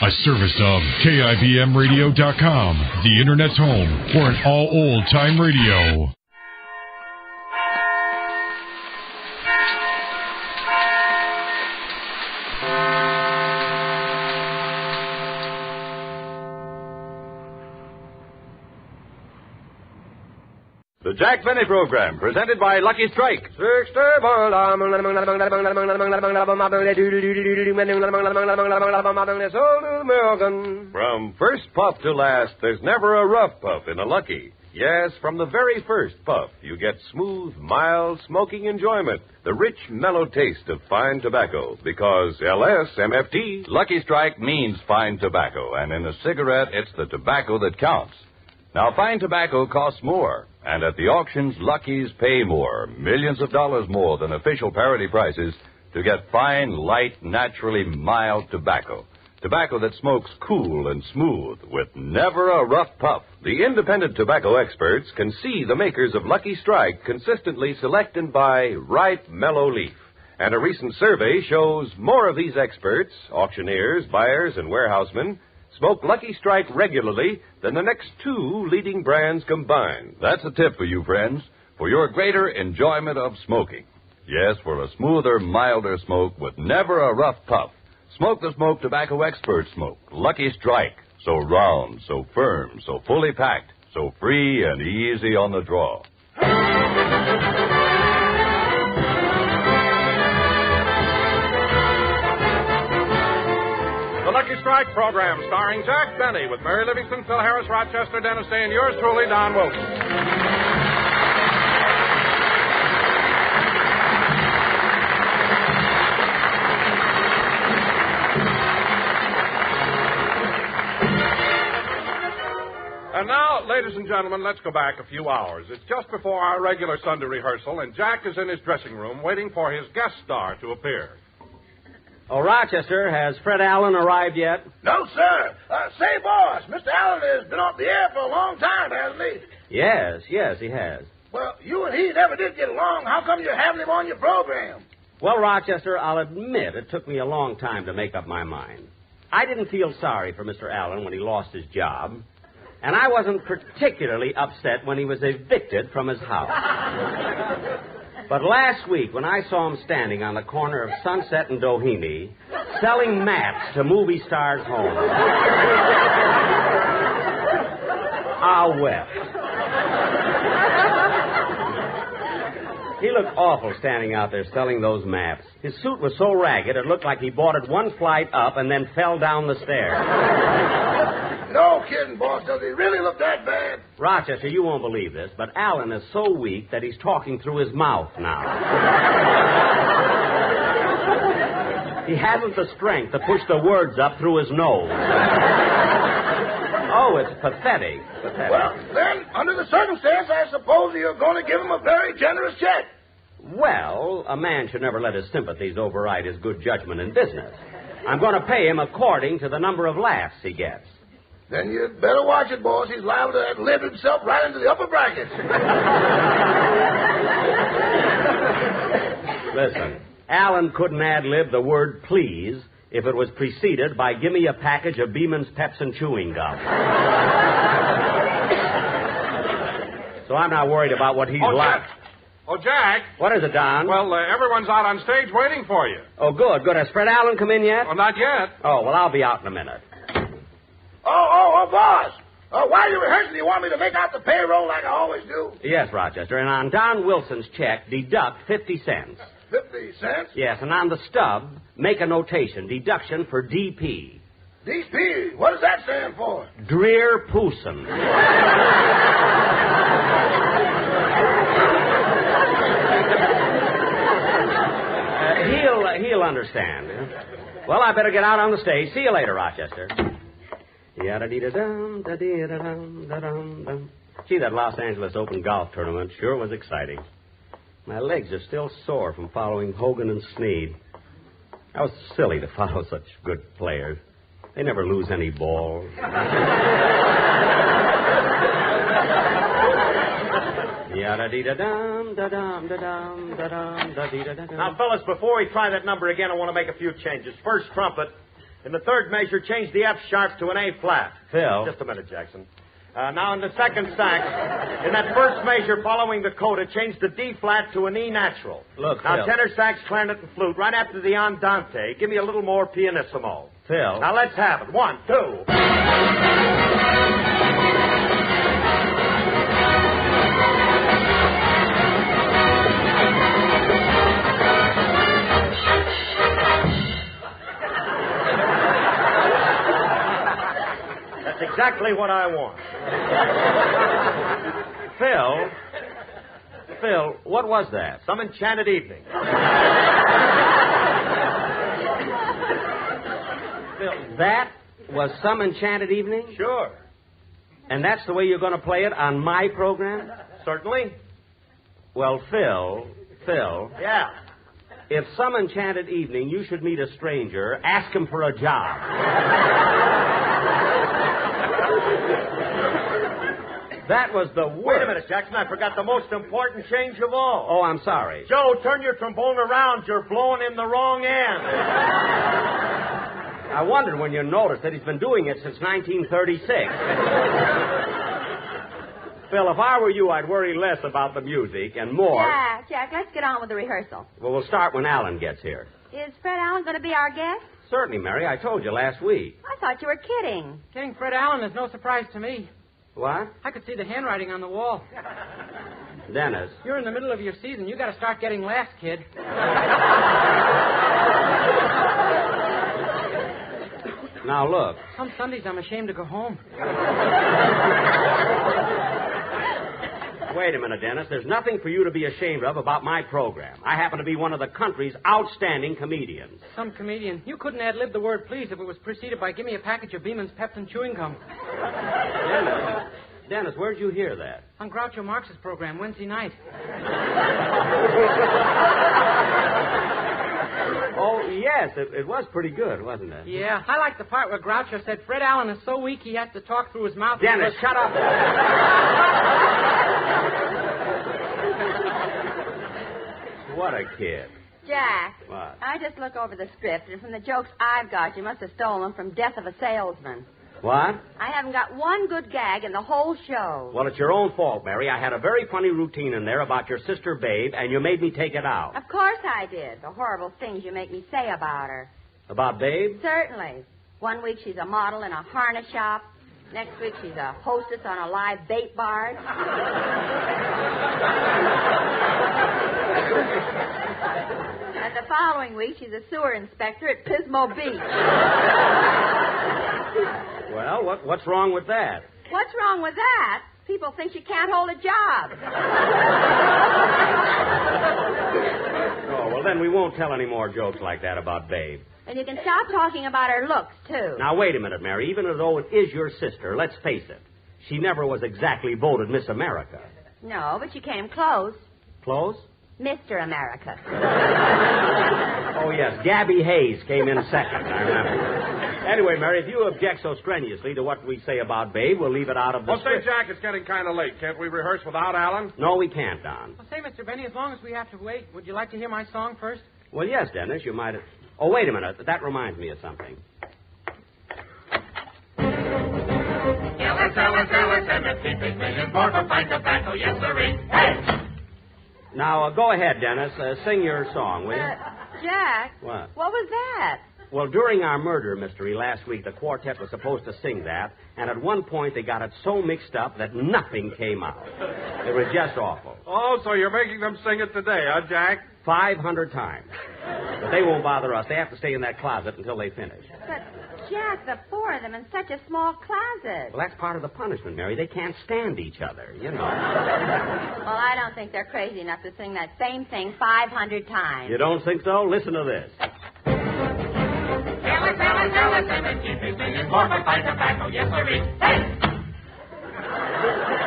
A service of KIBMradio.com, the Internet's home for an all old-time radio. The Jack Benny Program, presented by Lucky Strike. From first puff to last, there's never a rough puff in a Lucky. Yes, from the very first puff, you get smooth, mild, smoking enjoyment. The rich, mellow taste of fine tobacco. Because LSMFT, Lucky Strike means fine tobacco. And in a cigarette, it's the tobacco that counts. Now, fine tobacco costs more. And at the auctions, Luckies pay more, millions of dollars more than official parity prices to get fine, light, naturally mild tobacco. Tobacco that smokes cool and smooth with never a rough puff. The independent tobacco experts can see the makers of Lucky Strike consistently select and buy ripe, mellow leaf. And a recent survey shows more of these experts, auctioneers, buyers, and warehousemen, smoke Lucky Strike regularly than the next two leading brands combined. That's a tip for you, friends, for your greater enjoyment of smoking. Yes, for a smoother, milder smoke with never a rough puff. Smoke the smoke tobacco experts smoke. Lucky Strike. So round, so firm, so fully packed, so free and easy on the draw. Lucky Strike program starring Jack Benny with Mary Livingston, Phil Harris, Rochester, Dennis Day, and yours truly, Don Wilson. And now, ladies and gentlemen, let's go back a few hours. It's just before our regular Sunday rehearsal, and Jack is in his dressing room waiting for his guest star to appear. Oh, Rochester, has Fred Allen arrived yet? No, sir. Say, boss, Mr. Allen has been off the air for a long time, hasn't he? Yes, he has. Well, you and he never did get along. How come you're having him on your program? Well, Rochester, I'll admit it took me a long time to make up my mind. I didn't feel sorry for Mr. Allen when he lost his job, and I wasn't particularly upset when he was evicted from his house. But last week, when I saw him standing on the corner of Sunset and Doheny, selling maps to movie stars' homes, I wept. He looked awful standing out there selling those maps. His suit was so ragged, it looked like he bought it one flight up and then fell down the stairs. No kidding, boss. Does he really look that bad? Rochester, you won't believe this, but Allen is so weak that he's talking through his mouth now. He hasn't the strength to push the words up through his nose. Oh, it's pathetic. Well, then, under the circumstance, I suppose you're going to give him a very generous check. Well, a man should never let his sympathies override his good judgment in business. I'm going to pay him according to the number of laughs he gets. Then you'd better watch it, boss. He's liable to live himself right into the upper brackets. Listen, Allen couldn't ad-lib the word please if it was preceded by give me a package of Beeman's Pepsin chewing gum. So I'm not worried about what he's like. Oh, Jack. What is it, Don? Well, everyone's out on stage waiting for you. Oh, good. Has Fred Allen come in yet? Well, not yet. Oh, well, I'll be out in a minute. Oh, boss. While you're rehearsing, you want me to make out the payroll like I always do? Yes, Rochester. And on Don Wilson's check, deduct 50 cents. 50 cents? Yes, and on the stub, make a notation. Deduction for DP. DP? What does that stand for? Dreer Pooson. He'll understand. Well, I better get out on the stage. See you later, Rochester. Yada-dee-da-dum, da-dee-da-dum, da-dum-dum. Gee, that Los Angeles Open golf tournament sure was exciting. My legs are still sore from following Hogan and Snead. I was silly to follow such good players. They never lose any balls. Yada-dee-da-dum, da-dum, da-dum, da-dum, da-dee-da-dum. Now, fellas, before we try that number again, I want to make a few changes. First trumpet, In the third measure, change the F sharp to an A flat. Phil. Just a minute, Jackson. Now in the second sax, in that first measure following the coda, change the D flat to an E natural. Look, now Phil. tenor sax, clarinet, and flute. Right after the andante, give me a little more pianissimo. Phil. Now let's have it. 1, 2. That's exactly what I want. Phil, what was that? Some enchanted evening. Phil, that was Some Enchanted Evening? Sure. And that's the way you're going to play it on my program? Certainly. Well, Phil, Yeah. if Some Enchanted Evening you should meet a stranger, ask him for a job. That was the worst. Wait a minute, Jackson. I forgot the most important change of all. Oh, I'm sorry. Joe, turn your trombone around. You're blowing in the wrong end. I wondered when you noticed that he's been doing it since 1936. Phil, if I were you, I'd worry less about the music and more. Jack, let's get on with the rehearsal. Well, we'll start when Alan gets here. Is Fred Allen going to be our guest? Certainly, Mary. I told you last week. I thought you were kidding. Getting Fred Allen is no surprise to me. What? I could see the handwriting on the wall. Dennis. You're in the middle of your season. You got to start getting laughs, kid. Now, look. Some Sundays I'm ashamed to go home. Wait a minute, Dennis. There's nothing for you to be ashamed of about my program. I happen to be one of the country's outstanding comedians. Some comedian. You couldn't ad-lib the word please if it was preceded by give me a package of Beeman's Pepsin chewing gum. Dennis, where'd you hear that? On Groucho Marx's program Wednesday night. Oh, yes. It was pretty good, wasn't it? Yeah, I like the part where Groucho said Fred Allen is so weak he has to talk through his mouth. Dennis, shut up. What a kid. Jack. What? I just look over the script, and from the jokes I've got, you must have stolen them from Death of a Salesman. What? I haven't got one good gag in the whole show. Well, it's your own fault, Mary. I had a very funny routine in there about your sister Babe, and you made me take it out. Of course I did. The horrible things you make me say about her. About Babe? Certainly. 1 week she's a model in a harness shop. Next week she's a hostess on a live bait barge. And the following week she's a sewer inspector at Pismo Beach. Well, what's wrong with that? What's wrong with that? People think she can't hold a job. Oh, well, then we won't tell any more jokes like that about Babe. And you can stop talking about her looks, too. Now, wait a minute, Mary. Even though it is your sister, let's face it. She never was exactly voted Miss America. No, but she came close. Close? Mr. America. Oh, yes. Gabby Hayes came in second, I remember. Anyway, Mary, if you object so strenuously to what we say about Babe, we'll leave it out of the Well, say, script. Jack, it's getting kind of late. Can't we rehearse without Alan? No, we can't, Don. Well, say, Mr. Benny, as long as we have to wait, would you like to hear my song first? Well, yes, Dennis, you might have... Oh, wait a minute. That reminds me of something. Now, go ahead, Dennis. Sing your song, will you? Jack. What? What was that? Well, during our murder mystery last week, the quartet was supposed to sing that, and at one point they got it so mixed up that nothing came out. It was just awful. Oh, so you're making them sing it today, huh, Jack? 500 times. But they won't bother us. They have to stay in that closet until they finish. But, Jack, the four of them in such a small closet. Well, that's part of the punishment, Mary. They can't stand each other, you know. Well, I don't think they're crazy enough to sing that same thing 500 times. You don't think so? Listen to this.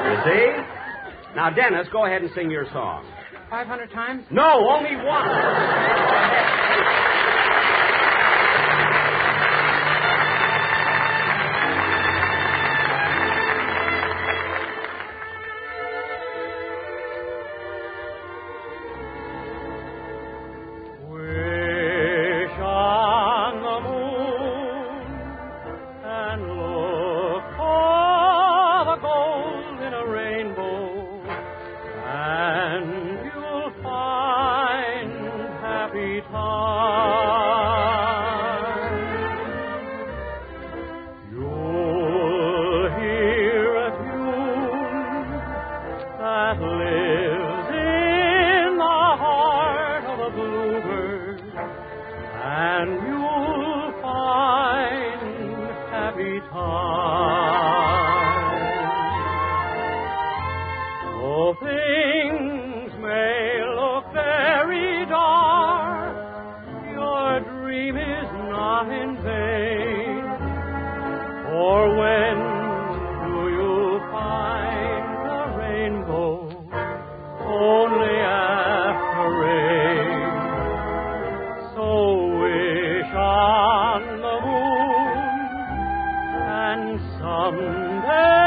You see? Now, Dennis, go ahead and sing your song. 500 times? No, only one. Wish on the moon For when do you find a rainbow? Only after rain. So wish on the moon, and someday,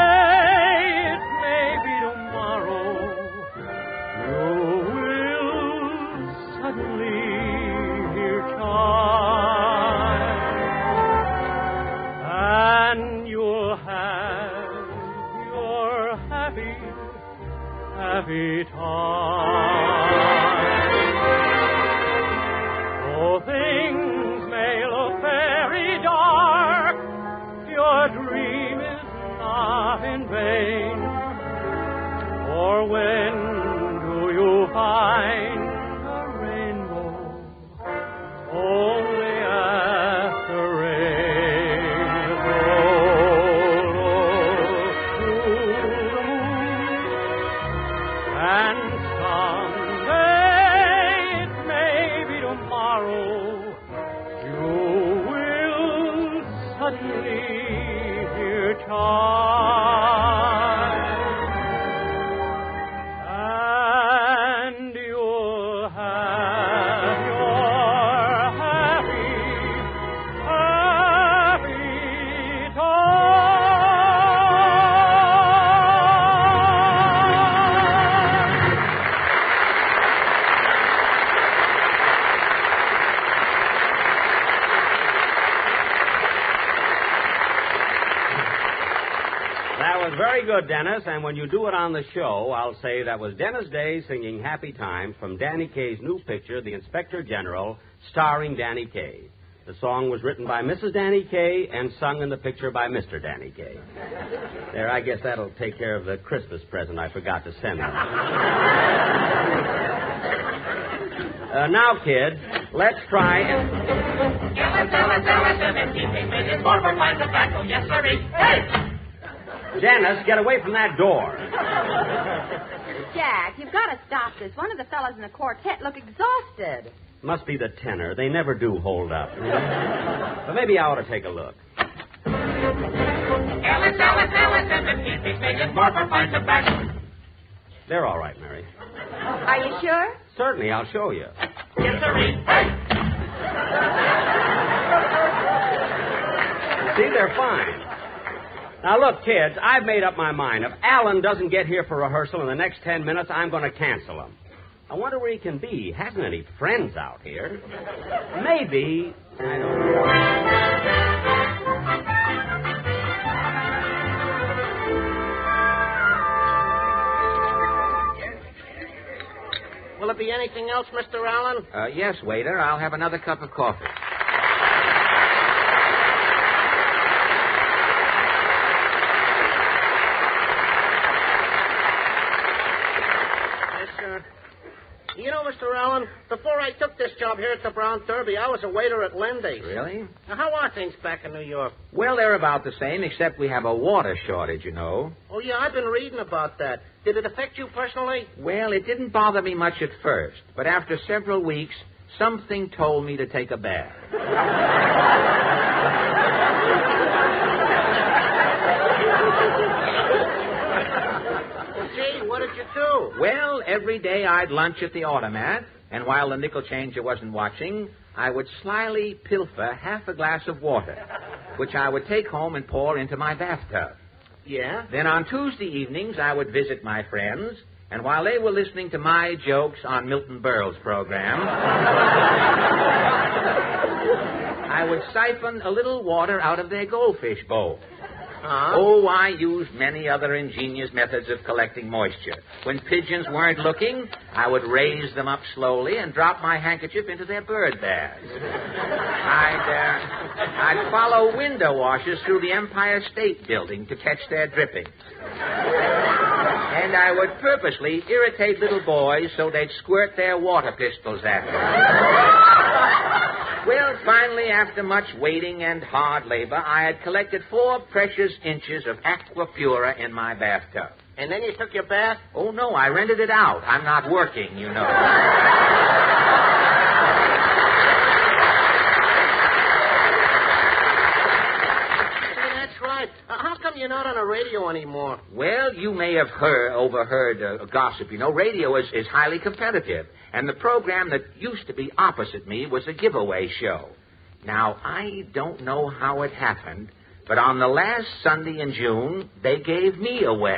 it may be tomorrow, you will suddenly hear chime, and you'll have your happy time. Though things may look very dark, your dream is not in vain. For when do you find a rainbow? Only after rain. Through the moon, and someday, it may be tomorrow, you will suddenly hear chime, and you'll have your happy time. That was very good, Dennis, and when you do it on the show, I'll say that was Dennis Day singing Happy Times from Danny Kaye's new picture, The Inspector General, starring Danny Kaye. The song was written by Mrs. Danny Kaye and sung in the picture by Mr. Danny Kaye. There, I guess that'll take care of the Christmas present I forgot to send them. Now, kids, let's try and... Dennis, get away from that door. Jack, you've got to stop this. One of the fellas in the quartet look exhausted. Must be the tenor. They never do hold up. But maybe I ought to take a look. They're all right, Mary. Are you sure? Certainly, I'll show you. See, they're fine. Now, look, kids, I've made up my mind. If Alan doesn't get here for rehearsal in the next 10 minutes, I'm going to cancel him. I wonder where he can be. He hasn't any friends out here. Maybe, I don't know. Will it be anything else, Mr. Allen? Yes, waiter. I'll have another cup of coffee. You know, Mr. Allen, before I took this job here at the Brown Derby, I was a waiter at Lindy's. Really? Now, how are things back in New York? Well, they're about the same, except we have a water shortage, you know. Oh, yeah, I've been reading about that. Did it affect you personally? Well, it didn't bother me much at first, but after several weeks, something told me to take a bath. Gee, what did you do? Well, every day I'd lunch at the automat, and while the nickel changer wasn't watching, I would slyly pilfer half a glass of water, which I would take home and pour into my bathtub. Yeah? Then on Tuesday evenings, I would visit my friends, and while they were listening to my jokes on Milton Berle's program, I would siphon a little water out of their goldfish bowl. Huh? Oh, I used many other ingenious methods of collecting moisture. When pigeons weren't looking, I would raise them up slowly and drop my handkerchief into their bird baths. I'd follow window washers through the Empire State Building to catch their drippings. And I would purposely irritate little boys so they'd squirt their water pistols at me. Well, finally, after much waiting and hard labor, I had collected 4 precious inches of aqua pura in my bathtub. And then you took your bath? Oh, no, I rented it out. I'm not working, you know. That's right. are you not on the radio anymore? Well, you may have overheard gossip. You know, radio is highly competitive. And the program that used to be opposite me was a giveaway show. Now, I don't know how it happened, but on the last Sunday in June, they gave me away.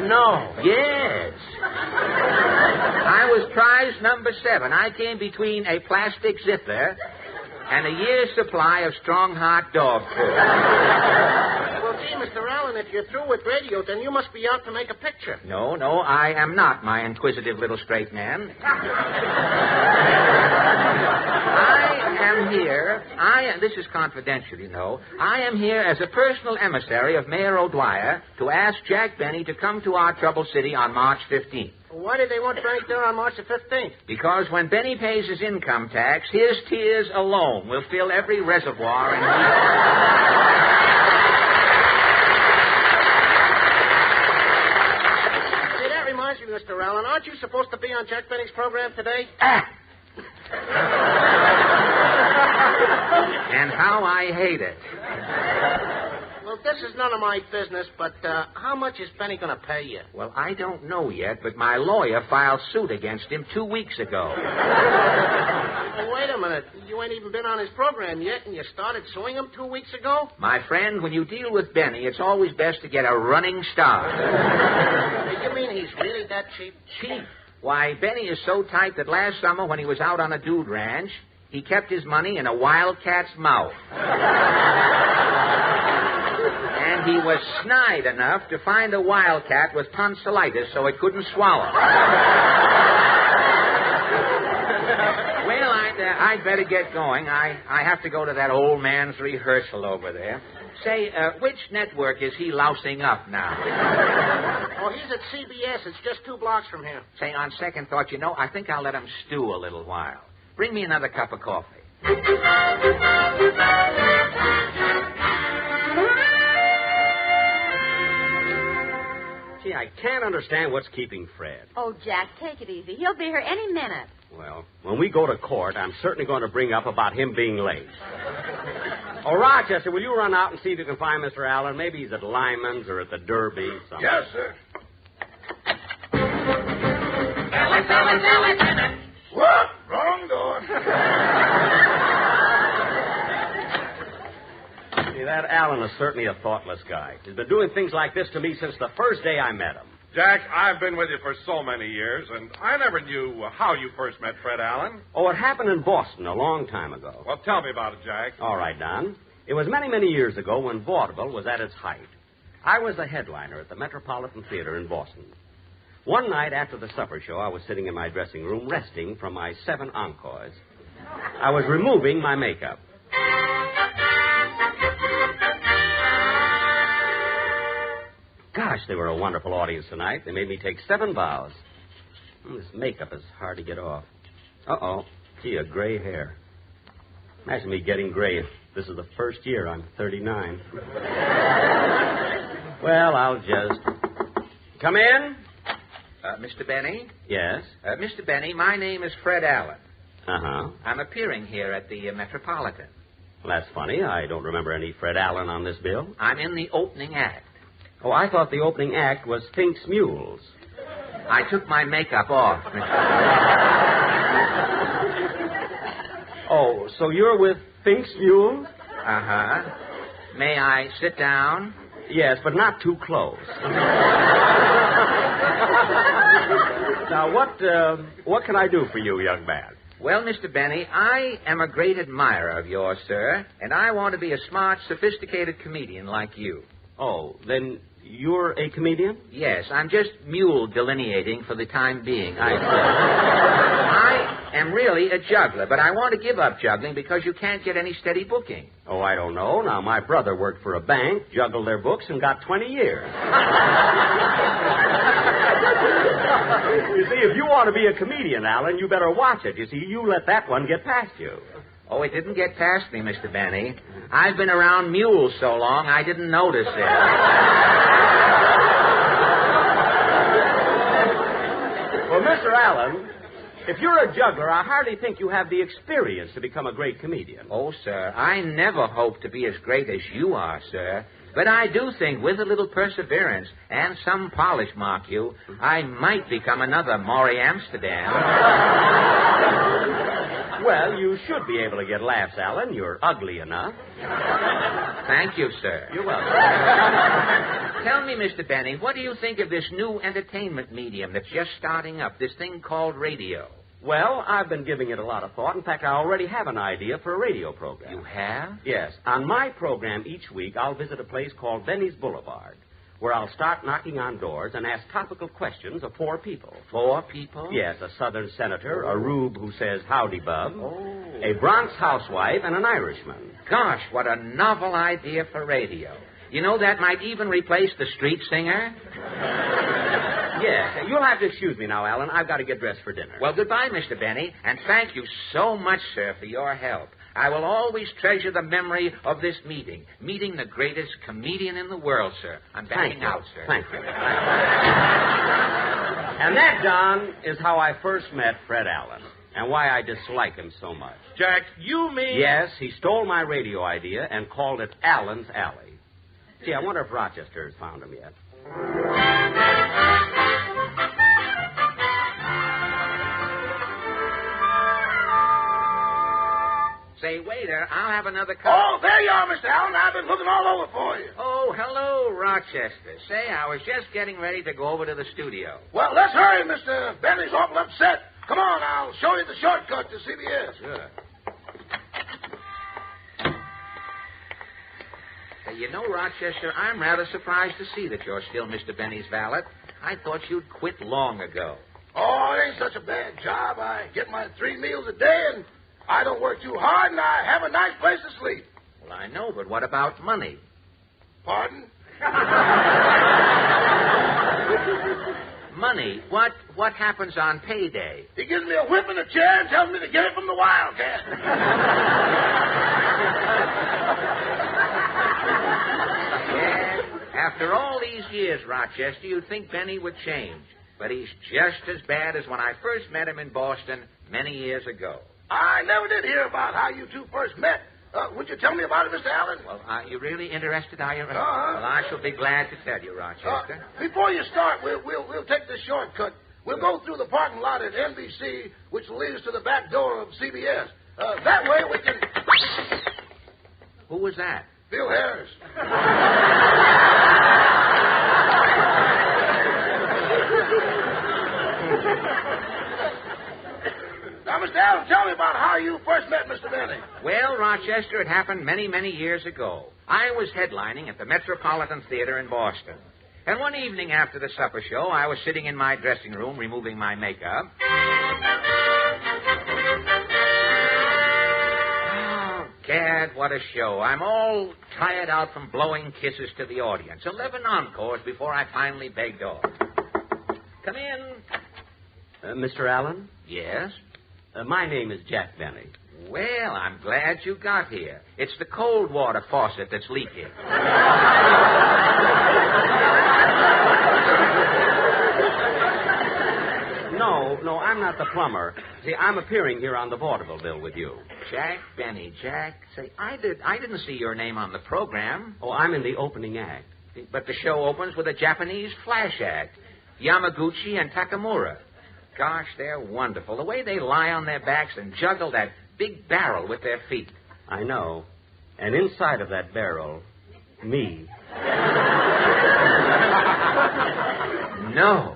No. Yes. I was prize number 7. I came between a plastic zipper and a year's supply of strong hot dog food. Well, gee, Mr. Allen, if you're through with radio, then you must be out to make a picture. No, I am not, my inquisitive little straight man. I am here. This is confidential, you know. I am here as a personal emissary of Mayor O'Dwyer to ask Jack Benny to come to our troubled city on March 15th. Why did they want Benny there on March the 15th? Because when Benny pays his income tax, his tears alone will fill every reservoir in Hey, that reminds me, Mr. Allen, aren't you supposed to be on Jack Benny's program today? And how I hate it. Well, this is none of my business, but how much is Benny going to pay you? Well, I don't know yet, but my lawyer filed suit against him 2 weeks ago. Well, wait a minute. You ain't even been on his program yet, and you started suing him 2 weeks ago? My friend, when you deal with Benny, it's always best to get a running start. You mean he's really that cheap? Cheap? Why, Benny is so tight that last summer when he was out on a dude ranch, he kept his money in a wildcat's mouth. And he was snide enough to find a wildcat with tonsillitis so it couldn't swallow. Well, I'd better get going. I have to go to that old man's rehearsal over there. Say, which network is he lousing up now? Oh, he's at CBS. It's just 2 blocks from here. Say, on second thought, you know, I think I'll let him stew a little while. Bring me another cup of coffee. Gee, I can't understand what's keeping Fred. Oh, Jack, take it easy. He'll be here any minute. Well, when we go to court, I'm certainly going to bring up about him being late. Oh, Rochester, will you run out and see if you can find Mr. Allen? Maybe he's at Lyman's or at the Derby. Something. Yes, sir. What? Wrong door. See, that Allen is certainly a thoughtless guy. He's been doing things like this to me since the first day I met him. Jack, I've been with you for so many years, and I never knew how you first met Fred Allen. Oh, it happened in Boston a long time ago. Well, tell me about it, Jack. All right, Don. It was many, many years ago when vaudeville was at its height. I was the headliner at the Metropolitan Theater in Boston. One night after the supper show, I was sitting in my dressing room resting from my 7 encores. I was removing my makeup. Gosh, they were a wonderful audience tonight. They made me take 7 bows. This makeup is hard to get off. Uh-oh. Gee, a gray hair. Imagine me getting gray. This is the first year I'm 39. Well, I'll just... Come in. Mr. Benny? Yes? Mr. Benny, my name is Fred Allen. Uh-huh. I'm appearing here at the Metropolitan. Well, that's funny. I don't remember any Fred Allen on this bill. I'm in the opening act. Oh, I thought the opening act was Fink's Mules. I took my makeup off, Mr. Oh, so you're with Fink's Mules? Uh-huh. May I sit down? Yes, but not too close. Now, what can I do for you, young man? Well, Mr. Benny, I am a great admirer of yours, sir, and I want to be a smart, sophisticated comedian like you. Oh, then you're a comedian? Yes, I'm just mule delineating for the time being. I am really a juggler, but I want to give up juggling because you can't get any steady booking. Oh, I don't know. Now, my brother worked for a bank, juggled their books, and got 20 years. You see, if you want to be a comedian, Alan, you better watch it. You see, you let that one get past you. Oh, it didn't get past me, Mr. Benny. I've been around mules so long, I didn't notice it. Well, Mr. Allen, If you're a juggler, I hardly think you have the experience to become a great comedian. Oh, sir, I never hope to be as great as you are, sir. But I do think with a little perseverance and some polish, mark you, I might become another Maury Amsterdam. Well, you should be able to get laughs, Alan. You're ugly enough. Thank you, sir. You're welcome. Tell me, Mr. Benny, what do you think of this new entertainment medium that's just starting up, this thing called radio? Well, I've been giving it a lot of thought. In fact, I already have an idea for a radio program. You have? Yes. On my program each week, I'll visit a place called Benny's Boulevard, where I'll start knocking on doors and ask topical questions of 4 people. 4 people? Yes, a Southern senator, a rube who says howdy, bub, Oh. a Bronx housewife, and an Irishman. Gosh, what a novel idea for radio. You know, that might even replace the street singer. Yes. You'll have to excuse me now, Alan. I've got to get dressed for dinner. Well, goodbye, Mr. Benny, and thank you so much, sir, for your help. I will always treasure the memory of this meeting the greatest comedian in the world, sir. I'm backing out, sir. Thank you. And that, John, is how I first met Fred Allen, and why I dislike him so much. Jack, you mean... Yes, he stole my radio idea and called it Allen's Alley. Gee, I wonder if Rochester has found him yet. Say, waiter, I'll have another cup. Oh, there you are, Mr. Allen. I've been looking all over for you. Oh, hello, Rochester. Say, I was just getting ready to go over to the studio. Well, let's hurry, Mr. Bentley's awful upset. Come on, I'll show you the shortcut to CBS. Sure. You know, Rochester, I'm rather surprised to see that you're still Mr. Benny's valet. I thought you'd quit long ago. Oh, it ain't such a bad job. I get my 3 meals a day, and I don't work too hard, and I have a nice place to sleep. Well, I know, but what about money? Pardon? Money? What happens on payday? He gives me a whip and a chair and tells me to get it from the Wildcat. Yeah, after all these years, Rochester, you'd think Benny would change. But he's just as bad as when I first met him in Boston many years ago. I never did hear about how you two first met. Would you tell me about it, Mr. Allen? Well, are you really interested, are you? Uh-huh. Well, I shall be glad to tell you, Rochester. Before you start, we'll take this shortcut. We'll go through the parking lot at NBC, which will lead us to the back door of CBS. That way we can... Who was that? Bill Harris. Now, Mr. Allen, tell me about how you first met Mr. Benny. Well, Rochester, it happened many, many years ago. I was headlining at the Metropolitan Theater in Boston. And one evening after the supper show, I was sitting in my dressing room removing my makeup. Oh, Gad, what a show. I'm all tired out from blowing kisses to the audience. 11 encores before I finally begged off. Come in. Mr. Allen? Yes? My name is Jack Benny. Well, I'm glad you got here. It's the cold water faucet that's leaking. No, I'm not the plumber. See, I'm appearing here on the vaudeville bill with you. Jack Benny, Jack. Say, I didn't see your name on the program. Oh, I'm in the opening act. But the show opens with a Japanese flash act. Yamaguchi and Takamura. Gosh, they're wonderful. The way they lie on their backs and juggle that big barrel with their feet. I know. And inside of that barrel, me. No.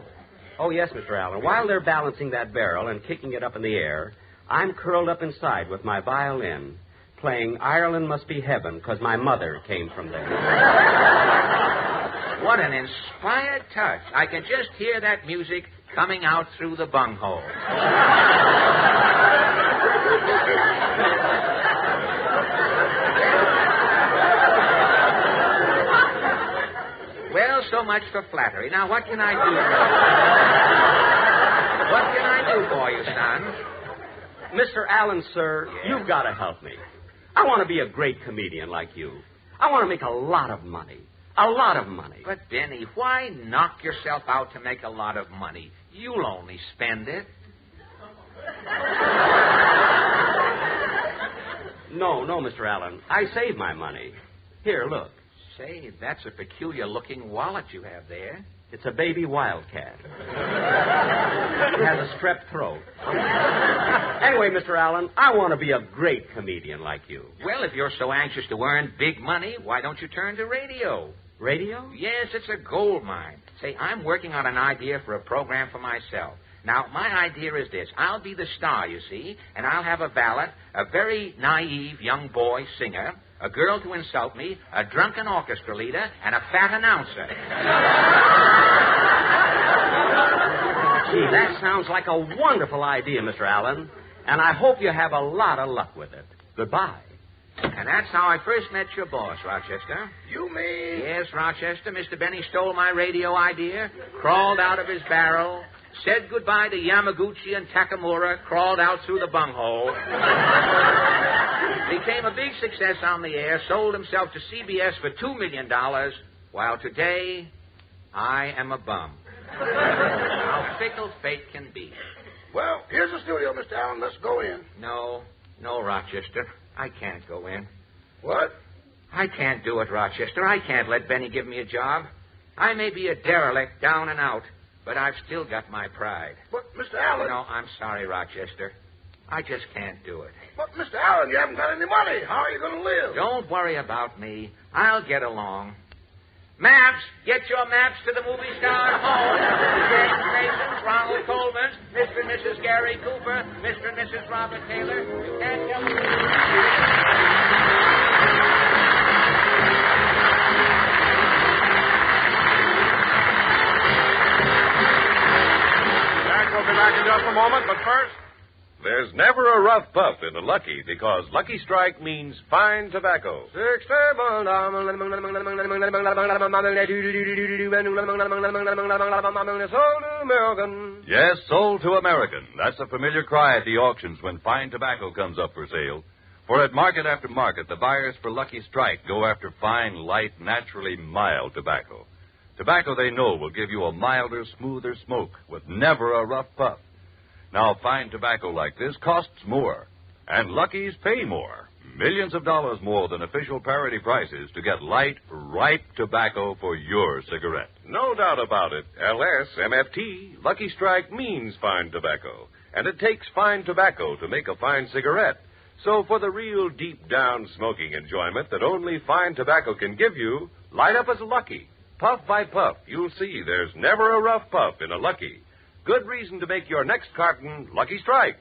Oh, yes, Mr. Allen. While they're balancing that barrel and kicking it up in the air, I'm curled up inside with my violin, playing Ireland Must Be Heaven, because my mother came from there. What an inspired touch. I can just hear that music coming out through the bunghole. Well, so much for flattery. Now, what can I do? What can I do for you, son? Mr. Allen, sir, Yes? You've got to help me. I want to be a great comedian like you. I want to make a lot of money. A lot of money. But, Benny, why knock yourself out to make a lot of money? You'll only spend it. No, Mr. Allen. I save my money. Here, look. Say, that's a peculiar-looking wallet you have there. It's a baby wildcat. It has a strep throat. Anyway, Mr. Allen, I want to be a great comedian like you. Well, if you're so anxious to earn big money, why don't you turn to radio? Radio? Yes, it's a gold mine. Say, I'm working on an idea for a program for myself. Now, my idea is this. I'll be the star, you see, and I'll have a valet, a very naive young boy singer, a girl to insult me, a drunken orchestra leader, and a fat announcer. Gee, that sounds like a wonderful idea, Mr. Allen, and I hope you have a lot of luck with it. Goodbye. And that's how I first met your boss, Rochester. You mean? Yes, Rochester. Mr. Benny stole my radio idea, crawled out of his barrel, said goodbye to Yamaguchi and Takamura, crawled out through the bunghole, became a big success on the air, sold himself to CBS for $2 million, while today I am a bum. How fickle fate can be. Well, here's the studio, Mr. Allen. Let's go in. No, Rochester. I can't go in. What? I can't do it, Rochester. I can't let Benny give me a job. I may be a derelict, down and out, but I've still got my pride. But, Mr. Allen... No, I'm sorry, Rochester. I just can't do it. But, Mr. Allen, you haven't got any money. How are you going to live? Don't worry about me. I'll get along. Maps! Get your maps to the movie star home. James Mason's, Ronald Coleman's, Mr. and Mrs. Gary Cooper, Mr. and Mrs. Robert Taylor. You can't tell me... Jack will be back in just a moment, but first... There's never a rough puff in a Lucky because Lucky Strike means fine tobacco. Yes, sold to American. That's a familiar cry at the auctions when fine tobacco comes up for sale. For at market after market, the buyers for Lucky Strike go after fine, light, naturally mild tobacco. Tobacco they know will give you a milder, smoother smoke with never a rough puff. Now, fine tobacco like this costs more, and Lucky's pay more. Millions of dollars more than official parity prices to get light, ripe tobacco for your cigarette. No doubt about it. LSMFT, Lucky Strike means fine tobacco, and it takes fine tobacco to make a fine cigarette. So for the real deep-down smoking enjoyment that only fine tobacco can give you, light up as a Lucky. Puff by puff, you'll see there's never a rough puff in a Lucky. Good reason to make your next carton Lucky Strike.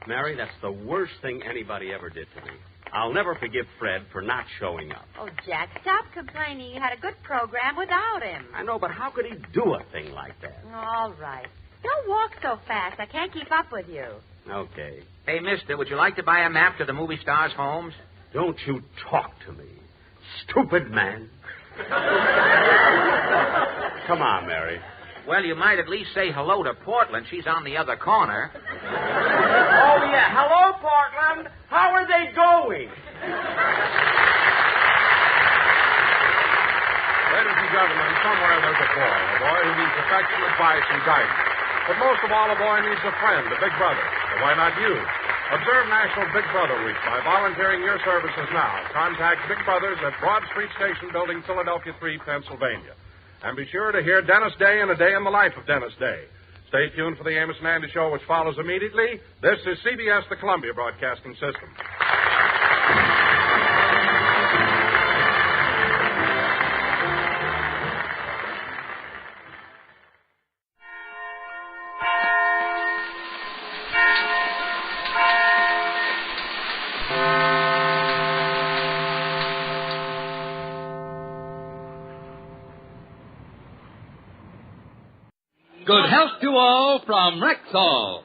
Mary, that's the worst thing anybody ever did to me. I'll never forgive Fred for not showing up. Oh, Jack, stop complaining. You had a good program without him. I know, but how could he do a thing like that? All right. Don't walk so fast. I can't keep up with you. Okay. Hey, mister, would you like to buy a map to the movie stars' homes? Don't you talk to me. Stupid man. Come on, Mary. Well, you might at least say hello to Portland. She's on the other corner. Oh, yeah. Hello, Portland. How are they going? Ladies and gentlemen, somewhere there's a boy who needs affection, advice, and guidance. But most of all, a boy needs a friend, a big brother. So why not you? Observe National Big Brother Week by volunteering your services now. Contact Big Brothers at Broad Street Station Building, Philadelphia 3, Pennsylvania. And be sure to hear Dennis Day and A Day in the Life of Dennis Day. Stay tuned for the Amos and Andy Show, which follows immediately. This is CBS, the Columbia Broadcasting System. Good health to all from Rexall.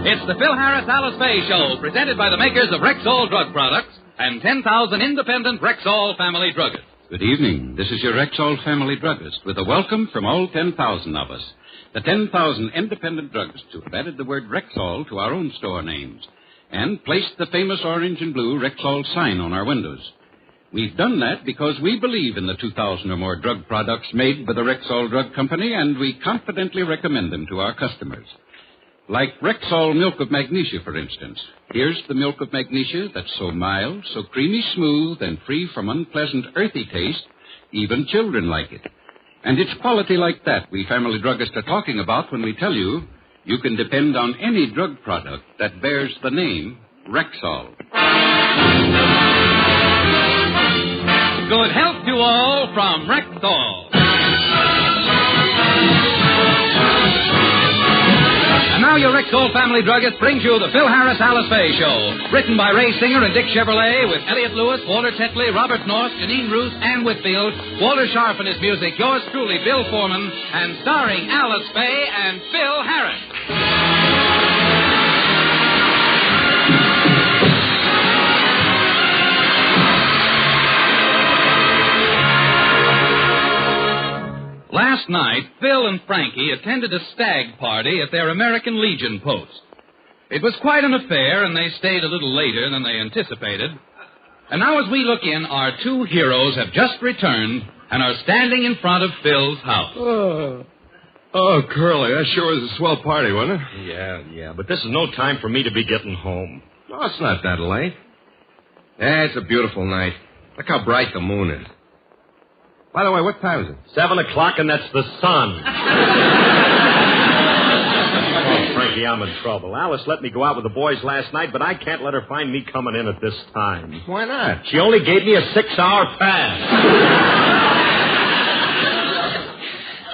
It's the Phil Harris Alice Faye Show, presented by the makers of Rexall drug products and 10,000 independent Rexall family druggists. Good evening. This is your Rexall family druggist with a welcome from all 10,000 of us. The 10,000 independent druggists who have added the word Rexall to our own store names and placed the famous orange and blue Rexall sign on our windows. We've done that because we believe in the 2,000 or more drug products made by the Rexall Drug Company, and we confidently recommend them to our customers. Like Rexall Milk of Magnesia, for instance. Here's the milk of magnesia that's so mild, so creamy smooth, and free from unpleasant earthy taste, even children like it. And it's quality like that we family druggists are talking about when we tell you you can depend on any drug product that bears the name Rexall. Good health to all from Rexall. And now your Rexall family druggist brings you the Phil Harris Alice Faye Show. Written by Ray Singer and Dick Chevrolet with Elliot Lewis, Walter Tetley, Robert North, Janine Roos, Ann Whitfield, Walter Sharp and his music, yours truly, Bill Foreman, and starring Alice Faye and Phil Harris. Last night, Phil and Frankie attended a stag party at their American Legion post. It was quite an affair, and they stayed a little later than they anticipated. And now as we look in, our two heroes have just returned and are standing in front of Phil's house. Oh, Curly, that sure was a swell party, wasn't it? Yeah, but this is no time for me to be getting home. No, it's not that late. Yeah, it's a beautiful night. Look how bright the moon is. By the way, what time is it? 7 o'clock, and that's the sun. Oh, Frankie, I'm in trouble. Alice let me go out with the boys last night, but I can't let her find me coming in at this time. Why not? She only gave me a 6-hour pass.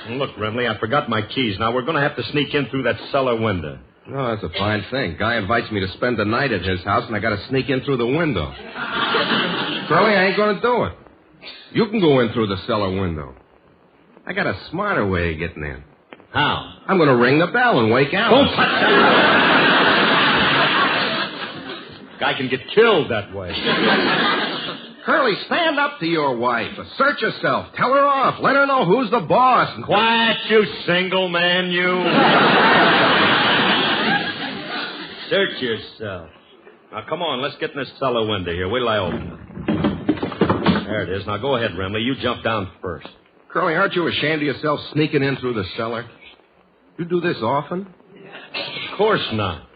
Look, Remley, I forgot my keys. Now, we're going to have to sneak in through that cellar window. Oh, that's a fine thing. Guy invites me to spend the night at his house, and I got to sneak in through the window. Curly, I ain't going to do it. You can go in through the cellar window. I got a smarter way of getting in. How? I'm going to ring the bell and wake Alice. Don't touch that. Guy can get killed that way. Curly, stand up to your wife. Assert yourself. Tell her off. Let her know who's the boss. Quiet, you single man, you. Assert yourself. Now, come on, let's get in this cellar window here. Wait till I open it. There it is. Now, go ahead, Remley. You jump down first. Curly, aren't you ashamed of yourself sneaking in through the cellar? You do this often? Of course not.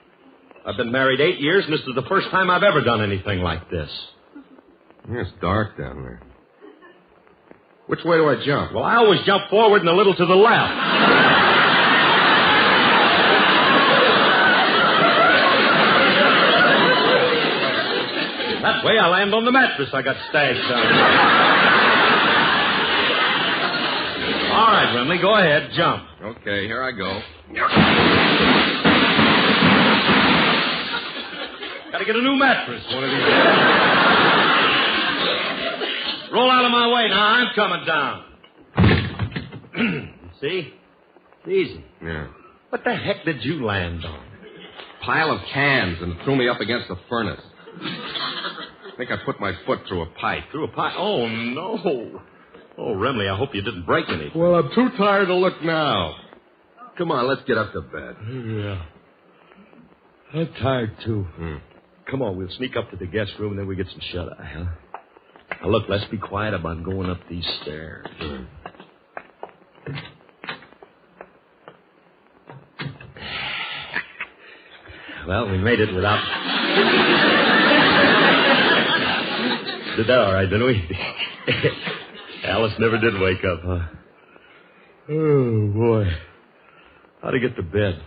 I've been married 8 years, and this is the first time I've ever done anything like this. Yeah, it's dark down there. Which way do I jump? Well, I always jump forward and a little to the left. That way I land on the mattress I got stashed on. All right, Remley, go ahead, jump. Okay, here I go. Gotta get a new mattress one of these days. Roll out of my way now. I'm coming down. See? It's easy. Yeah. What the heck did you land on? Pile of cans and threw me up against the furnace. I think I put my foot through a pipe. Through a pipe? Oh, no. Oh, Remley, I hope you didn't break anything. Well, I'm too tired to look now. Come on, let's get up to bed. Yeah. I'm tired, too. Come on, we'll sneak up to the guest room, and then we get some shut-eye, huh? Now, look, let's be quiet about going up these stairs. Well, we made it without... Did that all right, didn't we? Alice never did wake up, huh? Oh, boy. How to get to bed?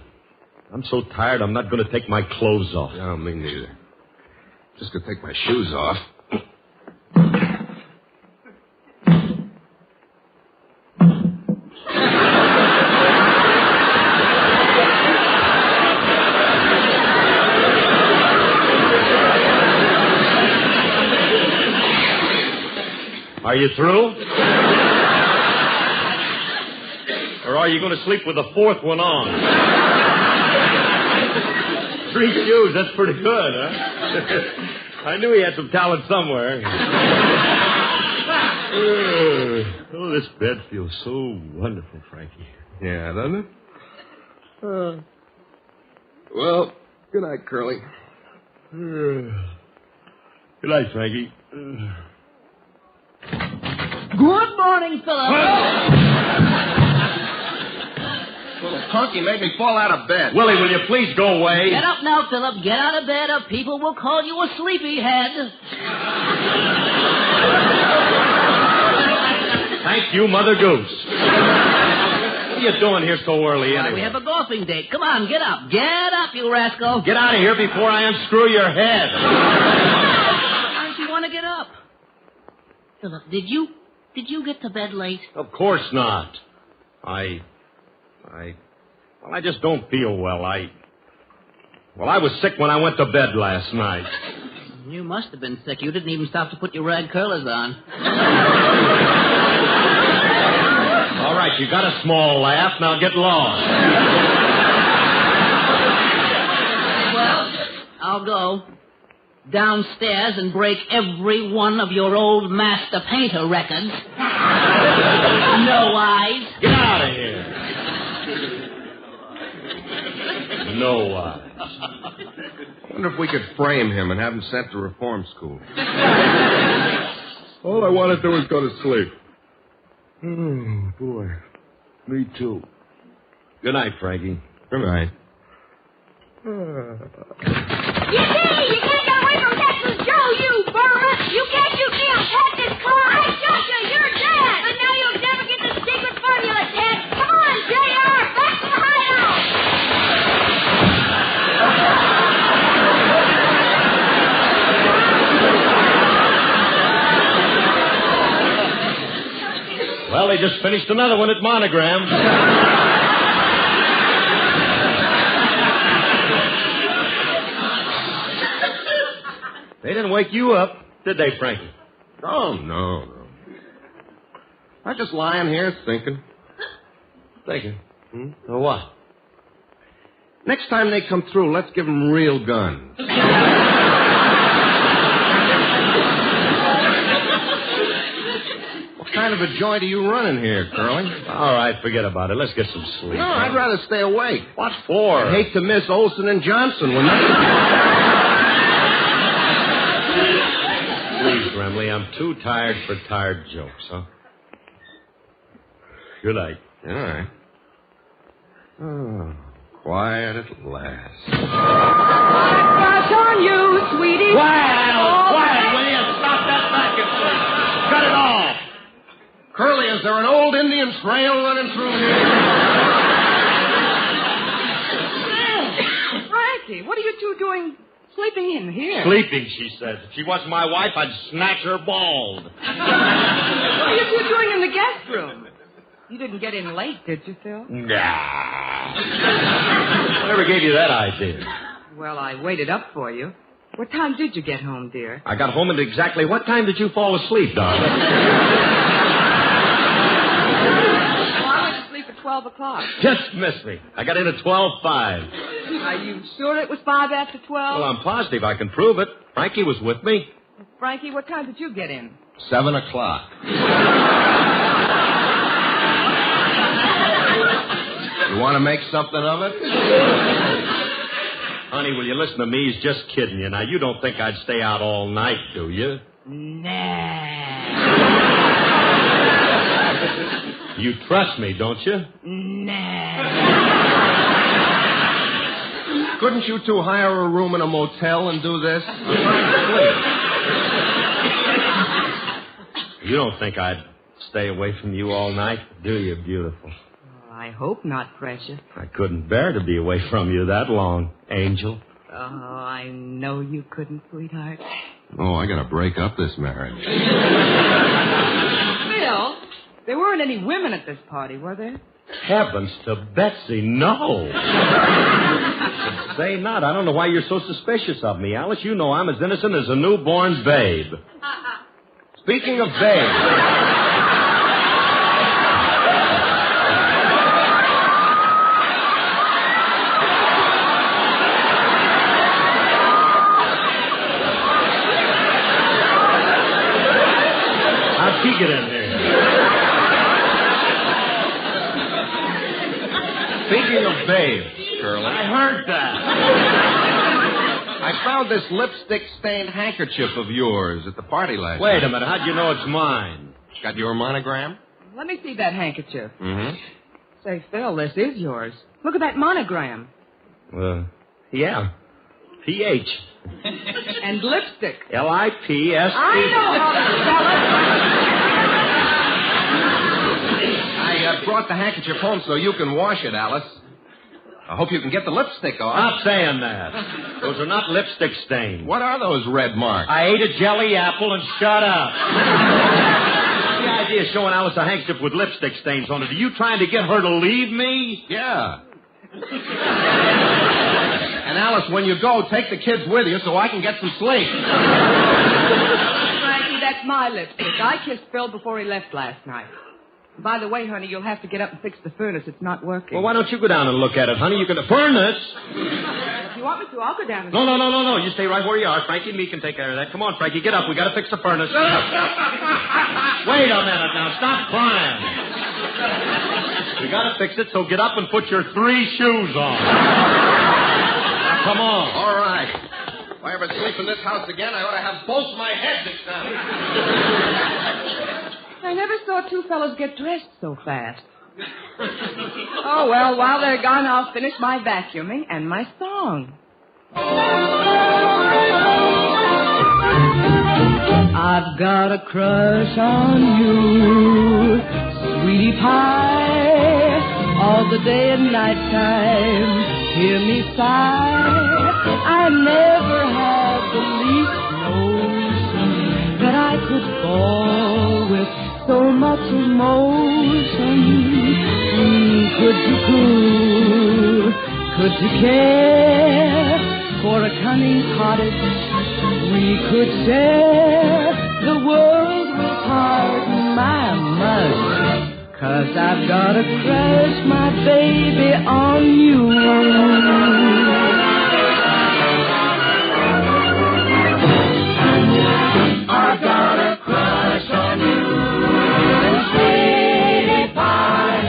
I'm so tired, I'm not going to take my clothes off. No, me neither. Just to take my shoes off. Are you through? Or are you going to sleep with the fourth one on? 3 shoes, that's pretty good, huh? I knew he had some talent somewhere. Oh, this bed feels so wonderful, Frankie. Yeah, doesn't it? Well, good night, Curly. Good night, Frankie. morning, Philip. Little punk, he made me fall out of bed. Willie, will you please go away? Get up now, Philip. Get out of bed or people will call you a sleepyhead. Thank you, Mother Goose. What are you doing here so early, anyway? We have a golfing date. Come on, get up. Get up, you rascal. Get out of here before I unscrew your head. Why don't you want to get up? Philip, did you get to bed late? Of course not. I just don't feel well. I was sick when I went to bed last night. You must have been sick. You didn't even stop to put your rag curlers on. All right, you got a small laugh. Now get lost. Well, I'll go downstairs and break every one of your old master painter records. No eyes. Get out of here. No eyes. I wonder if we could frame him and have him sent to reform school. All I want to do is go to sleep. Oh, boy. Me too. Good night, Frankie. Good night. You can't get away from Texas Joe, you vermin! You can't catch this car! I shot you! You're dead! And now you'll never get the secret formula, Ted! Come on, JR! Back to the hideout! Well, they just finished another one at Monogram. They didn't wake you up, did they, Frankie? Oh, no. I'm just lying here thinking. Thinking? Or what? Next time they come through, let's give them real guns. What kind of a joint are you running here, Curly? All right, forget about it. Let's get some sleep. No, I'd rather stay awake. What for? I hate to miss Olson and Johnson when they... Please, Remley, I'm too tired for tired jokes, huh? Good night. All right. Oh, quiet at last. Crush on you, sweetie. Quiet, will you? Stop that racket, please. Cut it off. Curly, is there an old Indian trail running through here? Frankie, what are you two doing sleeping in here? Sleeping, she said. If she wasn't my wife, I'd snatch her bald. What are you two doing in the guest room? You didn't get in late, did you, Phil? Nah. Whatever gave you that idea? Well, I waited up for you. What time did you get home, dear? I got home at exactly what time did you fall asleep, darling? Well, I went to sleep at 12 o'clock. Just missed me. I got in at 12:05. Are you sure it was 5 after 12? Well, I'm positive I can prove it. Frankie was with me. Frankie, what time did you get in? 7 o'clock. You want to make something of it? Honey, will you listen to me? He's just kidding you. Now, you don't think I'd stay out all night, do you? Nah. You trust me, don't you? Nah. Couldn't you two hire a room in a motel and do this? You don't think I'd stay away from you all night, do you, beautiful? I hope not, precious. I couldn't bear to be away from you that long, Angel. Oh, I know you couldn't, sweetheart. Oh, I gotta break up this marriage. Phil, there weren't any women at this party, were there? Heavens to Betsy, no. Say not. I don't know why you're so suspicious of me, Alice. You know I'm as innocent as a newborn babe. Speaking of babe... How'd she get in there? Speaking of babe, Curly. I heard that. I found this lipstick-stained handkerchief of yours at the party last night. Wait a minute. How'd you know it's mine? Got your monogram? Let me see that handkerchief. Mm-hmm. Say, Phil, this is yours. Look at that monogram. Yeah. P.H. And lipstick. L-I-P-S-T. I know how I brought the handkerchief home so you can wash it, Alice. I hope you can get the lipstick off. Stop saying that. Those are not lipstick stains. What are those red marks? I ate a jelly apple and shut up. The idea of showing Alice a handkerchief with lipstick stains on it. Are you trying to get her to leave me? Yeah. And Alice, when you go, take the kids with you so I can get some sleep. Frankie, that's my lipstick. I kissed Phil before he left last night. By the way, honey, you'll have to get up and fix the furnace. It's not working. Well, why don't you go down and look at it, honey? You can... Furnace? If you want me to, I'll go down and... No. You stay right where you are. Frankie and me can take care of that. Come on, Frankie, get up. We got to fix the furnace. Wait a minute now. Stop crying. We got to fix it, so get up and put your 3 shoes on. Now, come on. All right. If I ever sleep in this house again, I ought to have both my heads examined. I never saw 2 fellows get dressed so fast. Oh, well, while they're gone, I'll finish my vacuuming and my song. I've got a crush on you, sweetie pie, all the day and night time. Hear me sigh. I never had the least notion that I could fall with so much emotion. Could you care for a cunning cottage we could share? The world will pardon my much, 'cause I've got a crush, my baby, on you. I've got a crush on you, sweetie pie,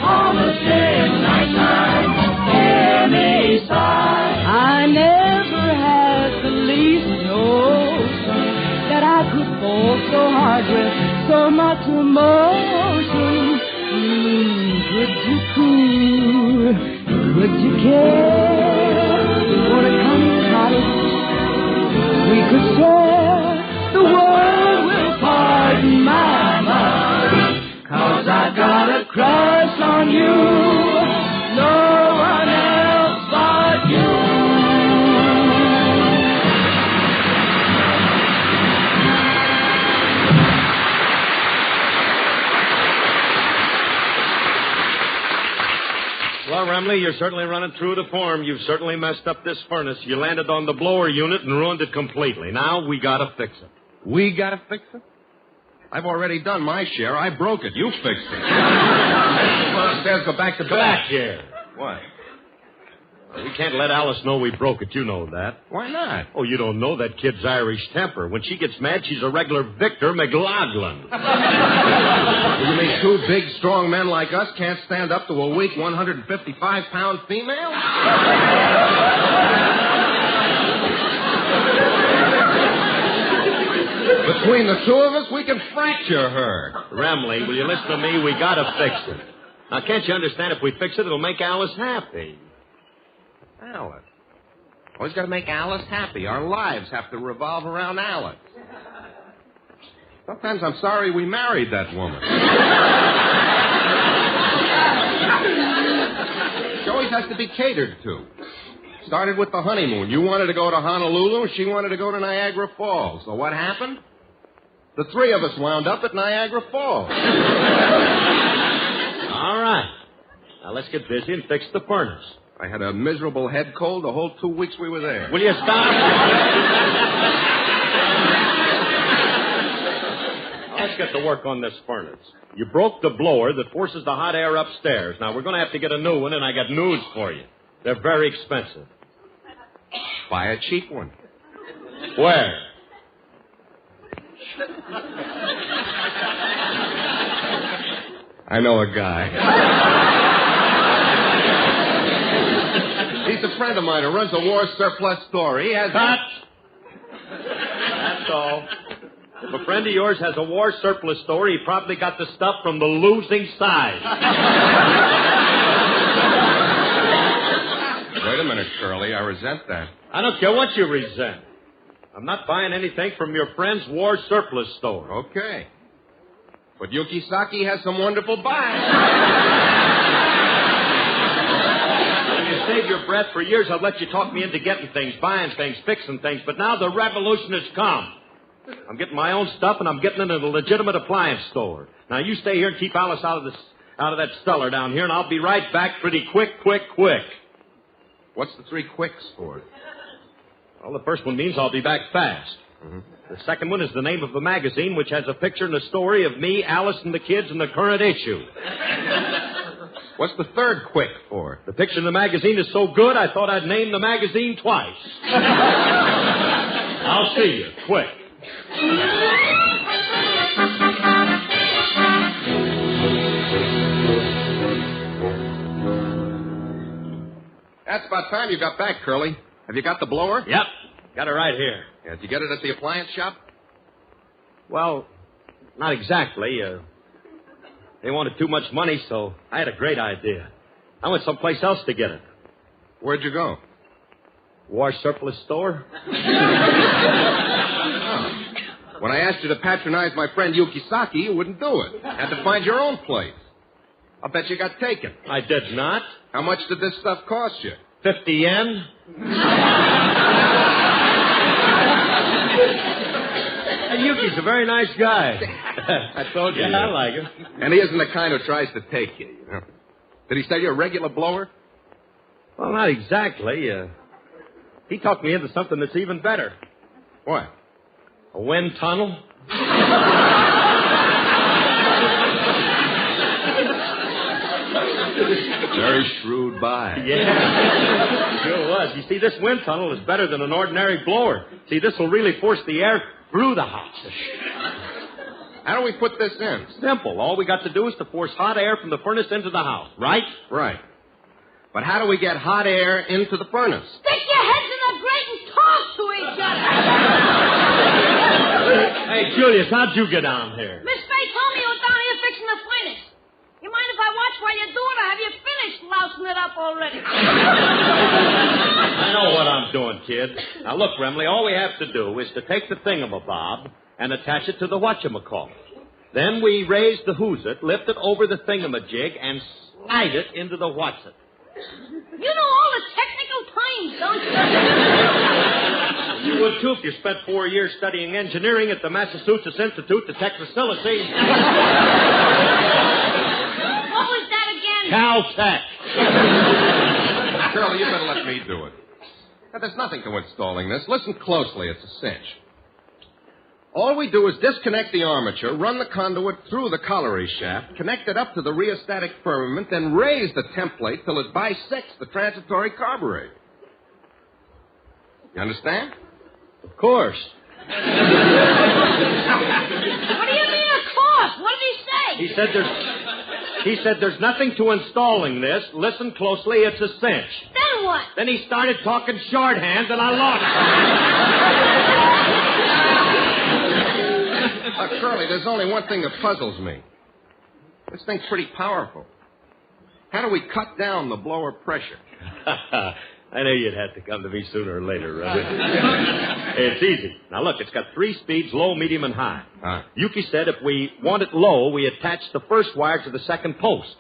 on the day and night time, hear me sigh. I never had the least notion that I could fall so hard with so much emotion. Could you care for a cunning cottage we could share? The world will pardon my mind, 'cause I've got a crush on you, no one else but you. Well, Remley, you're certainly running true to form. You've certainly messed up this furnace. You landed on the blower unit and ruined it completely. Now we gotta fix it. We gotta fix it? I've already done my share. I broke it. You fixed it. Go upstairs, go back to bed. Go back here. What? We can't let Alice know we broke it. You know that. Why not? Oh, you don't know that kid's Irish temper. When she gets mad, she's a regular Victor McLaughlin. You mean 2 big, strong men like us can't stand up to a weak 155-pound female? Between the 2 of us, we can fracture her. Remley, will you listen to me? We gotta fix it. Now, can't you understand? If we fix it, it'll make Alice happy. Alice? Always got to make Alice happy. Our lives have to revolve around Alice. Sometimes I'm sorry we married that woman. She always has to be catered to. Started with the honeymoon. You wanted to go to Honolulu, and she wanted to go to Niagara Falls. So what happened? The 3 of us wound up at Niagara Falls. All right. Now, let's get busy and fix the furnace. I had a miserable head cold the whole 2 weeks we were there. Will you stop? Let's get to work on this furnace. You broke the blower that forces the hot air upstairs. Now, we're going to have to get a new one, and I got news for you. They're very expensive. Buy a cheap one. Where? I know a guy. He's a friend of mine who runs a war surplus store. He has... Cut! That's all. If a friend of yours has a war surplus store, he probably got the stuff from the losing side. Wait a minute, Curly. I resent that. I don't care what you resent. I'm not buying anything from your friend's war surplus store. Okay. But Yuki Saki has some wonderful buys. You saved your breath for years. I've let you talk me into getting things, buying things, fixing things. But now the revolution has come. I'm getting my own stuff, and I'm getting it at a legitimate appliance store. Now, you stay here and keep Alice out of that cellar down here, and I'll be right back pretty quick. What's the 3 quicks for? Well, the first one means I'll be back fast. Mm-hmm. The second one is the name of the magazine, which has a picture and a story of me, Alice, and the kids in the current issue. What's the 3rd quick for? The picture in the magazine is so good, I thought I'd name the magazine twice. I'll see you, quick. That's about time you got back, Curly. Have you got the blower? Yep. Got it right here. Yeah, did you get it at the appliance shop? Well, not exactly. They wanted too much money, so I had a great idea. I went someplace else to get it. Where'd you go? War surplus store. When I asked you to patronize my friend Yuki Saki, you wouldn't do it. Had to find your own place. I'll bet you got taken. I did not. How much did this stuff cost you? 50 yen. Yuki's a very nice guy. I told you. Yeah, I like him. And he isn't the kind who tries to take you, you know. Did he sell you a regular blower? Well, not exactly. He talked me into something that's even better. What? A wind tunnel. Very shrewd buy. Yeah, sure was. You see, this wind tunnel is better than an ordinary blower. See, this will really force the air through the house. How do we put this in? Simple. All we got to do is to force hot air from the furnace into the house, right? Right. But how do we get hot air into the furnace? Stick your heads in the grate and talk to each other. Hey, Julius, how'd you get down here? Miss Faye told me you were down here fixing the furnace. You mind if I watch while you do it, or have you finished lousing it up already? I know what I'm doing, kid. Now, look, Remley, all we have to do is to take the thingamabob and attach it to the whatchamacallit. Then we raise the who's-it, lift it over the thingamajig, and slide it into the what's-it. You know all the technical terms, don't you? You would, too, if you spent 4 years studying engineering at the Massachusetts Institute of Technicity. What was that again? Caltech. Curly, you better let me do it. Now, there's nothing to installing this. Listen closely. It's a cinch. All we do is disconnect the armature, run the conduit through the colliery shaft, connect it up to the rheostatic firmament, then raise the template till it bisects the transitory carburetor. You understand? Of course. What do you mean, of course? What did he say? He said there's nothing to installing this. Listen closely, it's a cinch. Then what? Then he started talking shorthand, and I lost Curly, there's only one thing that puzzles me. This thing's pretty powerful. How do we cut down the blower pressure? I knew you'd have to come to me sooner or later, Robert. It's easy. Now, look, it's got 3 speeds, low, medium, and high. Yuki said if we want it low, we attach the first wire to the second post.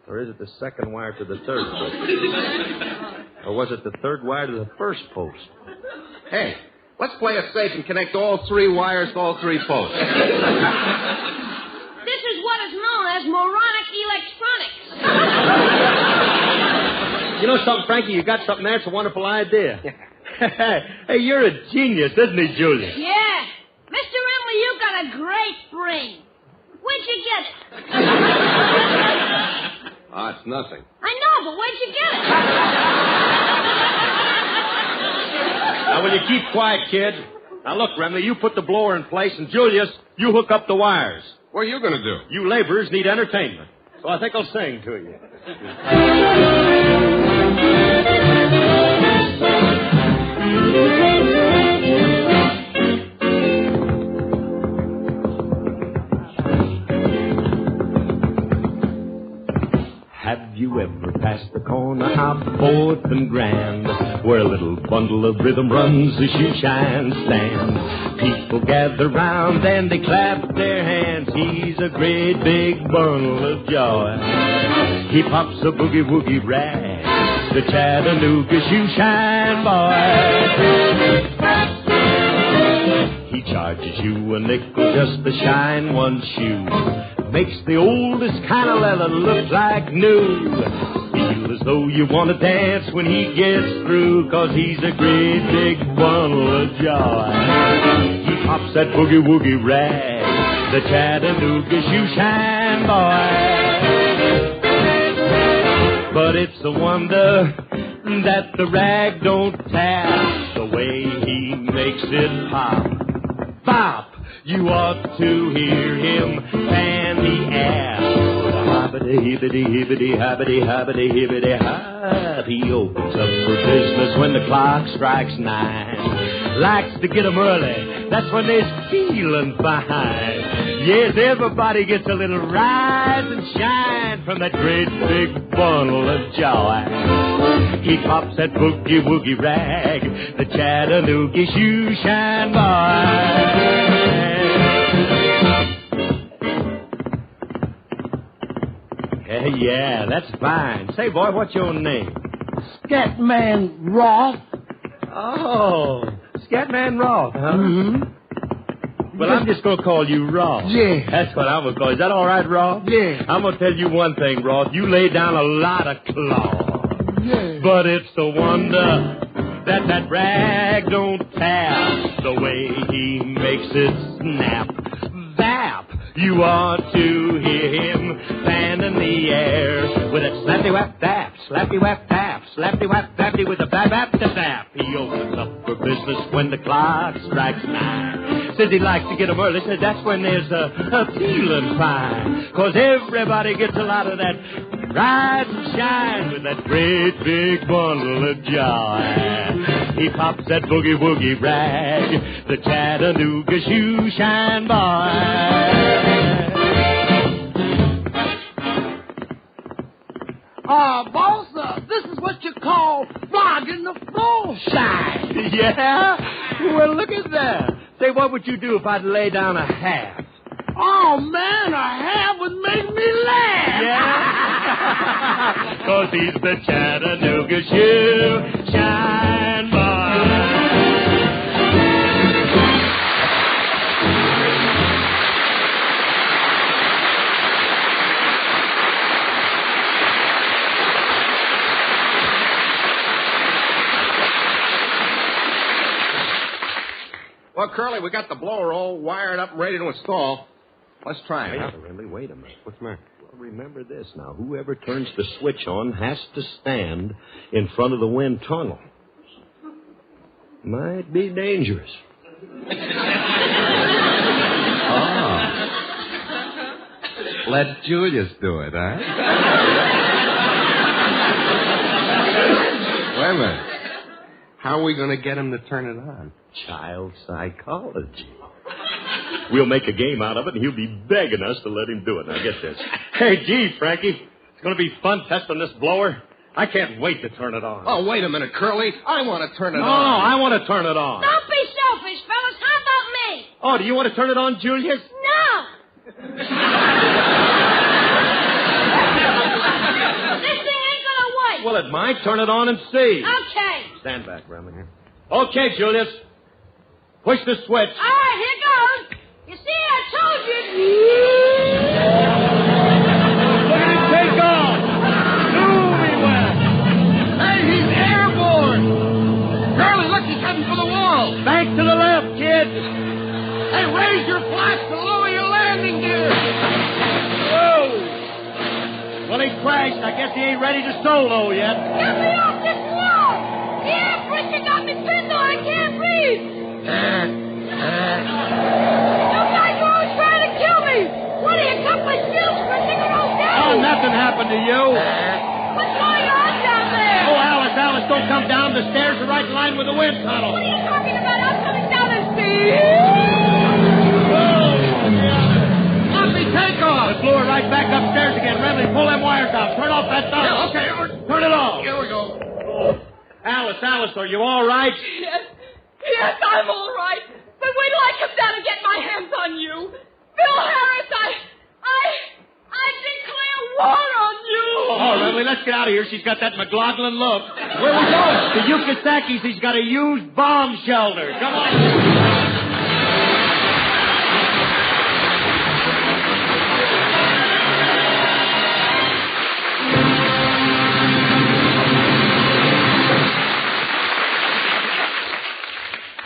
Or is it the second wire to the third post? Or was it the third wire to the first post? Hey, let's play it safe and connect all 3 wires to all 3 posts. This is what is known as moronic electronics. You know something, Frankie? You got something there. It's a wonderful idea. Hey, you're a genius, isn't he, Julius? Yeah. Mr. Emily, you got a great brain. Where'd you get it? It's nothing. I know, but where'd you get it? Now, will you keep quiet, kid? Now, look, Remley, you put the blower in place, and Julius, you hook up the wires. What are you going to do? You laborers need entertainment. So I think I'll sing to you. you ever passed the corner out 4th and Grand, where a little bundle of rhythm runs the shoe shine stand? People gather round and they clap their hands. He's a great big bundle of joy. He pops a boogie-woogie rag, the Chattanooga shoe shine boy. He charges you a nickel just to shine one shoe. Makes the oldest kind of leather look like new. Feel as though you want to dance when he gets through, 'cause he's a great big bundle of joy. He pops that boogie-woogie rag, the Chattanooga shoe shine boy. But it's a wonder that the rag don't tap, the way he makes it pop. Bop! You ought to hear him fan the air. Hibbity-hibbity-hibbity-hibbity-hibbity-hop. He opens up for business when the clock strikes 9. Likes to get 'em early, that's when they're feeling fine. Yes, everybody gets a little rise and shine from that great big bundle of joy. He pops that boogie-woogie rag, the Chattanooga shoe shine boy. Yeah, that's fine. Say, boy, what's your name? Scatman Roth. Oh, Scatman Roth, huh? Mm-hmm. Well, I'm just going to call you Roth. Yeah. That's what I'm going to call you. Is that all right, Roth? Yeah. I'm going to tell you one thing, Roth. You lay down a lot of claw. Yeah. But it's a wonder that that rag don't tap, the way he makes it snap. Zap! You ought to hear him fan in the air with a slappy-wap-tap, slappy-wap-tap, slappy-wap-tappy with a bap-bap-tap. He opens up for business when the clock strikes 9. Says he likes to get 'em early. Says that's when there's a feeling fine. 'Cause everybody gets a lot of that rise and shine with that great big bundle of joy. He pops that boogie-woogie rag, the Chattanooga shoe shine boy. Boss, this is what you call flogging the floor shine. Yeah? Well, look at that. Say, what would you do if I'd lay down a half? Oh, man, a half would make me laugh. Yeah? 'Cause he's the Chattanooga shoe shine boy. Well, Curly, we got the blower all wired up and ready to install. Let's try it. Wait a minute. What's the matter? Well, remember this now. Whoever turns the switch on has to stand in front of the wind tunnel. Might be dangerous. Let Julius do it, huh? Wait a minute. How are we going to get him to turn it on? Child psychology. We'll make a game out of it, and he'll be begging us to let him do it. Now, get this. Hey, gee, Frankie, it's going to be fun testing this blower. I can't wait to turn it on. Oh, wait a minute, Curly. I want to turn it on. No, I want to turn it on. Don't be selfish, fellas. How about me? Oh, do you want to turn it on, Julius? No. This thing ain't gonna work. Well, it might. Turn it on and see. Okay. Stand back, Remington. Okay, Julius. Push the switch. All right, here goes. You see, I told you. Look at it take off. Zooming well. Hey, he's airborne. Curly, look, he's heading for the wall. Back to the left, kid. Hey, raise your flaps to lower your landing gear. Whoa. Well, he crashed. I guess he ain't ready to solo yet. Get me off this wall. The air pressure got me pinned on. I can't breathe. You guys are always trying to kill me. What are you, a couple of shills for a nigger old day? Oh, nothing happened to you. What's going on down there? Oh, Alice, don't come down. The stairs are right in line with the wind tunnel. What are you talking about? I'm coming down and see. Floppy, take it gone? It blew her right back upstairs again. Remley, pull them wires out. Turn off that thumb. Yeah, okay. Turn it off. Here we go. Alice, are you all right? Yes, I'm all right. But wait till I come down and get my hands on you. Bill Harris, I declare war on you. Oh, Remley, let's get out of here. She's got that McLaughlin look. Where we going? To Yukasaki's. He's got a used bomb shelter. Come on.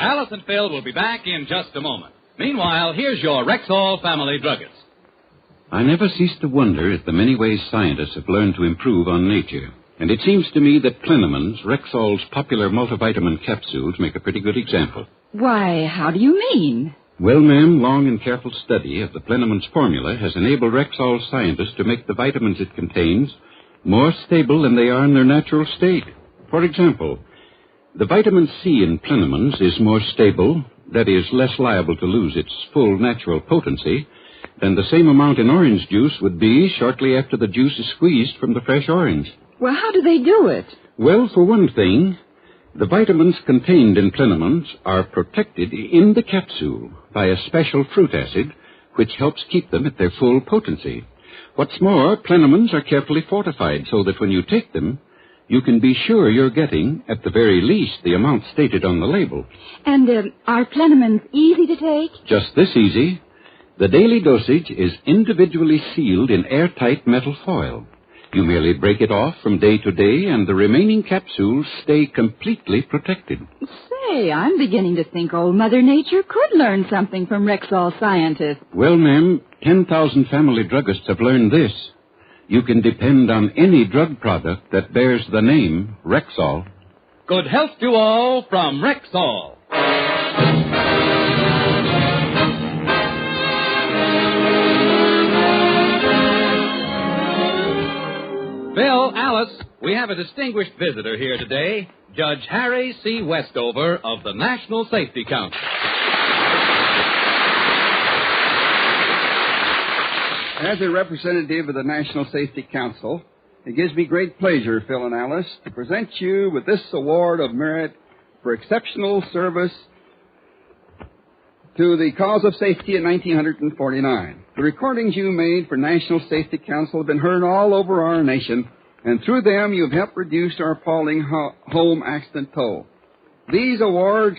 Alice and Phil will be back in just a moment. Meanwhile, here's your Rexall family druggist. I never cease to wonder at the many ways scientists have learned to improve on nature. And it seems to me that Plinneman's, Rexall's popular multivitamin capsules, make a pretty good example. Why, how do you mean? Well, ma'am, long and careful study of the Plinneman's formula has enabled Rexall scientists to make the vitamins it contains more stable than they are in their natural state. For example, the vitamin C in Plinneman's is more stable, that is, less liable to lose its full natural potency, than the same amount in orange juice would be shortly after the juice is squeezed from the fresh orange. Well, how do they do it? Well, for one thing, the vitamins contained in Plinneman's are protected in the capsule by a special fruit acid, which helps keep them at their full potency. What's more, Plinneman's are carefully fortified so that when you take them, you can be sure you're getting, at the very least, the amount stated on the label. And are Plenamins easy to take? Just this easy. The daily dosage is individually sealed in airtight metal foil. You merely break it off from day to day, and the remaining capsules stay completely protected. Say, I'm beginning to think old Mother Nature could learn something from Rexall scientists. Well, ma'am, 10,000 family druggists have learned this. You can depend on any drug product that bears the name Rexall. Good health to all from Rexall. Bill, Alice, we have a distinguished visitor here today, Judge Harry C. Westover of the National Safety Council. As a representative of the National Safety Council, it gives me great pleasure, Phil and Alice, to present you with this award of merit for exceptional service to the cause of safety in 1949. The recordings you made for National Safety Council have been heard all over our nation, and through them you've helped reduce our appalling home accident toll. These awards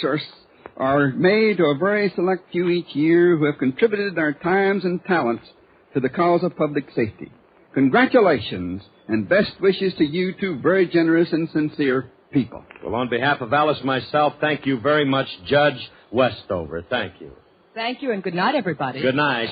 are made to a very select few each year who have contributed their times and talents to the cause of public safety. Congratulations and best wishes to you two very generous and sincere people. Well, on behalf of Alice and myself, thank you very much, Judge Westover. Thank you. Thank you, and good night, everybody. Good night.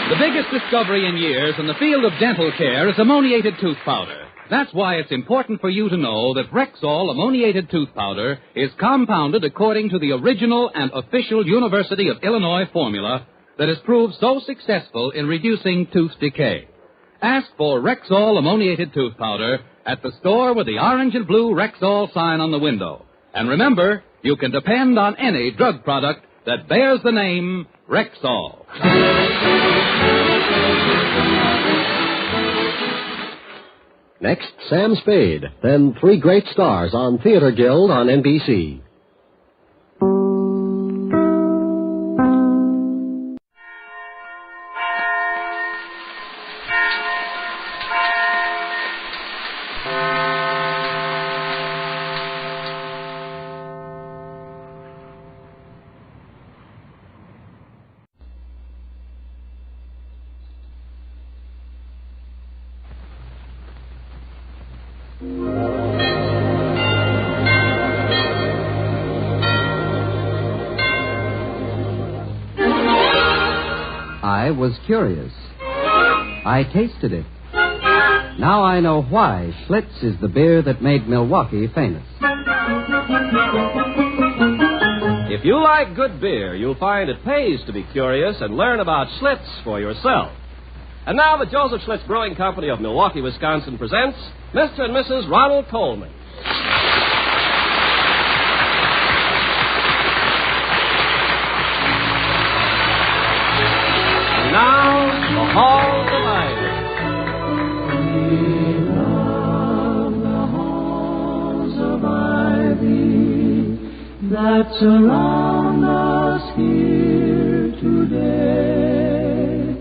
The biggest discovery in years in the field of dental care is ammoniated tooth powder. That's why it's important for you to know that Rexall ammoniated tooth powder is compounded according to the original and official University of Illinois formula that has proved so successful in reducing tooth decay. Ask for Rexall ammoniated tooth powder at the store with the orange and blue Rexall sign on the window. And remember, you can depend on any drug product that bears the name Rexall. Next, Sam Spade, then Three Great Stars on Theater Guild on NBC. I was curious. I tasted it. Now I know why Schlitz is the beer that made Milwaukee famous. If you like good beer, you'll find it pays to be curious and learn about Schlitz for yourself. And now the Joseph Schlitz Brewing Company of Milwaukee, Wisconsin presents Mr. and Mrs. Ronald Coleman. Halls of Ivy. That surround us here today,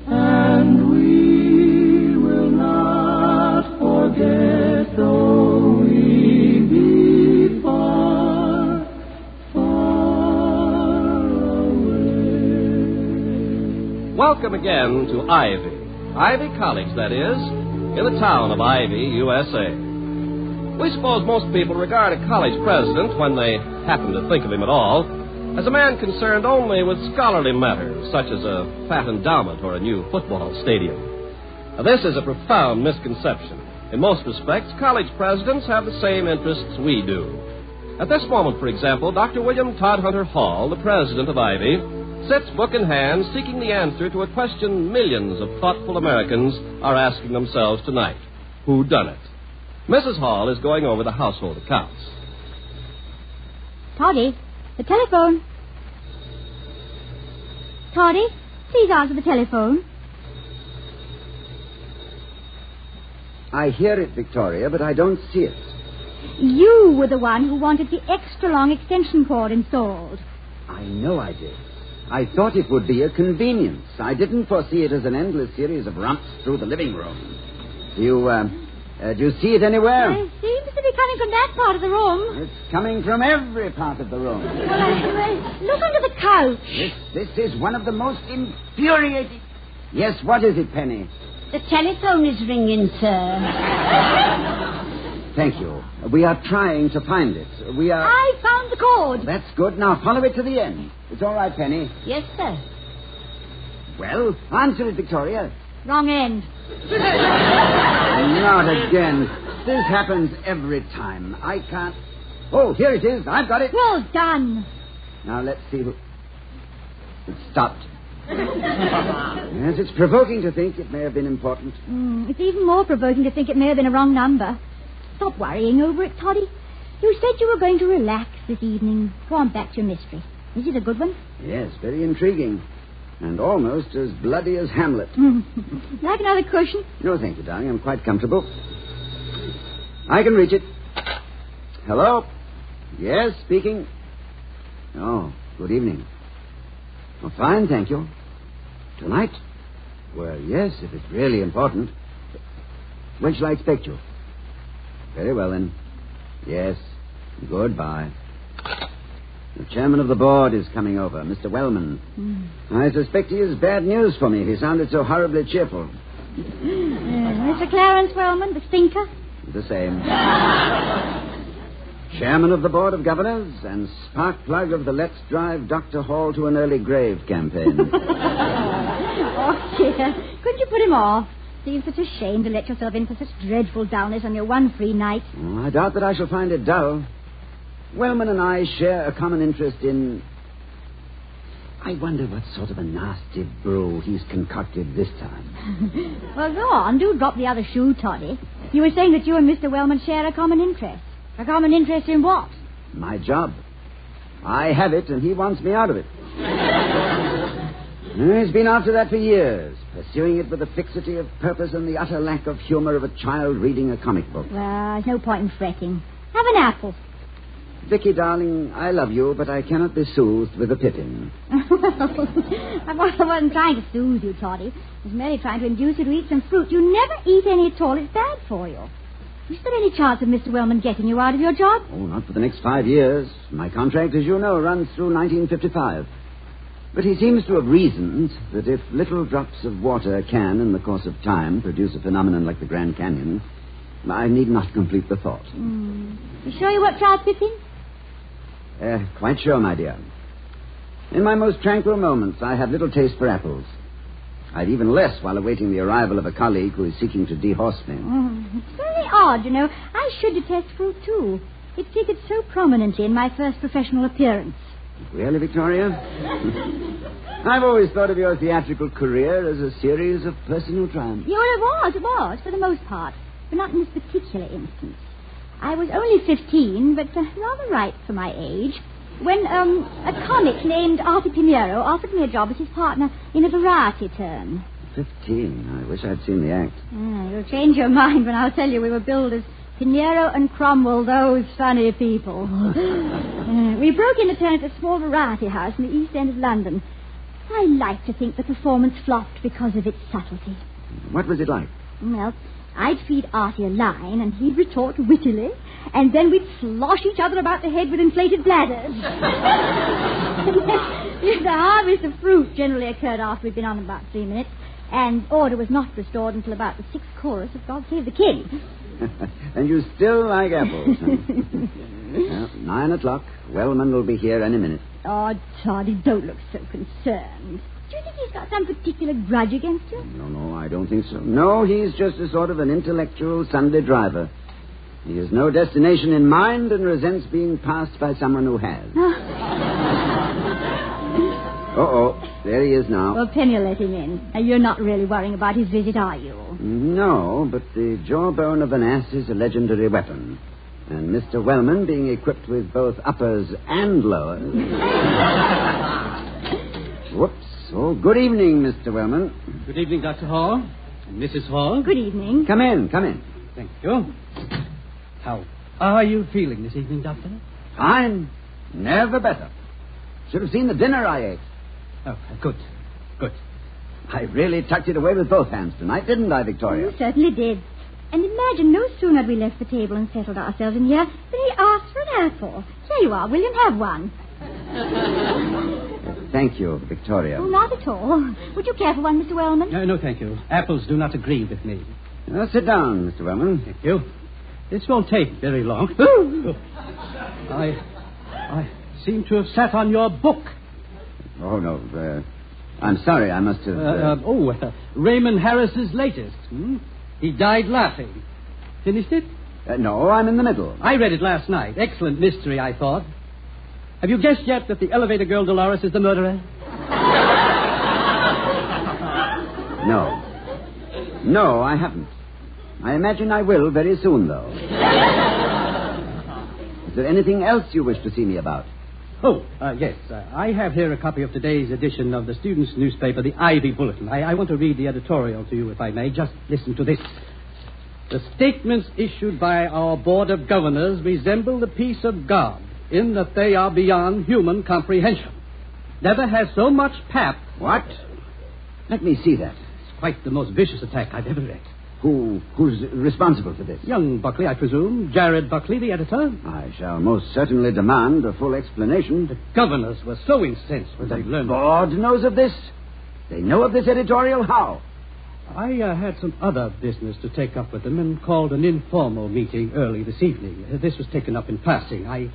and we will not forget, though we be far, far away. Welcome again to Ivy College, that is, in the town of Ivy, USA. We suppose most people regard a college president, when they happen to think of him at all, as a man concerned only with scholarly matters, such as a fat endowment or a new football stadium. Now, this is a profound misconception. In most respects, college presidents have the same interests we do. At this moment, for example, Dr. William Todd Hunter Hall, the president of Ivy, sits book in hand seeking the answer to a question millions of thoughtful Americans are asking themselves tonight. Who done it? Mrs. Hall is going over the household accounts. Toddy, the telephone. Toddy, please answer the telephone. I hear it, Victoria, but I don't see it. You were the one who wanted the extra long extension cord installed. I know I did. I thought it would be a convenience. I didn't foresee it as an endless series of rumps through the living room. Do you see it anywhere? It seems to be coming from that part of the room. It's coming from every part of the room. Look under the couch. This is one of the most infuriating... Yes, what is it, Penny? The telephone is ringing, sir. Thank you. We are trying to find it. I found the cord. That's good. Now follow it to the end. It's all right, Penny. Yes, sir. Well, answer it, Victoria. Wrong end. Not again. This happens every time. I can't... Oh, here it is. I've got it. Well done. Now, let's see who... It stopped. Yes, it's provoking to think it may have been important. It's even more provoking to think it may have been a wrong number. Stop worrying over it, Toddy. You said you were going to relax this evening. Go on back to your mystery. Is it a good one? Yes, very intriguing. And almost as bloody as Hamlet. Like another cushion? No, thank you, darling. I'm quite comfortable. I can reach it. Hello? Yes, speaking. Oh, good evening. Oh, fine, thank you. Tonight? Well, yes, if it's really important. When shall I expect you? Very well, then. Yes. Goodbye. The chairman of the board is coming over, Mr. Wellman. I suspect he has bad news for me. He sounded so horribly cheerful. Mr. Clarence Wellman, the stinker? The same. Chairman of the Board of Governors and spark plug of the Let's Drive Dr. Hall to an Early Grave campaign. Oh, dear. Couldn't you put him off? Seems such a shame to let yourself in for such dreadful dullness on your one free night. Oh, I doubt that I shall find it dull. Wellman and I share a common interest in... I wonder what sort of a nasty brew he's concocted this time. Well, go on. Do drop the other shoe, Toddy. You were saying that you and Mr. Wellman share a common interest. A common interest in what? My job. I have it, and he wants me out of it. He's been after that for years, pursuing it with the fixity of purpose and the utter lack of humor of a child reading a comic book. Well, there's no point in fretting. Have an apple. Vicky, darling, I love you, but I cannot be soothed with a pippin. I wasn't trying to soothe you, Toddy. I was merely trying to induce you to eat some fruit. You never eat any at all. It's bad for you. Is there any chance of Mr. Wellman getting you out of your job? Oh, not for the next 5 years. My contract, as you know, runs through 1955. But he seems to have reasoned that if little drops of water can, in the course of time, produce a phenomenon like the Grand Canyon, I need not complete the thought. You sure you won't try pippin? Quite sure, my dear. In my most tranquil moments, I have little taste for apples. I've even less while awaiting the arrival of a colleague who is seeking to dehorse me. It's very odd, you know. I should detest fruit, too. It figured so prominently in my first professional appearance. Really, Victoria? I've always thought of your theatrical career as a series of personal triumphs. Yeah, it was, for the most part. But not in this particular instance. I was only 15, but rather ripe for my age, when a comic named Arthur Pinero offered me a job as his partner in a variety turn. 15. I wish I'd seen the act. You'll change your mind when I'll tell you we were billed as Pinero and Cromwell, those funny people. We broke in to turn at a small variety house in the East End of London. I like to think the performance flopped because of its subtlety. What was it like? Well, I'd feed Artie a line, and he'd retort wittily, and then we'd slosh each other about the head with inflated bladders. The harvest of fruit generally occurred after we'd been on about 3 minutes, and order was not restored until about the 6th chorus of God Save the King. And you still like apples, huh? Well, 9 o'clock. Wellman will be here any minute. Oh, Toddy, don't look so concerned. Do you think he's got some particular grudge against you? No, I don't think so. No, he's just a sort of an intellectual Sunday driver. He has no destination in mind and resents being passed by someone who has. There he is now. Well, Penny will let him in. You're not really worrying about his visit, are you? No, but the jawbone of an ass is a legendary weapon. And Mr. Wellman, being equipped with both uppers and lowers... Whoops. Oh, good evening, Mr. Wellman. Good evening, Dr. Hall. And Mrs. Hall. Good evening. Come in. Thank you. How are you feeling this evening, Doctor? Fine. Never better. Should have seen the dinner I ate. Oh, good. I really tucked it away with both hands tonight, didn't I, Victoria? You certainly did. And imagine, no sooner had we left the table and settled ourselves in here than he asked for an apple. Here you are, William, have one. Thank you, Victoria. Oh, not at all. Would you care for one, Mr. Wellman? No, thank you. Apples do not agree with me. Sit down, Mr. Wellman. Thank you. This won't take very long. I seem to have sat on your book. Oh, no. I'm sorry, I must have... Raymond Harris's latest. He died laughing. Finished it? No, I'm in the middle. I read it last night. Excellent mystery, I thought. Have you guessed yet that the elevator girl Dolores is the murderer? No, I haven't. I imagine I will very soon, though. Is there anything else you wish to see me about? Yes. I have here a copy of today's edition of the students' newspaper, the Ivy Bulletin. I want to read the editorial to you, if I may. Just listen to this. The statements issued by our Board of Governors resemble the peace of God in that they are beyond human comprehension. Never has so much pap... What? Let me see that. It's quite the most vicious attack I've ever read. Who's responsible for this? Young Buckley, I presume. Jared Buckley, the editor. I shall most certainly demand a full explanation. The governors were so incensed when they learned... The board knows of this? They know of this editorial? How? I had some other business to take up with them and called an informal meeting early this evening. This was taken up in passing. I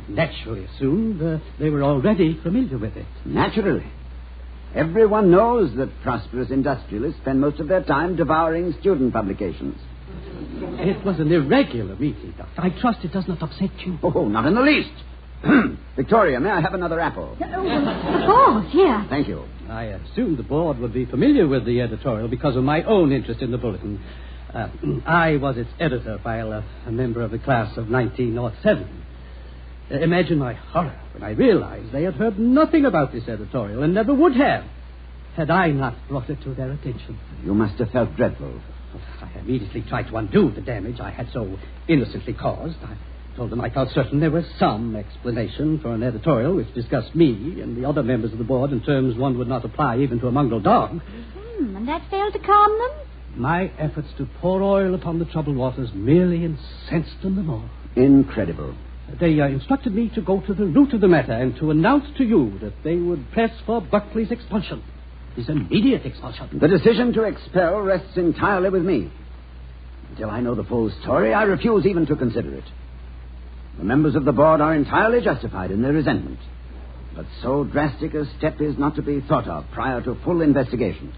naturally assumed they were already familiar with it. Naturally. Everyone knows that prosperous industrialists spend most of their time devouring student publications. It was an irregular meeting, Doctor. I trust it does not upset you. Oh, not in the least. Victoria, may I have another apple? Of course, here. Thank you. I assumed the board would be familiar with the editorial because of my own interest in the bulletin. I was its editor while a member of the class of 1907. Imagine my horror when I realized they had heard nothing about this editorial and never would have had I not brought it to their attention. You must have felt dreadful. I immediately tried to undo the damage I had so innocently caused. I told them I felt certain there was some explanation for an editorial which discussed me and the other members of the board in terms one would not apply even to a mongrel dog. And that failed to calm them? My efforts to pour oil upon the troubled waters merely incensed them the more. Incredible. They instructed me to go to the root of the matter and to announce to you that they would press for Buckley's expulsion. His immediate expulsion. The decision to expel rests entirely with me. Until I know the full story, I refuse even to consider it. The members of the board are entirely justified in their resentment. But so drastic a step is not to be thought of prior to full investigation.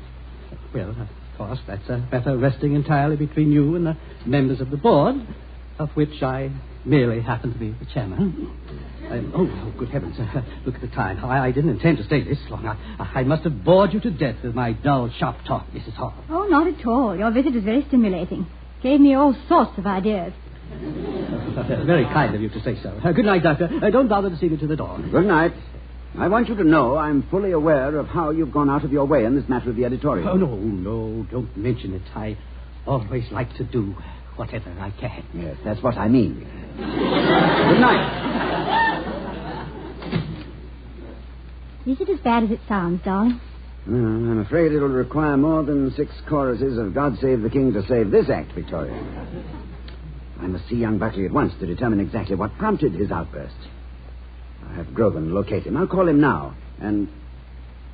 Well, of course, that's a matter resting entirely between you and the members of the board, of which I merely happen to be the chairman. Oh, good heavens. Look at the time. I didn't intend to stay this long. I must have bored you to death with my dull, sharp talk, Mrs. Hall. Oh, not at all. Your visit was very stimulating. Gave me all sorts of ideas. Very kind of you to say so. Good night, Doctor. Don't bother to see me to the door. Good night. I want you to know I'm fully aware of how you've gone out of your way in this matter of the editorial. Oh, no, don't mention it. I always like to do whatever I can. Yes, that's what I mean. Good night. Is it as bad as it sounds, darling? I'm afraid it'll require more than 6 choruses of God Save the King to save this act, Victoria. I must see young Buckley at once to determine exactly what prompted his outburst. I'll have Grogan locate him. I'll call him now. And...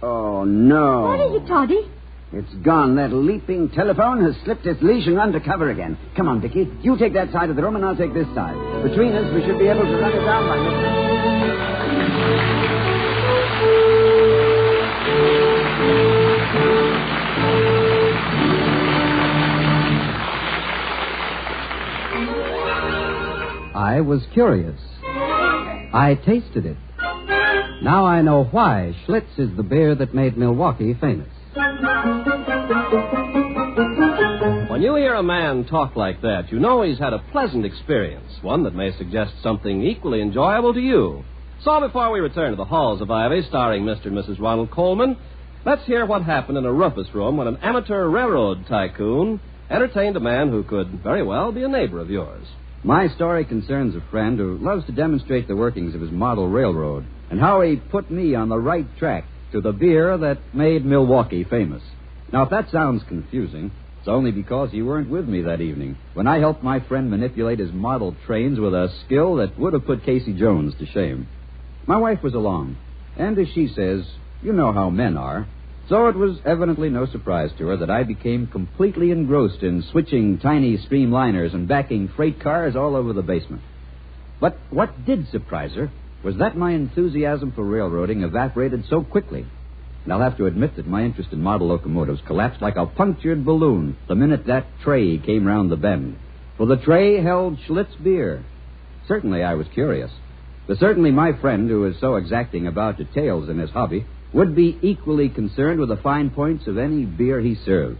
oh, no. What is it, Toddy? It's gone. That leaping telephone has slipped its leash and run to cover again. Come on, Dickie. You take that side of the room and I'll take this side. Between us, we should be able to run it down by midnight. I was curious. I tasted it. Now I know why Schlitz is the beer that made Milwaukee famous. When you hear a man talk like that, you know he's had a pleasant experience, one that may suggest something equally enjoyable to you. So before we return to the Halls of Ivy, starring Mr. and Mrs. Ronald Coleman, let's hear what happened in a Rufus room when an amateur railroad tycoon entertained a man who could very well be a neighbor of yours. My story concerns a friend who loves to demonstrate the workings of his model railroad and how he put me on the right track to the beer that made Milwaukee famous. Now, if that sounds confusing, it's only because you weren't with me that evening when I helped my friend manipulate his model trains with a skill that would have put Casey Jones to shame. My wife was along, and as she says, you know how men are. So it was evidently no surprise to her that I became completely engrossed in switching tiny streamliners and backing freight cars all over the basement. But what did surprise her was that my enthusiasm for railroading evaporated so quickly. And I'll have to admit that my interest in model locomotives collapsed like a punctured balloon the minute that tray came round the bend. For the tray held Schlitz beer. Certainly I was curious. But certainly my friend, who is so exacting about details in his hobby, would be equally concerned with the fine points of any beer he served.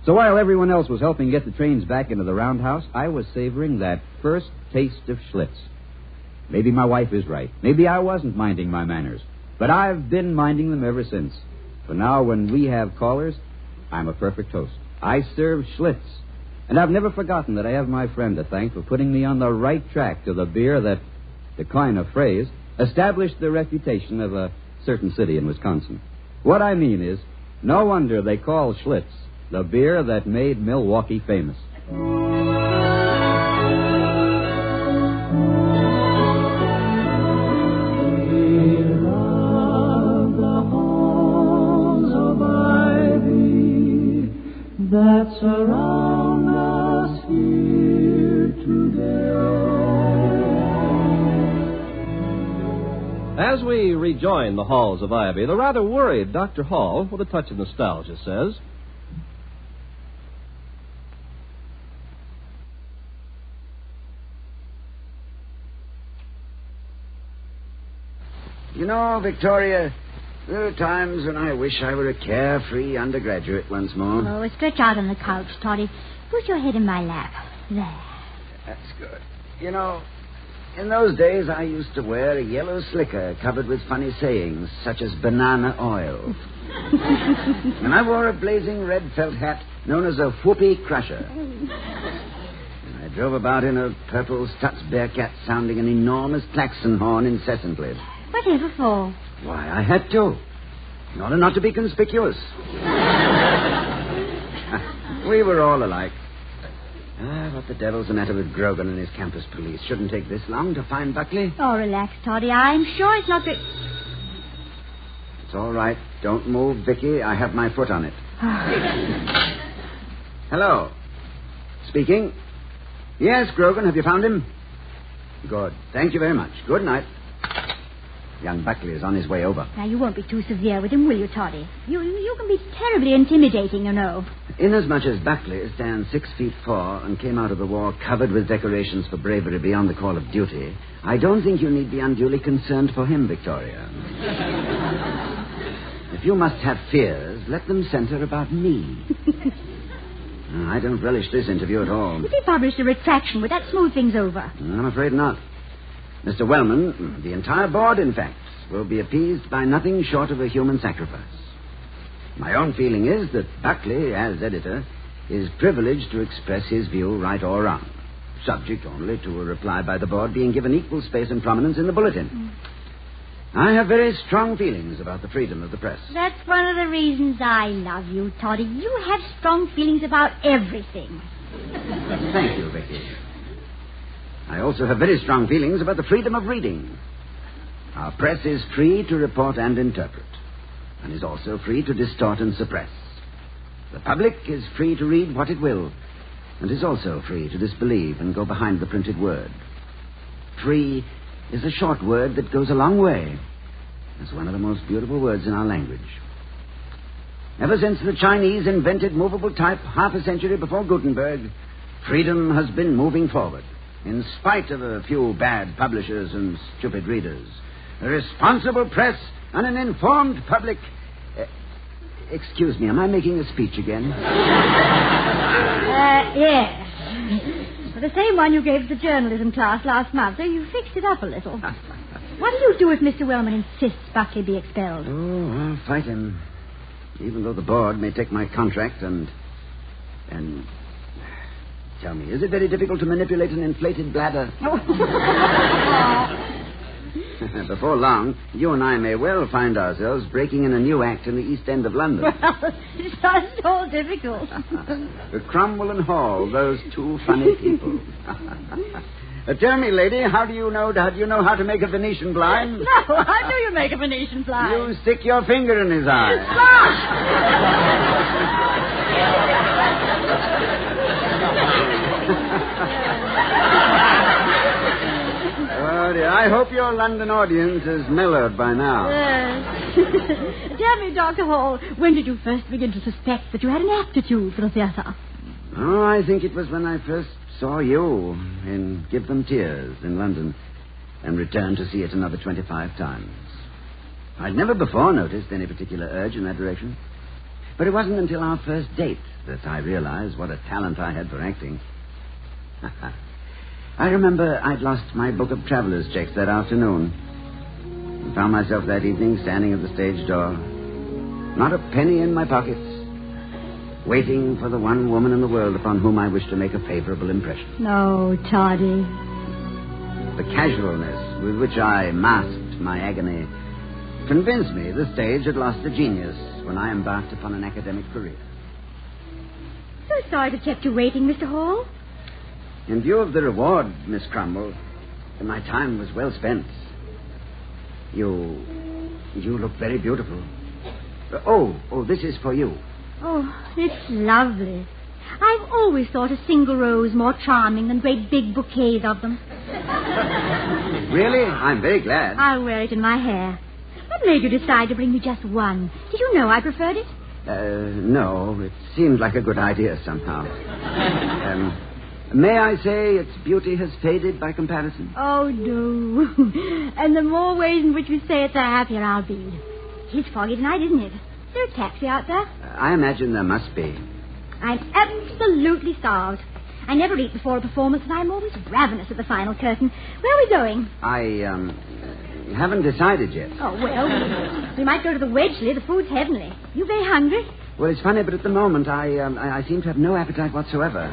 So while everyone else was helping get the trains back into the roundhouse, I was savoring that first taste of Schlitz. Maybe my wife is right. Maybe I wasn't minding my manners. But I've been minding them ever since. For now, when we have callers, I'm a perfect host. I serve Schlitz. And I've never forgotten that I have my friend to thank for putting me on the right track to the beer that, to coin a phrase, established the reputation of a certain city in Wisconsin. What I mean is, no wonder they call Schlitz the beer that made Milwaukee famous. That surround us here today. As we rejoin the Halls of Ivy, the rather worried Dr. Hall, with a touch of nostalgia, says, You know, Victoria, there are times when I wish I were a carefree undergraduate once more. Oh, stretch out on the couch, Toddy. Put your head in my lap. There. That's good. You know, in those days I used to wear a yellow slicker covered with funny sayings, such as banana oil. And I wore a blazing red felt hat known as a whoopee crusher. And I drove about in a purple Stutz Bearcat sounding an enormous klaxon horn incessantly. Whatever for? Why, I had to. In order not to be conspicuous. We were all alike. What the devil's the matter with Grogan and his campus police? Shouldn't take this long to find Buckley. Oh, relax, Toddy. I'm sure it's not... It's all right. Don't move, Vicky. I have my foot on it. Hello. Speaking. Yes, Grogan, have you found him? Good. Thank you very much. Good night. Young Buckley is on his way over. Now, you won't be too severe with him, will you, Toddy? You can be terribly intimidating, you know. Inasmuch as Buckley stands 6'4" and came out of the war covered with decorations for bravery beyond the call of duty, I don't think you need be unduly concerned for him, Victoria. If you must have fears, let them center about me. I don't relish this interview at all. If he published a retraction, would that smooth things over? I'm afraid not. Mr. Wellman, the entire board, in fact, will be appeased by nothing short of a human sacrifice. My own feeling is that Buckley, as editor, is privileged to express his view right or wrong, subject only to a reply by the board being given equal space and prominence in the bulletin. I have very strong feelings about the freedom of the press. That's one of the reasons I love you, Toddy. You have strong feelings about everything. Thank you, Vicky. I also have very strong feelings about the freedom of reading. Our press is free to report and interpret, and is also free to distort and suppress. The public is free to read what it will, and is also free to disbelieve and go behind the printed word. Free is a short word that goes a long way. It's one of the most beautiful words in our language. Ever since the Chinese invented movable type half a century before Gutenberg, freedom has been moving forward, in spite of a few bad publishers and stupid readers. A responsible press and an informed public... excuse me, am I making a speech again? Yes. The same one you gave to the journalism class last month, so you fixed it up a little. What do you do if Mr. Wellman insists Buckley be expelled? Oh, I'll fight him. Even though the board may take my contract and... Tell me, is it very difficult to manipulate an inflated bladder? Before long, you and I may well find ourselves breaking in a new act in the East End of London. Well, it's not at all difficult. Cromwell and Hall, those two funny people. Tell me, lady, how do you know how to make a Venetian blind? No, how do you make a Venetian blind? You stick your finger in his eye. Oh, dear, I hope your London audience is mellowed by now. Yes. Tell me, Dr. Hall, when did you first begin to suspect that you had an aptitude for the theater? Oh, I think it was when I first saw you in Give Them Tears in London and returned to see it another 25 times. I'd never before noticed any particular urge in that direction. But it wasn't until our first date that I realized what a talent I had for acting. I remember I'd lost my book of traveler's checks that afternoon and found myself that evening standing at the stage door, not a penny in my pockets, waiting for the one woman in the world upon whom I wished to make a favorable impression. No, Toddy. The casualness with which I masked my agony convinced me the stage had lost a genius when I embarked upon an academic career. So sorry to have kept you waiting, Mr. Hall. In view of the reward, Miss Cromwell, my time was well spent. You look very beautiful. Oh, this is for you. Oh, it's lovely. I've always thought a single rose more charming than great big bouquets of them. Really? I'm very glad. I'll wear it in my hair. What made you decide to bring me just one? Did you know I preferred it? No. It seemed like a good idea somehow. May I say its beauty has faded by comparison? Oh, no. And the more ways in which we say it, the happier I'll be. It's foggy tonight, isn't it? Is there a taxi out there? I imagine there must be. I'm absolutely starved. I never eat before a performance, and I'm always ravenous at the final curtain. Where are we going? I haven't decided yet. Oh, well, we might go to the Wedgeley. The food's heavenly. You very hungry? Well, it's funny, but at the moment I seem to have no appetite whatsoever.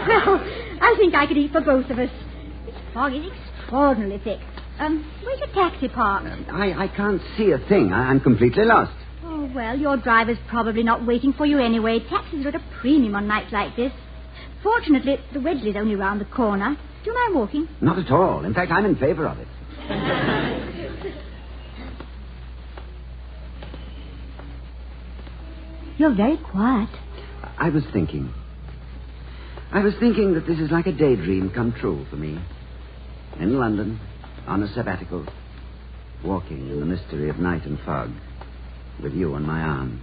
Well, I think I could eat for both of us. It's foggy, extraordinarily thick. Where's your taxi parked? I can't see a thing. I'm completely lost. Oh, well, your driver's probably not waiting for you anyway. Taxis are at a premium on nights like this. Fortunately, the Wedgeley's only round the corner. Do you mind walking? Not at all. In fact, I'm in favor of it. You're very quiet. I was thinking that this is like a daydream come true for me. In London, on a sabbatical, walking in the mystery of night and fog, with you on my arm.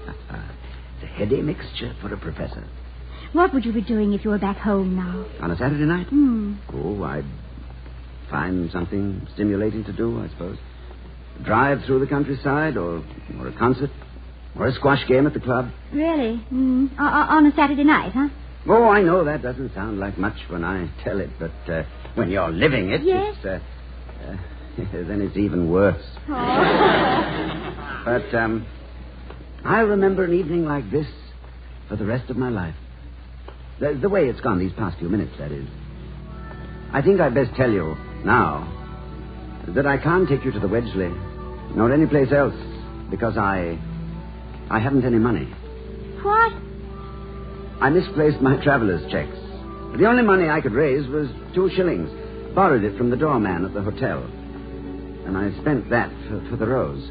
It's a heady mixture for a professor. What would you be doing if you were back home now? On a Saturday night? Oh, I'd find something stimulating to do, I suppose. Drive through the countryside, or a concert, or a squash game at the club. Really? On a Saturday night, huh? Oh, I know that doesn't sound like much when I tell it, but when you're living it, yes? Then it's even worse. Oh. But I'll remember an evening like this for the rest of my life. The way it's gone these past few minutes, that is. I think I'd best tell you now that I can't take you to the Wedgeley, nor any place else, because I haven't any money. What? I misplaced my traveler's checks. The only money I could raise was 2 shillings. Borrowed it from the doorman at the hotel. And I spent that for the rose.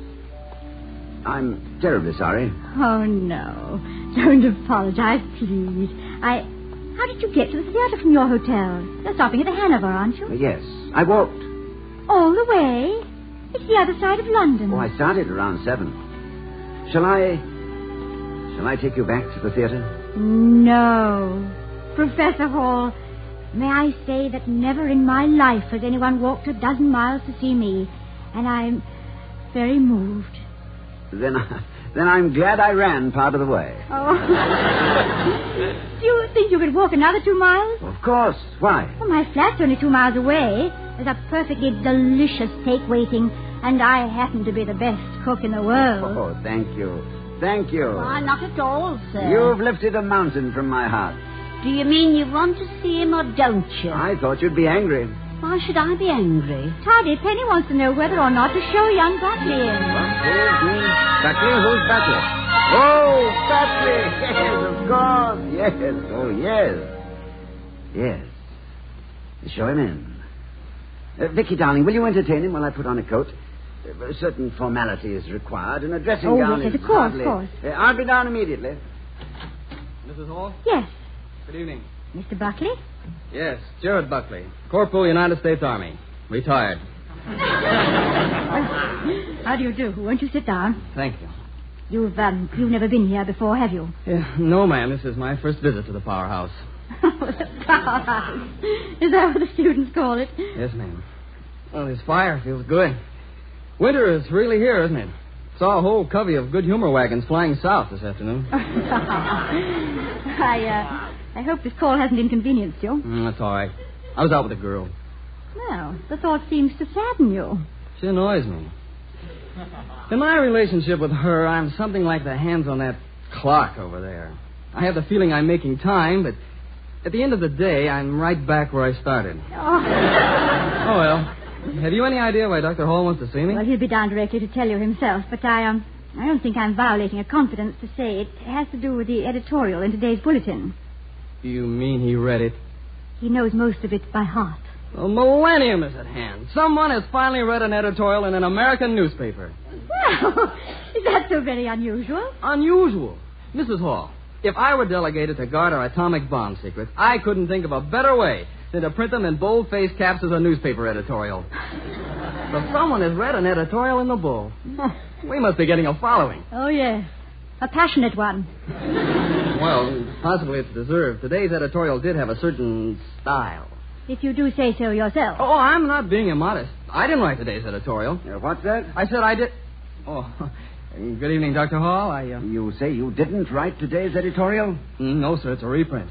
I'm terribly sorry. Oh, no. Don't apologize, please. How did you get to the theater from your hotel? You're stopping at the Hanover, aren't you? Yes. I walked. All the way? It's the other side of London. Oh, I started around 7. Shall I take you back to the theater? No. Professor Hall, may I say that never in my life has anyone walked a dozen miles to see me, and I'm very moved. Then I'm glad I ran part of the way. Oh. Do you think you could walk another 2 miles? Of course. Why? Well, my flat's only 2 miles away. There's a perfectly delicious steak waiting, and I happen to be the best cook in the world. Oh, thank you. Thank you. Why, not at all, sir. You've lifted a mountain from my heart. Do you mean you want to see him or don't you? I thought you'd be angry. Why should I be angry? Tidy, Penny wants to know whether or not to show young Buckley in. Buckley? Who's Buckley? Oh, Buckley! Yes, of course. Yes. Oh, yes. Yes. Show him in. Vicky, darling, will you entertain him while I put on a coat? A certain formality is required, and a dressing gown yes, is of course, hardly... of course. I'll be down immediately. Mrs. Hall? Yes. Good evening. Mr. Buckley? Yes, Jared Buckley, Corporal, United States Army. Retired. How do you do? Won't you sit down? Thank you. You've never been here before, have you? No, ma'am. This is my first visit to the powerhouse. The powerhouse. Is that what the students call it? Yes, ma'am. Well, this fire feels good. Winter is really here, isn't it? Saw a whole covey of good humor wagons flying south this afternoon. I hope this call hasn't inconvenienced you. That's all right. I was out with a girl. Well, the thought seems to sadden you. She annoys me. In my relationship with her, I'm something like the hands on that clock over there. I have the feeling I'm making time, but at the end of the day, I'm right back where I started. Oh, well. Have you any idea why Dr. Hall wants to see me? Well, he'll be down directly to tell you himself, but I don't think I'm violating a confidence to say it has to do with the editorial in today's bulletin. You mean he read it? He knows most of it by heart. A millennium is at hand. Someone has finally read an editorial in an American newspaper. Well, is that so very unusual? Unusual? Mrs. Hall, if I were delegated to guard our atomic bomb secrets, I couldn't think of a better way than to print them in bold-faced caps as a newspaper editorial. So someone has read an editorial in the Bull. We must be getting a following. Oh, yes. A passionate one. Well, possibly it's deserved. Today's editorial did have a certain style. If you do say so yourself. Oh, I'm not being immodest. I didn't write today's editorial. What's that? I said I did... Oh, good evening, Dr. Hall. You say you didn't write today's editorial? No, sir. It's a reprint.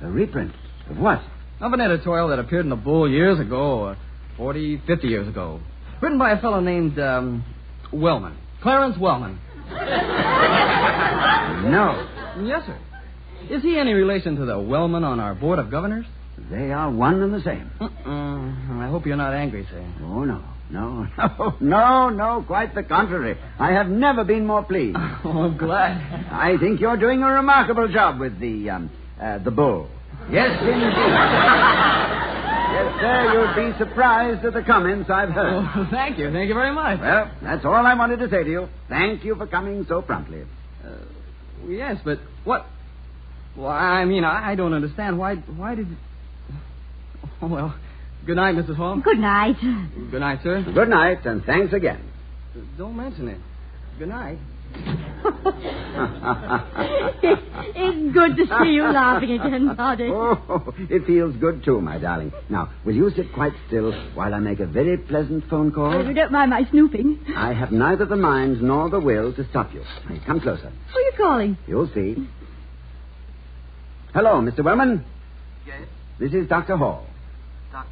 A reprint? Of what? Of an editorial that appeared in the Bull years ago, 40, 50 years ago. Written by a fellow named, Wellman. Clarence Wellman. No. Yes, sir. Is he any relation to the Wellman on our Board of Governors? They are one and the same. I hope you're not angry, sir. Oh, no. No, quite the contrary. I have never been more pleased. Oh, I'm glad. I think you're doing a remarkable job with the Bull. Yes, indeed. Yes, sir, you'll be surprised at the comments I've heard. Oh, thank you. Thank you very much. Well, that's all I wanted to say to you. Thank you for coming so promptly. Yes, but what... Well, I mean, I don't understand. Why did... Oh, well, good night, Mrs. Hall. Good night. Good night, sir. Good night, and thanks again. Don't mention it. Good night. It's good to see you laughing again, Toddy. Oh, it feels good, too, my darling. Now, will you sit quite still while I make a very pleasant phone call? If you don't mind my snooping. I have neither the mind nor the will to stop you. Come closer. Who are you calling? You'll see. Hello, Mr. Wellman. Yes? This is Dr. Hall. Doctor?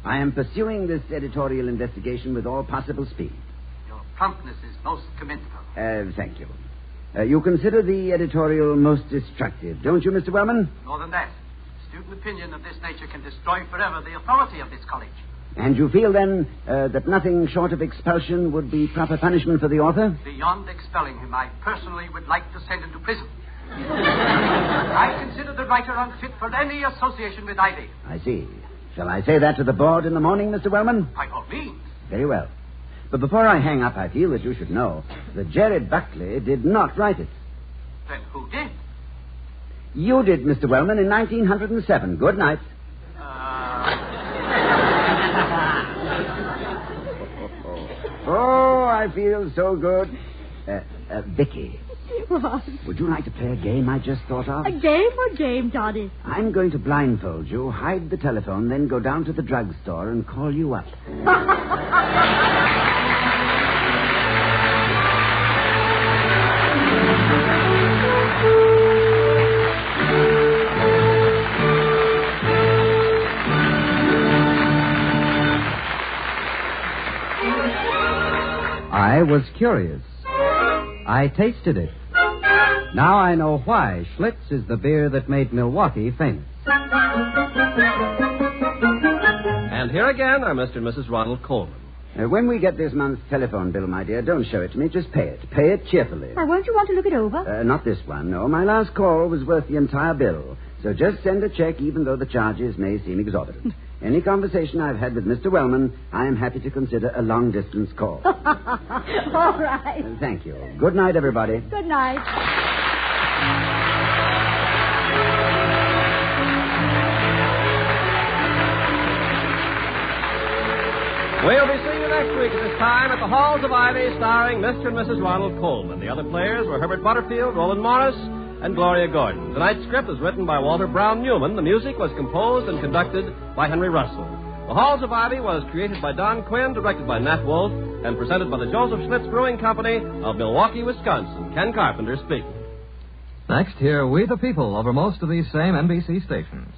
I am pursuing this editorial investigation with all possible speed. Your promptness is most commendable. Thank you. You consider the editorial most destructive, don't you, Mr. Wellman? More than that. Student opinion of this nature can destroy forever the authority of this college. And you feel, then, that nothing short of expulsion would be proper punishment for the author? Beyond expelling him, I personally would like to send him to prison. I consider the writer unfit for any association with Ivy. I see. Shall I say that to the board in the morning, Mr. Wellman? By all means. Very well. But before I hang up, I feel that you should know that Jared Buckley did not write it. Then who did? You did, Mr. Wellman, in 1907. Good night. Oh, I feel so good. Vicky, What? would you like to play a game I just thought of? A game? What game, Johnny? I'm going to blindfold you, hide the telephone, then go down to the drugstore and call you up. I was curious. I tasted it. Now I know why Schlitz is the beer that made Milwaukee famous. And here again are Mr. and Mrs. Ronald Coleman. When we get this month's telephone bill, my dear, don't show it to me. Just pay it. Pay it cheerfully. Why, won't you want to look it over? Not this one, no. My last call was worth the entire bill. So just send a check, even though the charges may seem exorbitant. Any conversation I've had with Mr. Wellman, I am happy to consider a long-distance call. All right. Thank you. Good night, everybody. Good night. We'll be seeing you next week at this time at the Halls of Ivy, starring Mr. and Mrs. Ronald Coleman. The other players were Herbert Butterfield, Roland Morris, and Gloria Gordon. Tonight's script was written by Walter Brown Newman. The music was composed and conducted by Henry Russell. The Halls of Ivy was created by Don Quinn, directed by Nat Wolf, and presented by the Joseph Schlitz Brewing Company of Milwaukee, Wisconsin. Ken Carpenter speaking. Next, hear We the People over most of these same NBC stations.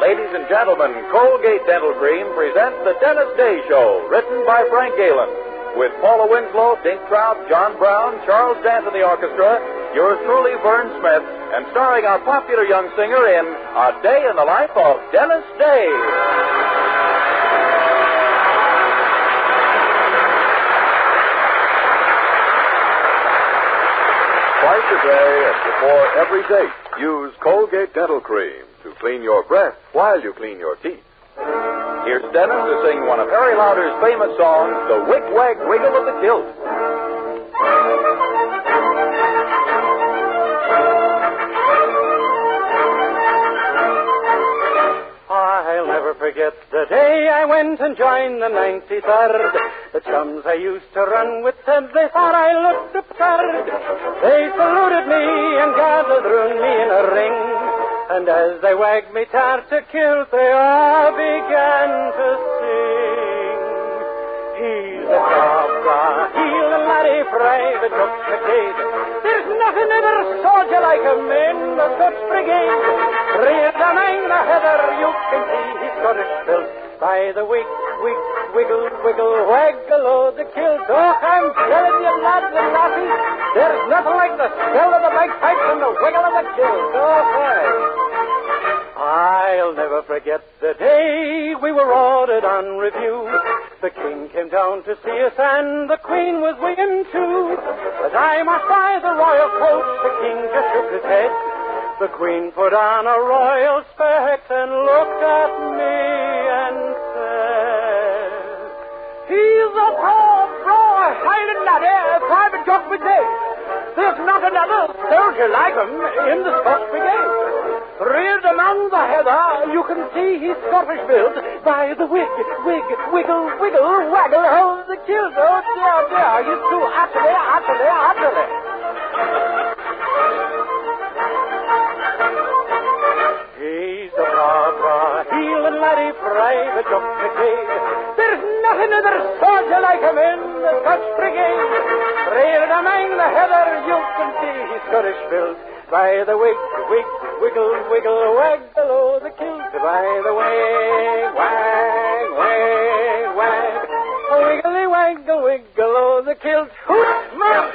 Ladies and gentlemen, Colgate Dental Cream presents The Dennis Day Show, written by Frank Galen, with Paula Winslow, Dink Trout, John Brown, Charles Dance in the orchestra, yours truly, Vern Smith, and starring our popular young singer in A Day in the Life of Dennis Day. Twice a day and before every date, use Colgate Dental Cream to clean your breath while you clean your teeth. Here's Dennis to sing one of Harry Lauder's famous songs, The Wig-Wag Wiggle of the Kilt. I'll never forget the day I went and joined the 93rd. The chums I used to run with said they thought I looked absurd. They saluted me and gathered round me in a ring. And as they wagged me tar to kilt, they all began to sing. He's a cobra, he's a laddie private Duck McCabe. There's nothing ever soldier like him in the Dutch Brigade. Three of them in the heather, you can see he's Scottish built. By the wig, wiggle, waggle o' the kilt. Oh, I'm telling you, lads and lassies, there's nothing like the smell of the bagpipes and the wiggle of the kilt. Oh, hi. I'll never forget the day we were ordered on review. The king came down to see us, and the queen was winging too. As I marched by the royal coach, the king just shook his head. The queen put on a royal spec and looked at me and said, "He's a broad, Highland laddie, Private Jock Brigade. There's not another soldier like him in the Scots Brigade. Reared among the heather, you can see he's Scottish built by the wiggle, waggle of the kilt. Oh, dear, he's too utterly. He's a brave, heeling laddie, Private Jock Brigade. There's not another soldier like him in the Scotch Brigade. Reared among the heather, you can see he's Scottish built by the wiggle, waggle o' the kilt. By the wag, wiggly waggle o' the kilt. Hoot, man!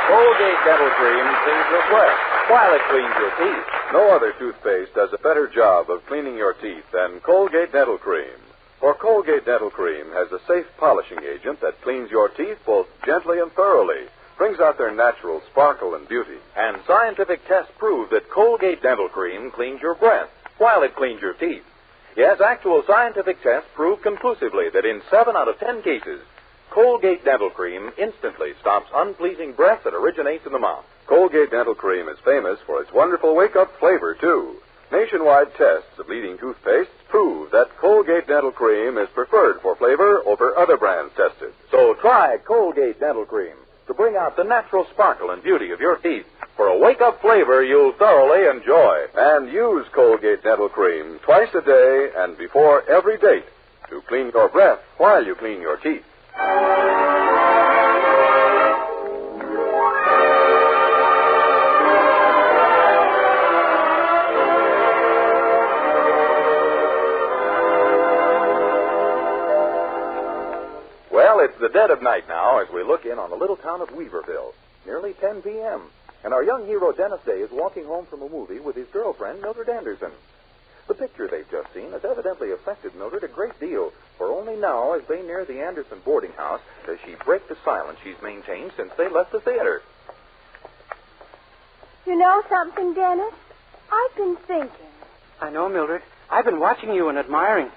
Colgate Dental Cream cleans your breath while it cleans your teeth. No other toothpaste does a better job of cleaning your teeth than Colgate Dental Cream. For Colgate Dental Cream has a safe polishing agent that cleans your teeth both gently and thoroughly, brings out their natural sparkle and beauty. And scientific tests prove that Colgate Dental Cream cleans your breath while it cleans your teeth. Yes, actual scientific tests prove conclusively that in 7 out of 10 cases, Colgate Dental Cream instantly stops unpleasing breath that originates in the mouth. Colgate Dental Cream is famous for its wonderful wake-up flavor, too. Nationwide tests of leading toothpastes prove that Colgate Dental Cream is preferred for flavor over other brands tested. So try Colgate Dental Cream to bring out the natural sparkle and beauty of your teeth for a wake-up flavor you'll thoroughly enjoy. And use Colgate Dental Cream twice a day and before every date to clean your breath while you clean your teeth. Well, it's the dead of night now as we look in on the little town of Weaverville. Nearly 10 p.m. And our young hero, Dennis Day, is walking home from a movie with his girlfriend, Mildred Anderson. The picture they've just seen has evidently affected Mildred a great deal, for only now, as they near the Anderson boarding house, does she break the silence she's maintained since they left the theater. You know something, Dennis? I've been thinking. I know, Mildred. I've been watching you and admiring.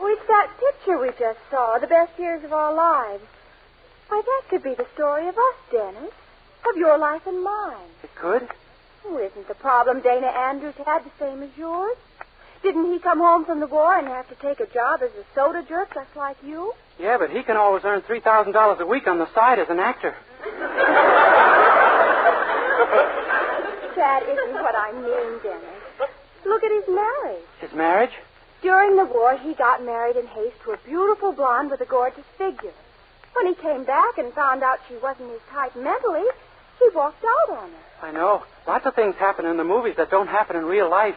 It's that picture we just saw, the best years of our lives. Why, that could be the story of us, Dennis. Of your life and mine. It could? Oh, isn't the problem Dana Andrews had the same as yours? Didn't he come home from the war and have to take a job as a soda jerk just like you? Yeah, but he can always earn $3,000 a week on the side as an actor. That isn't what I mean, Dennis. Look at his marriage. His marriage? During the war, he got married in haste to a beautiful blonde with a gorgeous figure. When he came back and found out she wasn't his type mentally, he walked out on her. I know. Lots of things happen in the movies that don't happen in real life.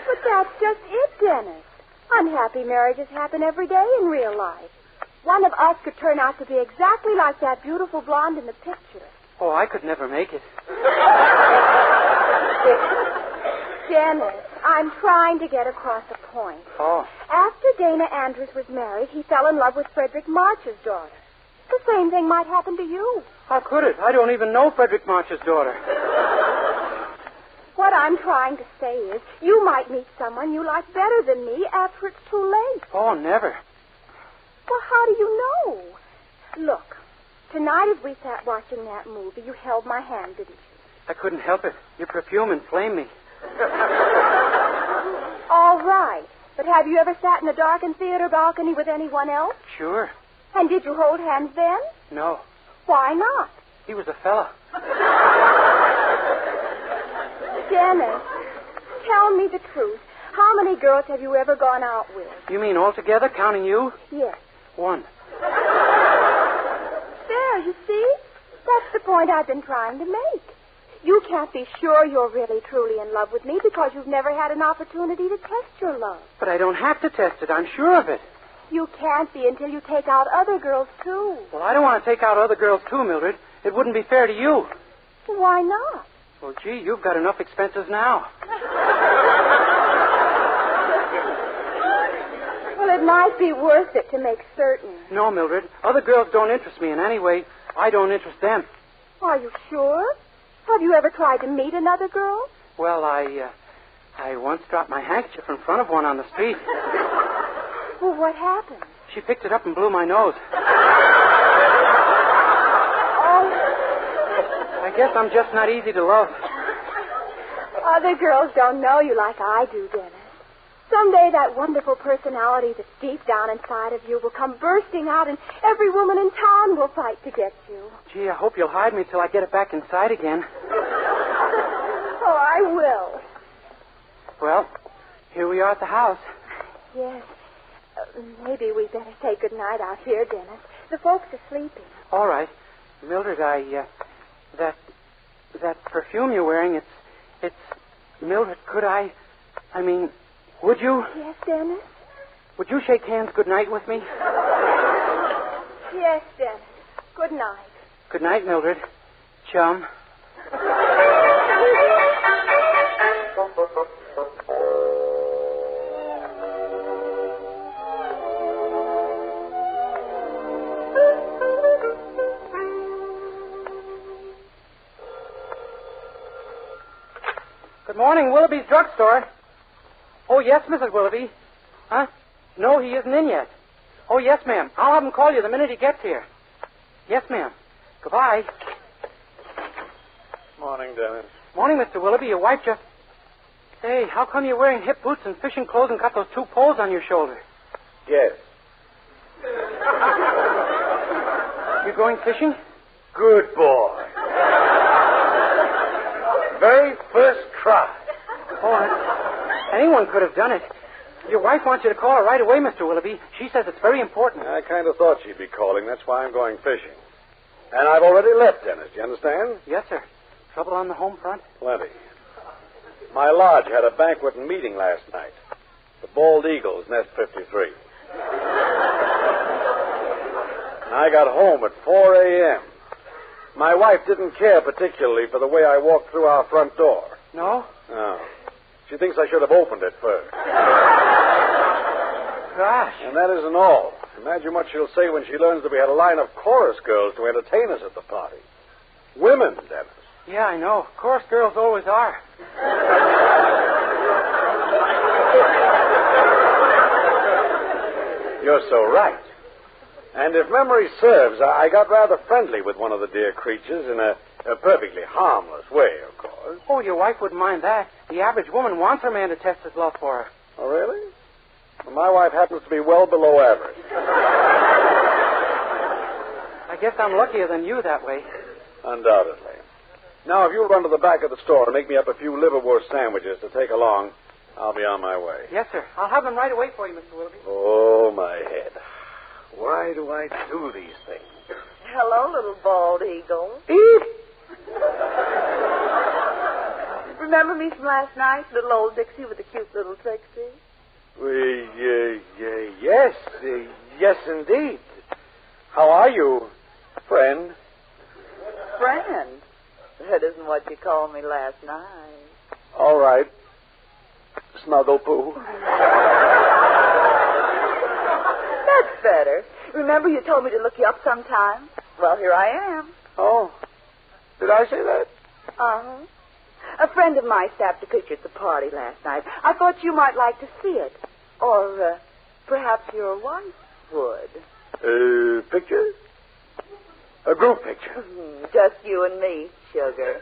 But that's just it, Dennis. Unhappy marriages happen every day in real life. One of us could turn out to be exactly like that beautiful blonde in the picture. Oh, I could never make it. Dennis, I'm trying to get across a point. Oh. After Dana Andrews was married, he fell in love with Frederick March's daughter. The same thing might happen to you. How could it? I don't even know Frederick March's daughter. What I'm trying to say is, you might meet someone you like better than me after it's too late. Oh, never. Well, how do you know? Look, tonight as we sat watching that movie, you held my hand, didn't you? I couldn't help it. Your perfume inflamed me. All right. But have you ever sat in a darkened theater balcony with anyone else? Sure. And did you hold hands then? No. Why not? He was a fella. Dennis, tell me the truth. How many girls have you ever gone out with? You mean altogether, counting you? Yes. 1. There, you see? That's the point I've been trying to make. You can't be sure you're really, truly in love with me because you've never had an opportunity to test your love. But I don't have to test it. I'm sure of it. You can't be until you take out other girls, too. Well, I don't want to take out other girls, too, Mildred. It wouldn't be fair to you. Why not? Well, gee, you've got enough expenses now. Well, it might be worth it to make certain. No, Mildred. Other girls don't interest me in any way. I don't interest them. Are you sure? Have you ever tried to meet another girl? Well, I once dropped my handkerchief in front of one on the street. Well, what happened? She picked it up and blew my nose. I guess I'm just not easy to love. Other girls don't know you like I do, Dennis. Someday that wonderful personality that's deep down inside of you will come bursting out, and every woman in town will fight to get you. Gee, I hope you'll hide me till I get it back inside again. Oh, I will. Well, here we are at the house. Yes. Maybe we better say goodnight out here, Dennis. The folks are sleeping. All right. Mildred, that perfume you're wearing, it's... Mildred, could I mean, would you? Yes, Dennis? Would you shake hands goodnight with me? Yes, Dennis. Good night. Good night, Mildred. Chum. Good morning, Willoughby's drugstore. Oh, yes, Mrs. Willoughby. Huh? No, he isn't in yet. Oh, yes, ma'am. I'll have him call you the minute he gets here. Yes, ma'am. Goodbye. Morning, Dennis. Morning, Mr. Willoughby. Your wife just... Say, how come you're wearing hip boots and fishing clothes and got those two poles on your shoulder? Yes. You going fishing? Good boy. Very first try. Oh, anyone could have done it. Your wife wants you to call her right away, Mr. Willoughby. She says it's very important. I kind of thought she'd be calling. That's why I'm going fishing. And I've already left, Dennis. Do you understand? Yes, sir. Trouble on the home front? Plenty. My lodge had a banquet and meeting last night. The Bald Eagles, Nest 53. And I got home at 4 a.m. My wife didn't care particularly for the way I walked through our front door. No? No. She thinks I should have opened it first. Gosh. And that isn't all. Imagine what she'll say when she learns that we had a line of chorus girls to entertain us at the party. Women, Dennis. Yeah, I know. Chorus girls always are. You're so right. And if memory serves, I got rather friendly with one of the dear creatures in a perfectly harmless way, of course. Oh, your wife wouldn't mind that. The average woman wants her man to test his love for her. Oh, really? Well, my wife happens to be well below average. I guess I'm luckier than you that way. Undoubtedly. Now, if you'll run to the back of the store and make me up a few liverwurst sandwiches to take along, I'll be on my way. Yes, sir. I'll have them right away for you, Mr. Willoughby. Oh, my head. Why do I do these things? Hello, little bald eagle. Remember me from last night, little old Dixie with the cute little Trixie? Yes. Yes, indeed. How are you, friend? Friend? That isn't what you called me last night. All right. Snuggle poo. That's better. Remember you told me to look you up sometime? Well, here I am. Oh. Did I say that? Uh-huh. A friend of mine snapped a picture at the party last night. I thought you might like to see it. Or perhaps your wife would. Picture? A group picture? Just you and me, sugar.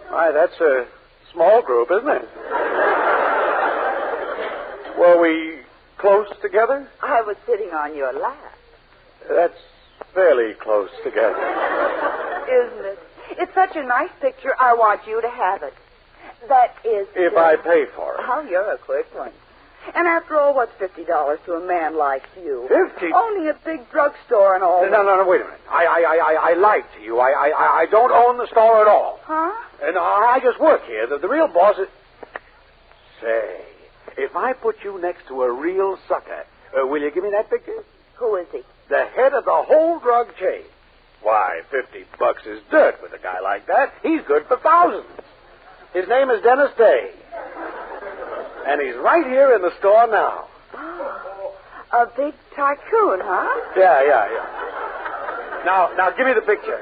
Why, that's a small group, isn't it? Were we close together? I was sitting on your lap. That's fairly close together. Isn't it? It's such a nice picture, I want you to have it. That is... If I pay for it. Oh, you're a quick one. And after all, what's $50 to a man like you? 50? Only a big drugstore and all. No, wait a minute. I lied to you. I don't own the store at all. Huh? And I just work here. The real boss is... Say, if I put you next to a real sucker, Will you give me that picture? Who is he? The head of the whole drug chain. Why, $50 is dirt with a guy like that. He's good for thousands. His name is Dennis Day. And he's right here in the store now. Oh, a big tycoon, huh? Yeah. Now, give me the picture.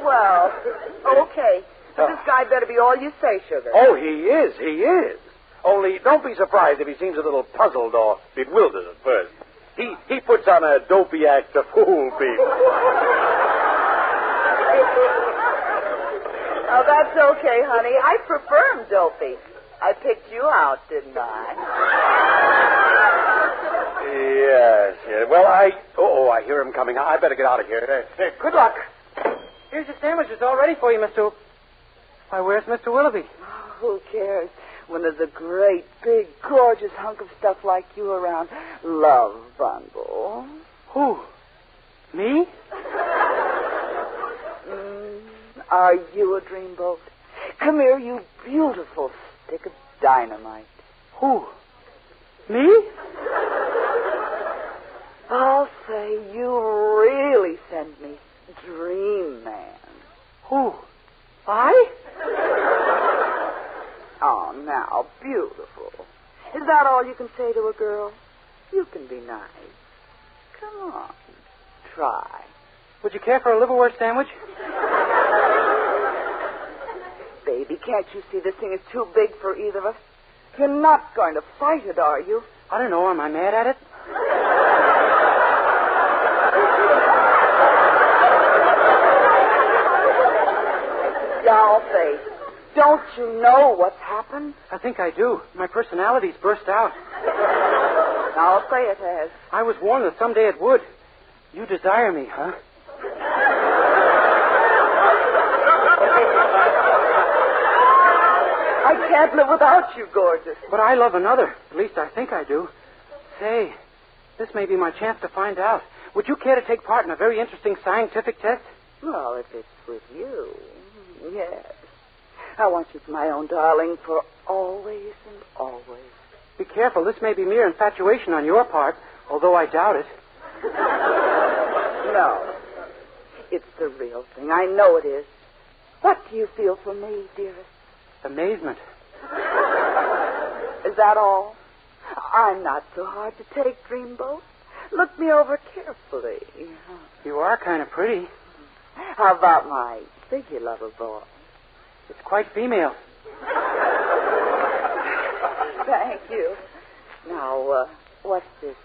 Well, okay. But this guy better be all you say, Sugar. Oh, he is. Only don't be surprised if he seems a little puzzled or bewildered at first. He puts on a dopey act to fool people. Oh, that's okay, honey. I prefer him dopey. I picked you out, didn't I? Yes. Well, I hear him coming. I better get out of here. Good luck. Here's your sandwiches all ready for you, Mr. Why, where's Mr. Willoughby? Oh, who cares when there's a great, big, gorgeous hunk of stuff like you around? Love bundle. Who? Me? Are you a dreamboat? Come here, you beautiful stick of dynamite. Who? Me? I'll say you really send me dream man. Who? I? Oh, now, beautiful. Is that all you can say to a girl? You can be nice. Come on, try. Would you care for a liverwurst sandwich? Baby, can't you see this thing is too big for either of us? You're not going to fight it, are you? I don't know. Am I mad at it? Doll face, don't you know what's happened? I think I do. My personality's burst out. I'll say it has. I was warned that someday it would. You desire me, huh? I can't live without you, gorgeous. But I love another. At least I think I do. Say, this may be my chance to find out. Would you care to take part in a very interesting scientific test? Well, if it's with you, yes. I want you for my own darling for always and always. Be careful. This may be mere infatuation on your part, although I doubt it. No. It's the real thing. I know it is. What do you feel for me, dearest? Amazement. Is that all? I'm not so hard to take, Dreamboat. Look me over carefully. You are kind of pretty. How about my figure lover boy? It's quite female. Thank you. Now, what's this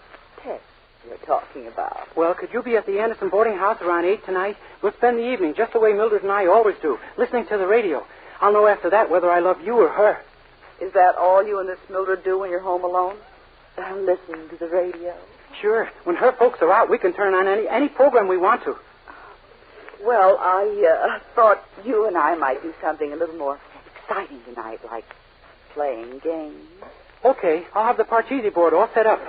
test you're talking about? Well, could you be at the Anderson boarding house around 8 tonight? We'll spend the evening just the way Mildred and I always do, listening to the radio. I'll know after that whether I love you or her. Is that all you and this Mildred do when you're home alone? Listening to the radio? Sure. When her folks are out, we can turn on any program we want to. Well, I thought you and I might do something a little more exciting tonight, like playing games. Okay. I'll have the Parcheesi board all set up.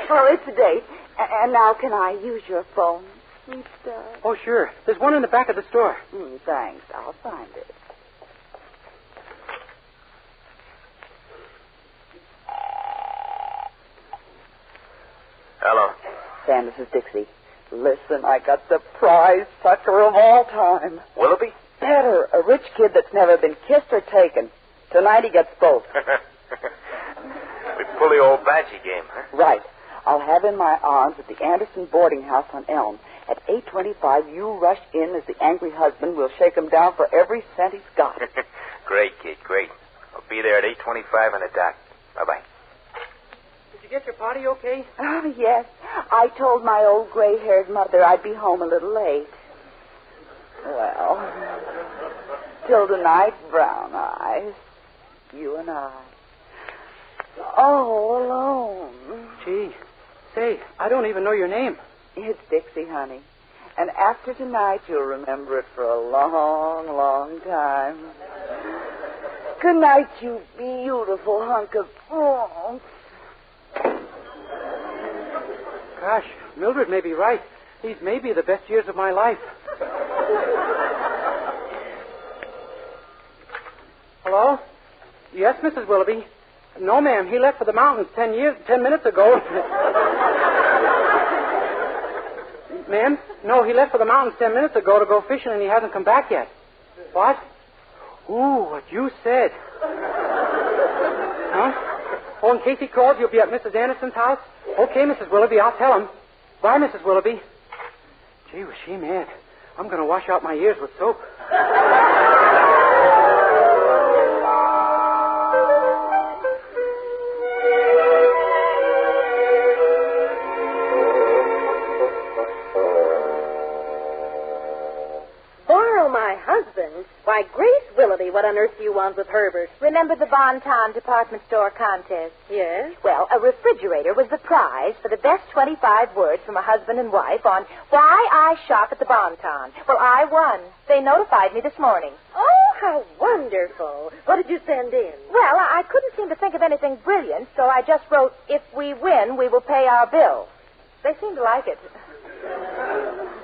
Well, it's a date. And now can I use your phone, sweet star? Oh, sure. There's one in the back of the store. Thanks. I'll find it. Hello. Sam, this is Dixie. Listen, I got the prize sucker of all time. Willoughby? Better. A rich kid that's never been kissed or taken. Tonight he gets both. We pull the old Badgie game, huh? Right. I'll have in my arms at the Anderson boarding house on Elm. At 8:25, you rush in as the angry husband. We'll shake him down for every cent he's got. Great, kid, great. I'll be there at 8:25 on the dot. Bye-bye. Did you get your party okay? Oh, yes. I told my old gray-haired mother I'd be home a little late. Well, till tonight, brown eyes. You and I. All alone. Gee. Say, I don't even know your name. It's Dixie, honey. And after tonight, you'll remember it for a long, long time. Good night, you beautiful hunk of... Oh. Gosh, Mildred may be right. These may be the best years of my life. Hello? Yes, Mrs. Willoughby. No, ma'am. He left for the mountains 10 minutes ago. Ma'am? No, he left for the mountains 10 minutes ago to go fishing, and he hasn't come back yet. What? Ooh, what you said. Huh? Oh, in case he calls, you'll be at Mrs. Anderson's house? Okay, Mrs. Willoughby, I'll tell him. Bye, Mrs. Willoughby. Gee, was she mad. I'm going to wash out my ears with soap. Why, Grace Willoughby, what on earth do you want with Herbert? Remember the Bon-Ton department store contest? Yes? Well, a refrigerator was the prize for the best 25 words from a husband and wife on why I shop at the Bon-Ton. Well, I won. They notified me this morning. Oh, how wonderful. What did you send in? Well, I couldn't seem to think of anything brilliant, so I just wrote, if we win, we will pay our bill. They seem to like it.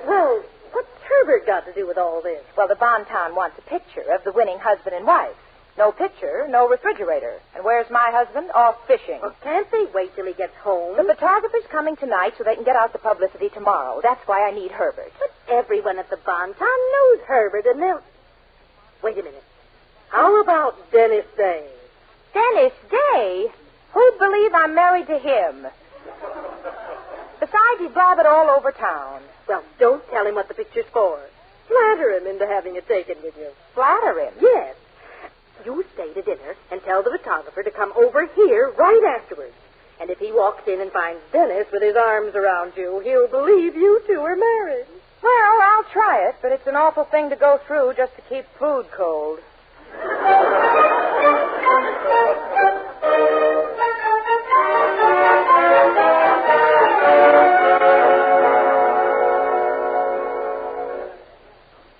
Well, what's Herbert got to do with all this? Well, the Bon-Ton wants a picture of the winning husband and wife. No picture, no refrigerator. And where's my husband? Off fishing. Well, can't they wait till he gets home? The photographer's coming tonight so they can get out the publicity tomorrow. That's why I need Herbert. But everyone at the Bon-Ton knows Herbert, and they'll... Wait a minute. How about Dennis Day? Dennis Day? Who'd believe I'm married to him? Besides, he'd blab it all over town. Well, don't tell him what the picture's for. Flatter him into having it taken with you. Flatter him? Yes. You stay to dinner and tell the photographer to come over here right afterwards. And if he walks in and finds Dennis with his arms around you, he'll believe you two are married. Well, I'll try it, but it's an awful thing to go through just to keep food cold.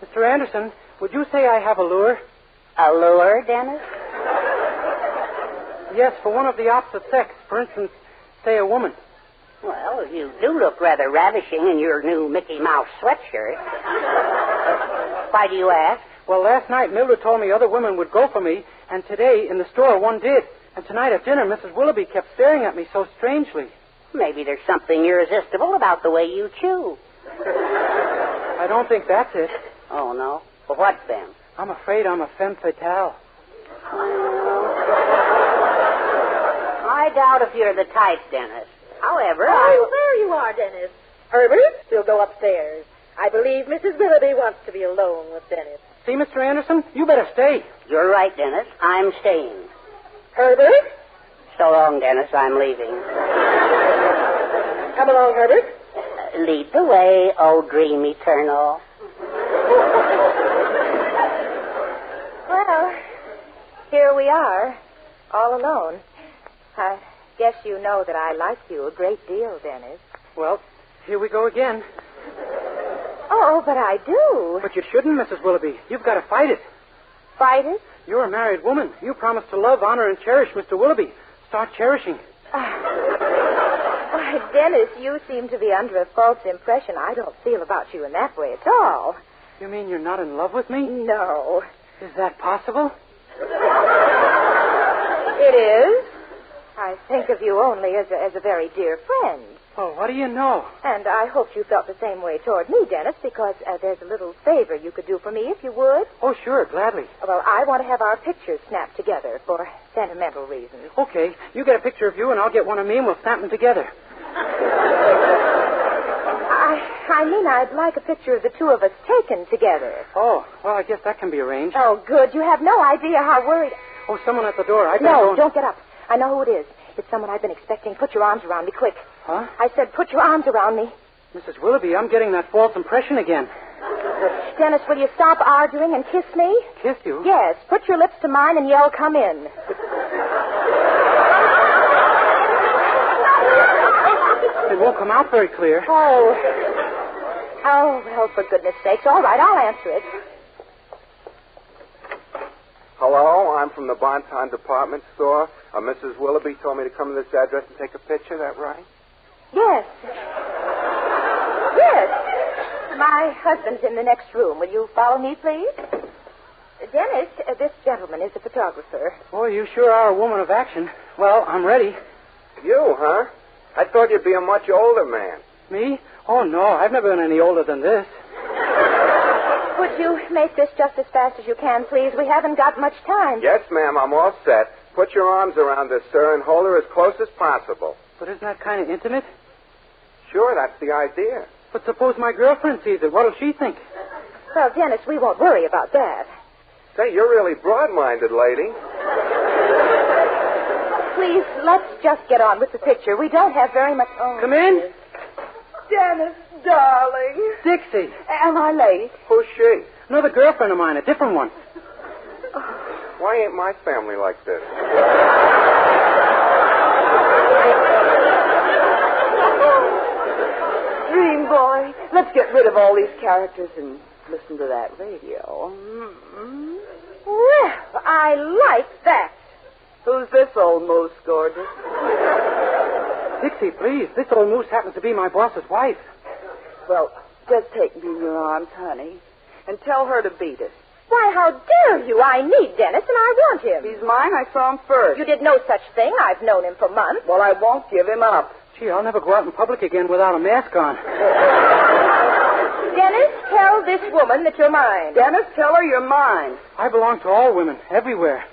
Mr. Anderson, would you say I have a lure? A lure, Dennis? Yes, for one of the opposite sex. For instance, say a woman. Well, you do look rather ravishing in your new Mickey Mouse sweatshirt. Why do you ask? Well, last night Mildred told me other women would go for me, and today in the store one did. And tonight at dinner, Mrs. Willoughby kept staring at me so strangely. Maybe there's something irresistible about the way you chew. I don't think that's it. Oh, no? Well, what then? I'm afraid I'm a femme fatale. I doubt if you're the type, Dennis. However, Oh, there you are, Dennis. Herbert, we'll go upstairs. I believe Mrs. Willoughby wants to be alone with Dennis. See, Mr. Anderson, you better stay. You're right, Dennis. I'm staying. Herbert? So long, Dennis. I'm leaving. Come along, Herbert. Lead the way, oh dream eternal. Well, here we are, all alone. I guess you know that I like you a great deal, Dennis. Well, here we go again. Oh, but I do. But you shouldn't, Mrs. Willoughby. You've got to fight it. Fight it? You're a married woman. You promised to love, honor, and cherish Mr. Willoughby. Start cherishing. Why, Dennis, you seem to be under a false impression. I don't feel about you in that way at all. You mean you're not in love with me? No. Is that possible? It is. I think of you only as a very dear friend. Oh, what do you know? And I hoped you felt the same way toward me, Dennis, because there's a little favor you could do for me if you would. Oh, sure, gladly. Well, I want to have our pictures snapped together for sentimental reasons. Okay, you get a picture of you and I'll get one of me and we'll snap them together. I mean, I'd like a picture of the two of us taken together. Oh, well, I guess that can be arranged. Oh, good. You have no idea how worried... Oh, someone at the door. I No, don't get up. I know who it is. It's someone I've been expecting. Put your arms around me, quick. Huh? I said put your arms around me. Mrs. Willoughby, I'm getting that false impression again. Dennis, will you stop arguing and kiss me? Kiss you? Yes. Put your lips to mine and yell, come in. It won't come out very clear. Oh, well, for goodness sakes. All right, I'll answer it. Hello, I'm from the Bon-Ton department store. Mrs. Willoughby told me to come to this address and take a picture, that right? Yes. Yes. My husband's in the next room. Will you follow me, please? Dennis, this gentleman is a photographer. Boy, you sure are a woman of action. Well, I'm ready. You, huh? I thought you'd be a much older man. Me? Oh, no, I've never been any older than this. Would you make this just as fast as you can, please? We haven't got much time. Yes, ma'am, I'm all set. Put your arms around her, sir, and hold her as close as possible. But isn't that kind of intimate? Sure, that's the idea. But suppose my girlfriend sees it. What'll she think? Well, Dennis, we won't worry about that. Say, you're really broad-minded, lady. Please, let's just get on with the picture. We don't have very much... Oh, come in. Dennis, darling. Dixie. Am I late? Who's she? Another girlfriend of mine, a different one. Why ain't my family like this? Dream boy, let's get rid of all these characters and listen to that radio. Mm-hmm. Well, I like that. Who's this old moose, gorgeous? Dixie, please. This old moose happens to be my boss's wife. Well, just take me in your arms, honey, and tell her to beat it. Why, how dare you? I need Dennis, and I want him. He's mine. I saw him first. You did no such thing. I've known him for months. Well, I won't give him up. Gee, I'll never go out in public again without a mask on. Dennis, tell this woman that you're mine. Dennis, tell her you're mine. I belong to all women, everywhere.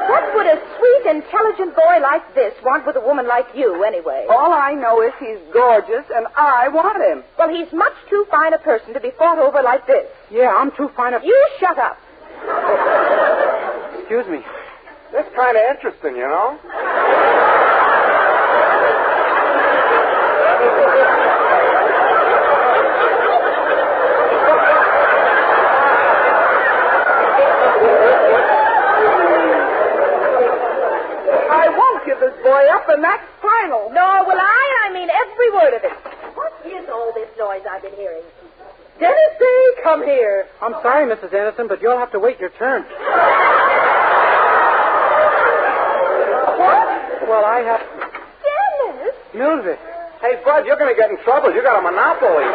What would a sweet, intelligent boy like this want with a woman like you, anyway? All I know is he's gorgeous, and I want him. Well, he's much too fine a person to be fought over like this. Yeah, I'm too fine a... You shut up. Excuse me. That's kind of interesting, you know? I won't give this boy up, and that's final. Nor will I mean every word of it. What is all this noise I've been hearing? Dennis, come here. I'm sorry, Mrs. Anderson, but you'll have to wait your turn. What? Well, I have... Dennis? Mildred. Hey, Bud, you're going to get in trouble. You got a monopoly.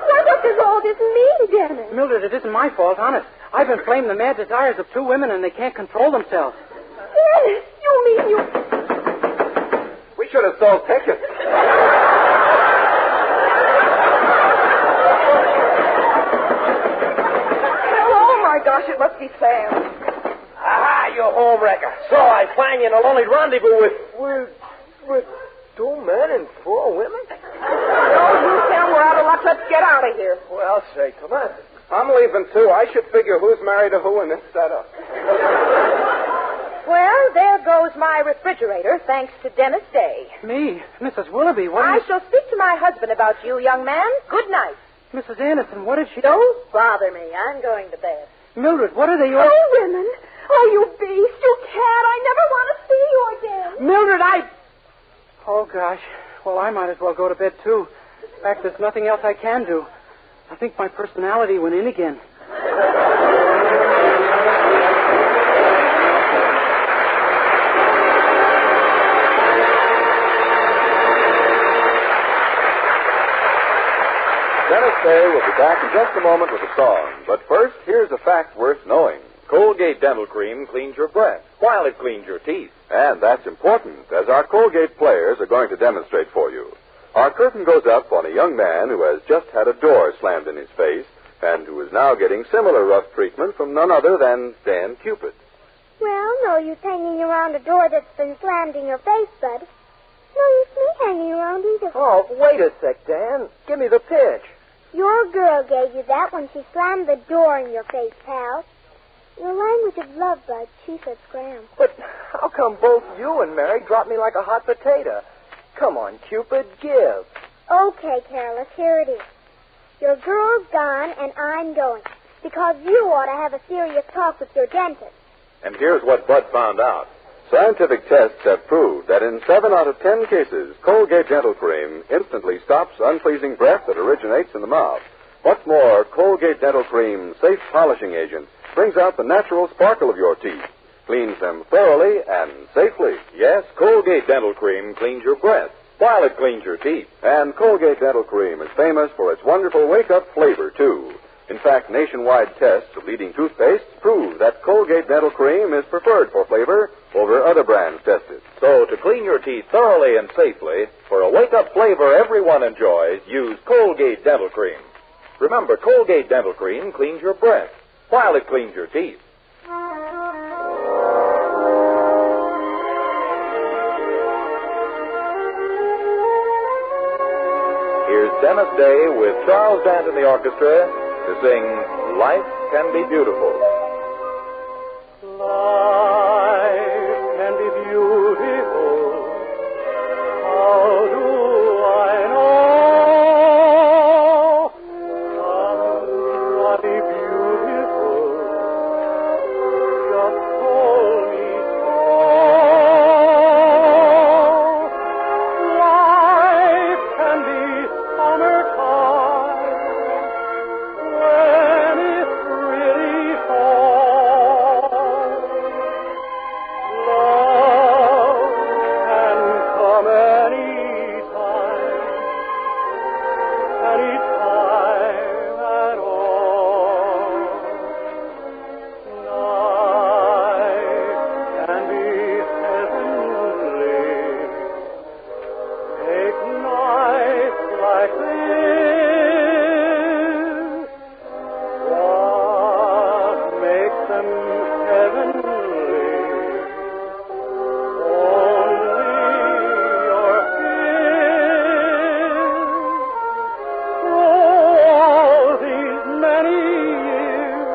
What does all this mean, Dennis? Mildred, it isn't my fault, honest. I've inflamed the mad desires of two women, and they can't control themselves. Dennis, you mean you... We should have sold tickets. Oh, my gosh, it must be Sam. Aha, you home wrecker. So I find you in a lonely rendezvous with 2 men and 4 women? No, you, Sam, we're out of luck. Let's get out of here. Well, say, come on. I'm leaving, too. I should figure who's married to who in this setup. Well, there goes my refrigerator, thanks to Dennis Day. Me? Mrs. Willoughby, what I shall speak to my husband about you, young man. Good night. Mrs. Anderson, what is she... Don't bother me. I'm going to bed. Mildred, what are they... Oh, women. Oh, you beast. You cat. I never want to see you again. Mildred, Oh, gosh. Well, I might as well go to bed, too. In fact, there's nothing else I can do. I think my personality went in again. Dennis Day will be back in just a moment with a song. But first, here's a fact worth knowing. Colgate Dental Cream cleans your breath while it cleans your teeth. And that's important, as our Colgate players are going to demonstrate for you. Our curtain goes up on a young man who has just had a door slammed in his face and who is now getting similar rough treatment from none other than Dan Cupid. Well, no use hanging around a door that's been slammed in your face, Bud. No use me hanging around either. Oh, wait a sec, Dan. Give me the pitch. Your girl gave you that when she slammed the door in your face, pal. Your language of love, Bud, she said scram. But how come both you and Mary dropped me like a hot potato? Come on, Cupid, give. Okay, Careless, here it is. Your girl's gone, and I'm going. Because you ought to have a serious talk with your dentist. And here's what Bud found out. Scientific tests have proved that in 7 out of 10 cases, Colgate Dental Cream instantly stops unpleasing breath that originates in the mouth. What's more, Colgate Dental Cream safe polishing agent brings out the natural sparkle of your teeth, cleans them thoroughly and safely. Yes, Colgate Dental Cream cleans your breath while it cleans your teeth. And Colgate Dental Cream is famous for its wonderful wake-up flavor, too. In fact, nationwide tests of leading toothpastes prove that Colgate Dental Cream is preferred for flavor over other brands tested. So, to clean your teeth thoroughly and safely, for a wake-up flavor everyone enjoys, use Colgate Dental Cream. Remember, Colgate Dental Cream cleans your breath while it cleans your teeth. Here's Dennis Day with Charles Dant and the orchestra to sing Life Can Be Beautiful. Life can be beautiful. How do I know? Somebody beautiful just told me so. Life can be summertime when it's really fall. Love can come anytime at all. Night can be heavenly. Take nights like this. What makes them heavenly? Only your kiss. All these many years,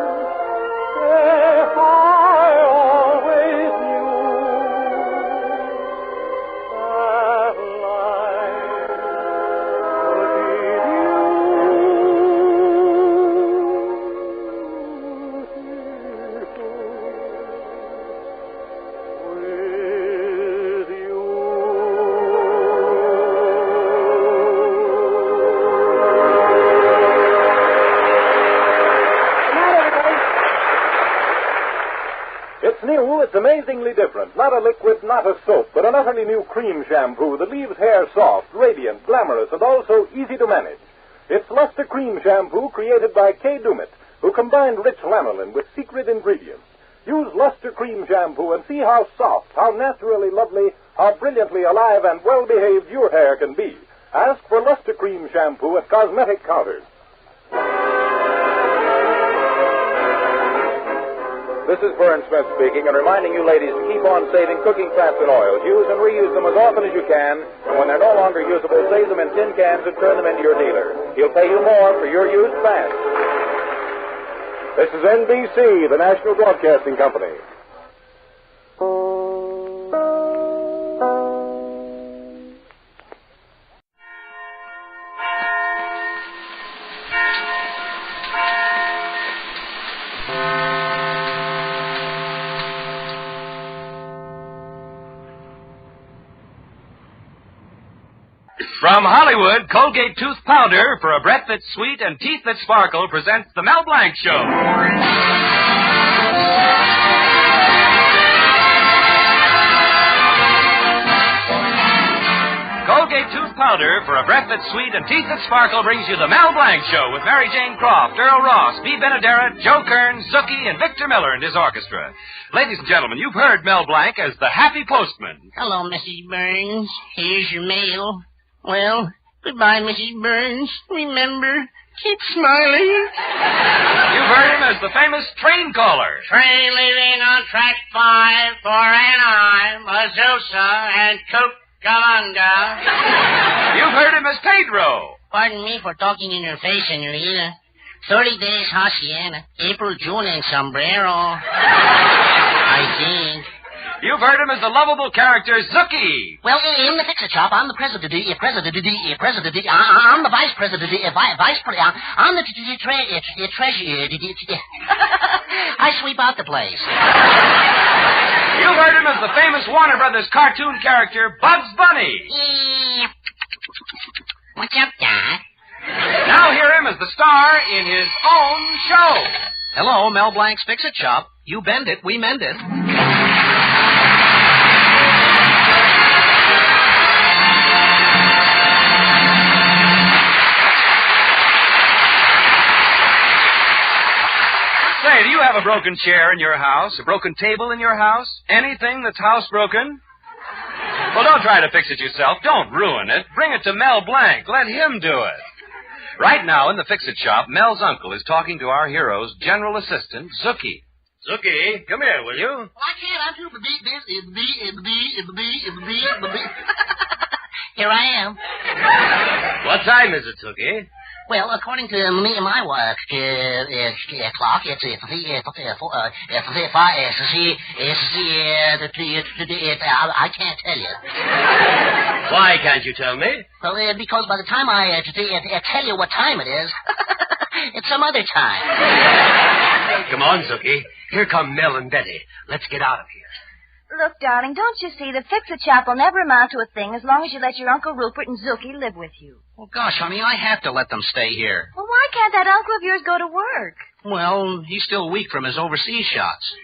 if I always knew that life could be with you. It's new, it's amazingly different. Not a liquid, not a soap, but an utterly new cream shampoo that leaves hair soft, radiant, glamorous, and also easy to manage. It's Luster Cream Shampoo created by Kay Dumit, who combined rich lanolin with secret ingredients. Use Luster Cream Shampoo and see how soft, how naturally lovely, how brilliantly alive and well-behaved your hair can be. Ask for Luster Cream Shampoo at cosmetic counters. This is Vern Smith speaking and reminding you ladies to keep on saving cooking fats and oils. Use and reuse them as often as you can, and when they're no longer usable, save them in tin cans and turn them into your dealer. He'll pay you more for your used fats. This is NBC, the National Broadcasting Company. From Hollywood, Colgate Tooth Powder for a breath that's sweet and teeth that sparkle presents the Mel Blanc Show. Colgate Tooth Powder for a breath that's sweet and teeth that sparkle brings you the Mel Blanc Show with Mary Jane Croft, Earl Ross, B. Benaderet, Joe Kern, Zookie, and Victor Miller and his orchestra. Ladies and gentlemen, you've heard Mel Blanc as the Happy Postman. Hello, Mrs. Burns. Here's your mail. Well, goodbye, Mrs. Burns. Remember, keep smiling. You've heard him as the famous train caller. Train leaving on track 5 for Anaheim, Azusa, and Cucamonga. You've heard him as Pedro. Pardon me for talking in your face, senorita. 30 days hacienda, April, June, and sombrero. I think. You've heard him as the lovable character Zookie. Well, I'm the fix-it shop. I'm the president. I'm the vice president. I'm the treasurer. I sweep out the place. You've heard him as the famous Warner Brothers cartoon character Bugs Bunny. What's up, Doc? Now hear him as the star in his own show. Hello, Mel Blanc's Fix-It Shop. You bend it, we mend it. Say, do you have a broken chair in your house? A broken table in your house? Anything that's housebroken? Well, don't try to fix it yourself. Don't ruin it. Bring it to Mel Blanc. Let him do it. Right now in the Fix-It shop, Mel's uncle is talking to our hero's general assistant, Zookie. Zookie, come here, will you? Well, I can't. I'm too Here I am. What time is it, Zookie? Well, according to me and my clock, it's I can't tell you. Why can't you tell me? Well, because by the time I tell you what time it is, it's some other time. Come on, Zookie. Here come Mel and Betty. Let's get out of here. Look, darling, don't you see, the Fix-It shop will never amount to a thing as long as you let your Uncle Rupert and Zookie live with you. Well, gosh, honey, I have to let them stay here. Well, why can't that uncle of yours go to work? Well, he's still weak from his overseas shots.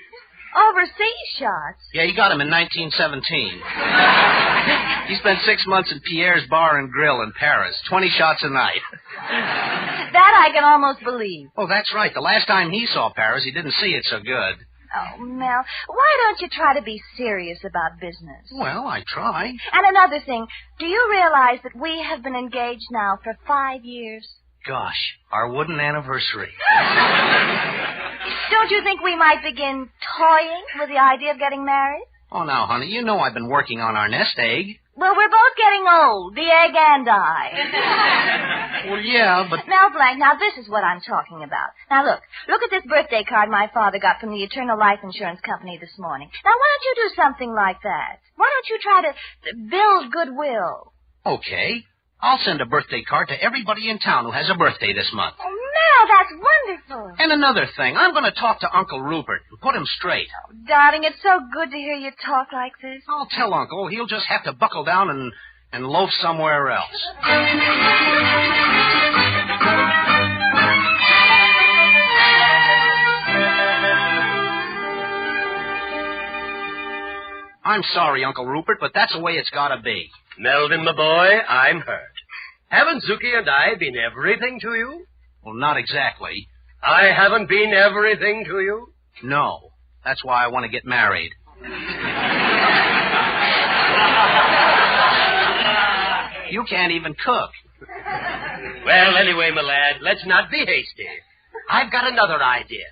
Overseas shots? Yeah, he got him in 1917. He spent 6 months in Pierre's Bar and Grill in Paris, 20 shots a night. That I can almost believe. Oh, that's right. The last time he saw Paris, he didn't see it so good. Oh, Mel, why don't you try to be serious about business? Well, I try. And another thing, do you realize that we have been engaged now for 5 years? Gosh, our wooden anniversary. Don't you think we might begin toying with the idea of getting married? Oh, now, honey, you know I've been working on our nest egg. Well, we're both getting old, the egg and I. Well, yeah, but... Mel Blanc, now this is what I'm talking about. Now, look at this birthday card my father got from the Eternal Life Insurance Company this morning. Now, why don't you do something like that? Why don't you try to build goodwill? Okay. I'll send a birthday card to everybody in town who has a birthday this month. Oh, Mel, that's wonderful. And another thing, I'm going to talk to Uncle Rupert and put him straight. Oh, darling, it's so good to hear you talk like this. I'll tell Uncle. He'll just have to buckle down and loaf somewhere else. I'm sorry, Uncle Rupert, but that's the way it's got to be. Melvin, my boy, I'm hurt. Haven't Zookie and I been everything to you? Well, not exactly. I haven't been everything to you? No. That's why I want to get married. You can't even cook. Well, anyway, my lad, let's not be hasty. I've got another idea.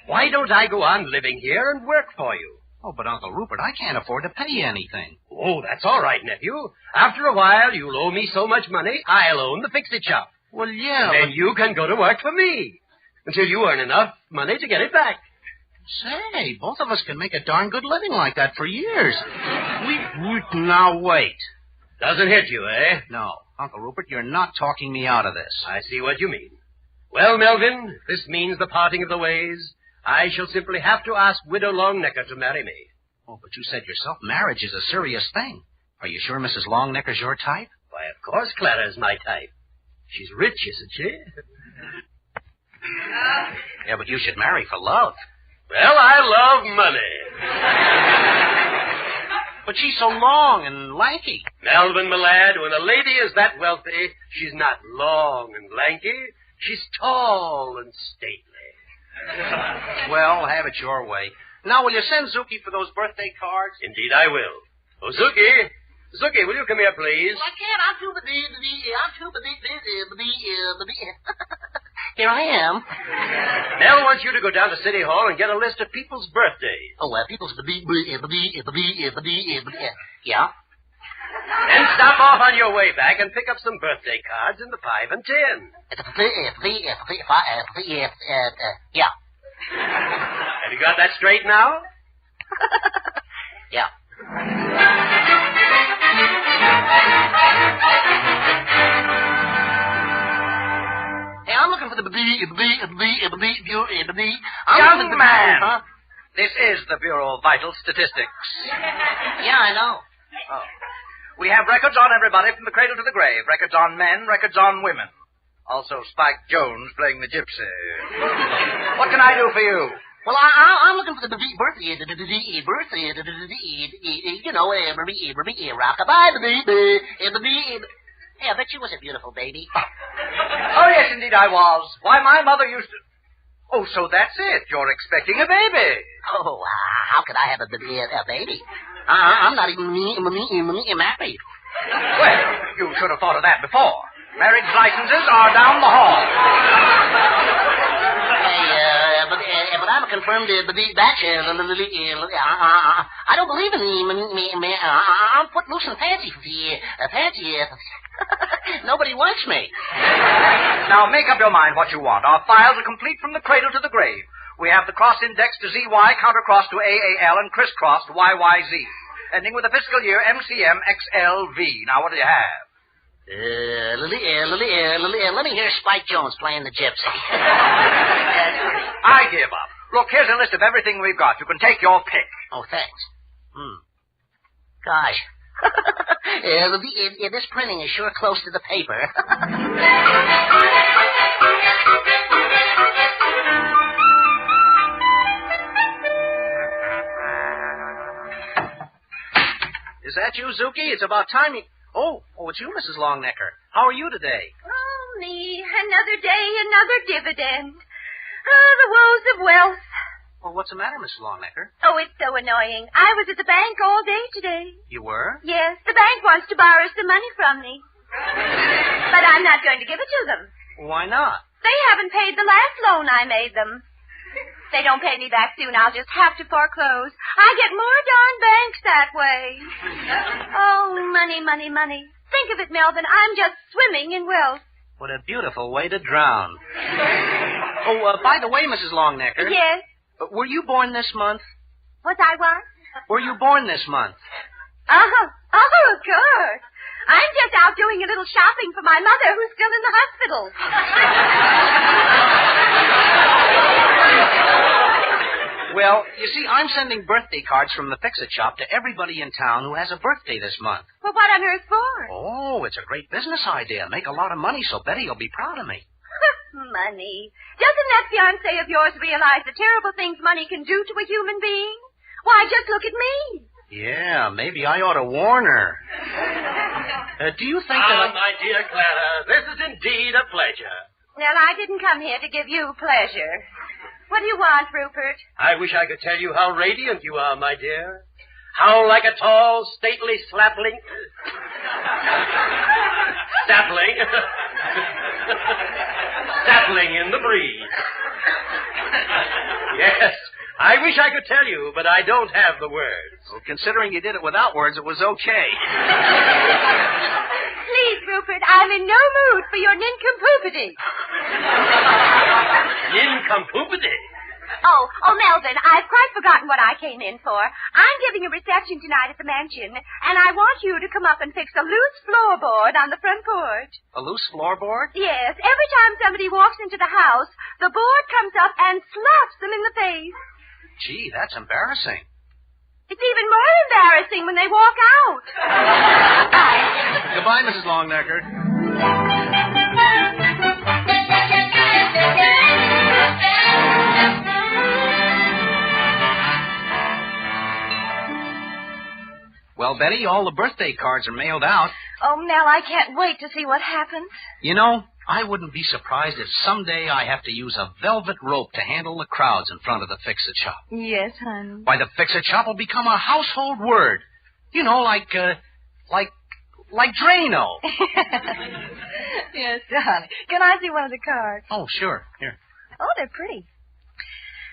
Why don't I go on living here and work for you? Oh, but Uncle Rupert, I can't afford to pay you anything. Oh, that's all right, nephew. After a while, you'll owe me so much money, I'll own the Fix-It shop. Well, yeah, Then you can go to work for me until you earn enough money to get it back. Say, both of us can make a darn good living like that for years. Now, wait. Doesn't hit you, eh? No. Uncle Rupert, you're not talking me out of this. I see what you mean. Well, Melvin, if this means the parting of the ways, I shall simply have to ask Widow Longnecker to marry me. Oh, but you said yourself marriage is a serious thing. Are you sure Mrs. Longnecker's your type? Why, of course Clara's my type. She's rich, isn't she? Yeah, but you should marry for love. Well, I love money. But she's so long and lanky. Melvin, my lad, when a lady is that wealthy, she's not long and lanky. She's tall and stately. Well, have it your way. Now, will you send Zookie for those birthday cards? Indeed I will. Oh, Zookie, will you come here, please? Well, I can't. I'm too Here I am. Nell wants you to go down to City Hall and get a list of people's birthdays. Oh, people's yeah. Then stop off on your way back and pick up some birthday cards in the 5 and 10. Yeah. Have you got that straight now? Yeah. Hey, I'm looking for the Young man! Huh? This is the Bureau of Vital Statistics. Yeah, I know. Oh. We have records on everybody from the cradle to the grave. Records on men, records on women. Also Spike Jones playing the gypsy. What can I do for you? Well, I'm looking for the birthday, rockabye, Yeah, I bet you was a beautiful baby. Oh, yes, indeed I was. Why, my mother used to... Oh, so that's it. You're expecting a baby. Oh, how could I have a baby? I'm not even married. Well, you should have thought of that before. Marriage licenses are down the hall. But I'm a confirmed bachelor. I don't believe in me. I'm footloose and fancy. Nobody wants me. Now, make up your mind what you want. Our files are complete from the cradle to the grave. We have the cross index to ZY, countercross to AAL, and crisscross to YYZ, ending with the fiscal year MCM XLV. Now, what do you have? Let me hear Spike Jones playing the gypsy. I give up. Look, here's a list of everything we've got. You can take your pick. Oh, thanks. Gosh. This printing is sure close to the paper. Is that you, Zuki? It's about time you... Oh, it's you, Mrs. Longnecker. How are you today? Oh, me. Another day, another dividend. Oh, the woes of wealth. Well, what's the matter, Mrs. Longnecker? Oh, it's so annoying. I was at the bank all day today. You were? Yes, the bank wants to borrow some money from me. But I'm not going to give it to them. Why not? They haven't paid the last loan I made them. If they don't pay me back soon, I'll just have to foreclose. I get more darn banks that way. Oh, money, money, money. Think of it, Melvin. I'm just swimming in wealth. What a beautiful way to drown. Oh, by the way, Mrs. Longnecker. Yes? Were you born this month? Was I what? Were you born this month? Oh, of course. I'm just out doing a little shopping for my mother who's still in the hospital. Well, you see, I'm sending birthday cards from the Fix-It Shop to everybody in town who has a birthday this month. Well, what on earth for? Oh, it's a great business idea. Make a lot of money, so Betty will be proud of me. Money. Doesn't that fiancé of yours realize the terrible things money can do to a human being? Why, just look at me. Yeah, maybe I ought to warn her. Do you think that my dear Clara, this is indeed a pleasure. Well, I didn't come here to give you pleasure. What do you want, Rupert? I wish I could tell you how radiant you are, my dear. How like a tall, stately sapling... sapling in the breeze. Yes, I wish I could tell you, but I don't have the words. Well, considering you did it without words, it was okay. Please, Rupert, I'm in no mood for your nincompoopity. Nincompoopity? Oh, Melvin, I've quite forgotten what I came in for. I'm giving a reception tonight at the mansion, and I want you to come up and fix a loose floorboard on the front porch. A loose floorboard? Yes. Every time somebody walks into the house, the board comes up and slaps them in the face. Gee, that's embarrassing. It's even more embarrassing when they walk out. Goodbye, Mrs. Longnecker. Well, Betty, all the birthday cards are mailed out. Oh, Mel, I can't wait to see what happens. You know, I wouldn't be surprised if someday I have to use a velvet rope to handle the crowds in front of the Fix-It Shop. Yes, honey. Why, the Fix-It Shop will become a household word. You know, like Drano. Yes, honey. Can I see one of the cards? Oh, sure. Here. Oh, they're pretty.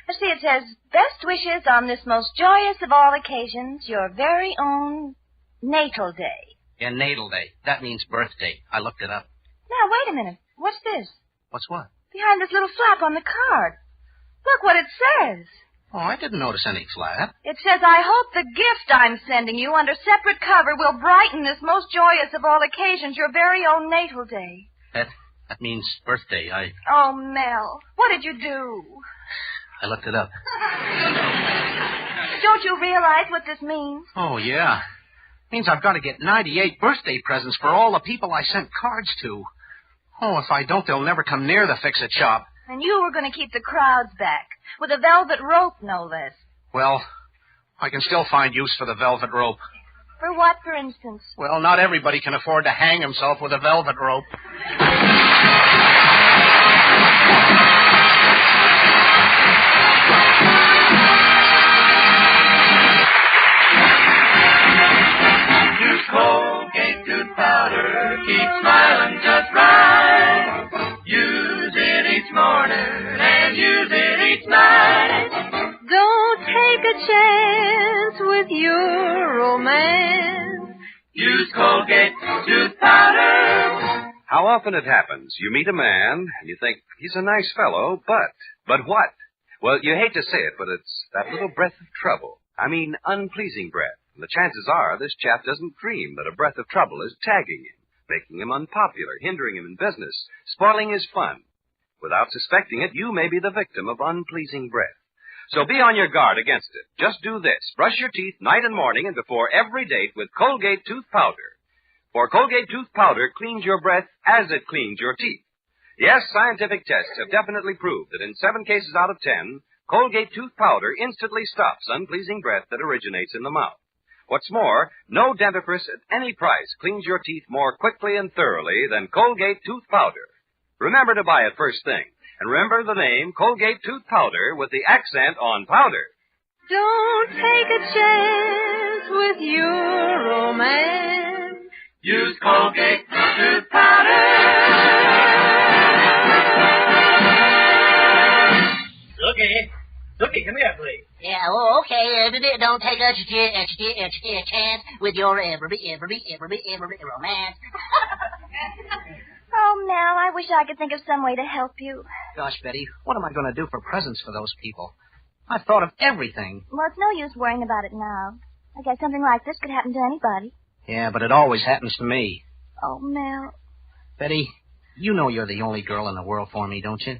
Let's see, it says, best wishes on this most joyous of all occasions, your very own natal day. Yeah, natal day. That means birthday. I looked it up. Now, wait a minute. What's this? What's what? Behind this little flap on the card. Look what it says. Oh, I didn't notice any flap. It says, I hope the gift I'm sending you under separate cover will brighten this most joyous of all occasions, your very own natal day. That means birthday. Oh, Mel, what did you do? I looked it up. Don't you realize what this means? Oh, yeah. Means I've got to get 98 birthday presents for all the people I sent cards to. Oh, if I don't, they'll never come near the Fix-It Shop. And you were going to keep the crowds back, with a velvet rope, no less. Well, I can still find use for the velvet rope. For what, for instance? Well, not everybody can afford to hang himself with a velvet rope. take a chance with your romance. Use Colgate tooth powder. How often it happens, you meet a man and you think he's a nice fellow, but what? Well, you hate to say it, but it's that little breath of trouble. I mean, unpleasing breath. And the chances are this chap doesn't dream that a breath of trouble is tagging him, making him unpopular, hindering him in business, spoiling his fun. Without suspecting it, you may be the victim of unpleasing breath. So be on your guard against it. Just do this. Brush your teeth night and morning and before every date with Colgate tooth powder. For Colgate tooth powder cleans your breath as it cleans your teeth. Yes, scientific tests have definitely proved that in 7 cases out of 10, Colgate tooth powder instantly stops unpleasing breath that originates in the mouth. What's more, no dentifrice at any price cleans your teeth more quickly and thoroughly than Colgate tooth powder. Remember to buy it first thing. And remember the name Colgate tooth powder with the accent on powder. Don't take a chance with your romance. Use Colgate tooth powder. Looky, come here, please. Yeah, okay. Don't take a chance with your every romance. Oh, Mel, I wish I could think of some way to help you. Gosh, Betty, what am I going to do for presents for those people? I've thought of everything. Well, it's no use worrying about it now. I guess something like this could happen to anybody. Yeah, but it always happens to me. Oh, Mel. Betty, you know you're the only girl in the world for me, don't you?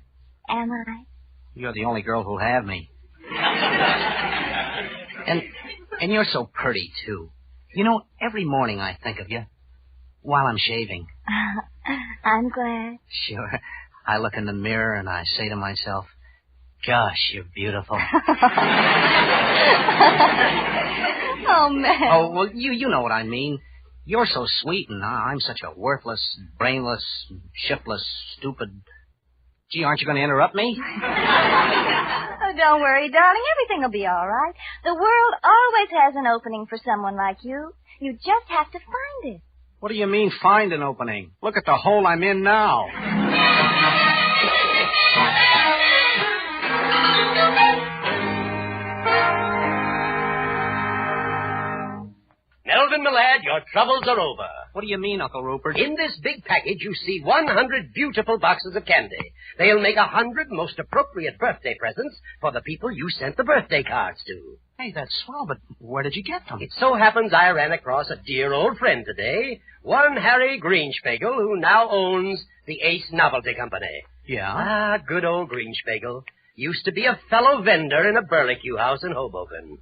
Am I? You're the only girl who'll have me. And you're so pretty, too. You know, every morning I think of you while I'm shaving. I'm glad. Sure. I look in the mirror and I say to myself, gosh, you're beautiful. Oh, Mel. Oh, well, you know what I mean. You're so sweet and I'm such a worthless, brainless, shiftless, stupid... Gee, aren't you going to interrupt me? Oh, don't worry, darling. Everything will be all right. The world always has an opening for someone like you. You just have to find it. What do you mean, find an opening? Look at the hole I'm in now. Melvin, my lad, your troubles are over. What do you mean, Uncle Rupert? In this big package, you see 100 beautiful boxes of candy. They'll make 100 most appropriate birthday presents for the people you sent the birthday cards to. Hey, that's swell, but where did you get them? It so happens I ran across a dear old friend today, one Harry Greenspiegel, who now owns the Ace Novelty Company. Yeah? Ah, good old Greenspiegel. Used to be a fellow vendor in a barbecue house in Hoboken.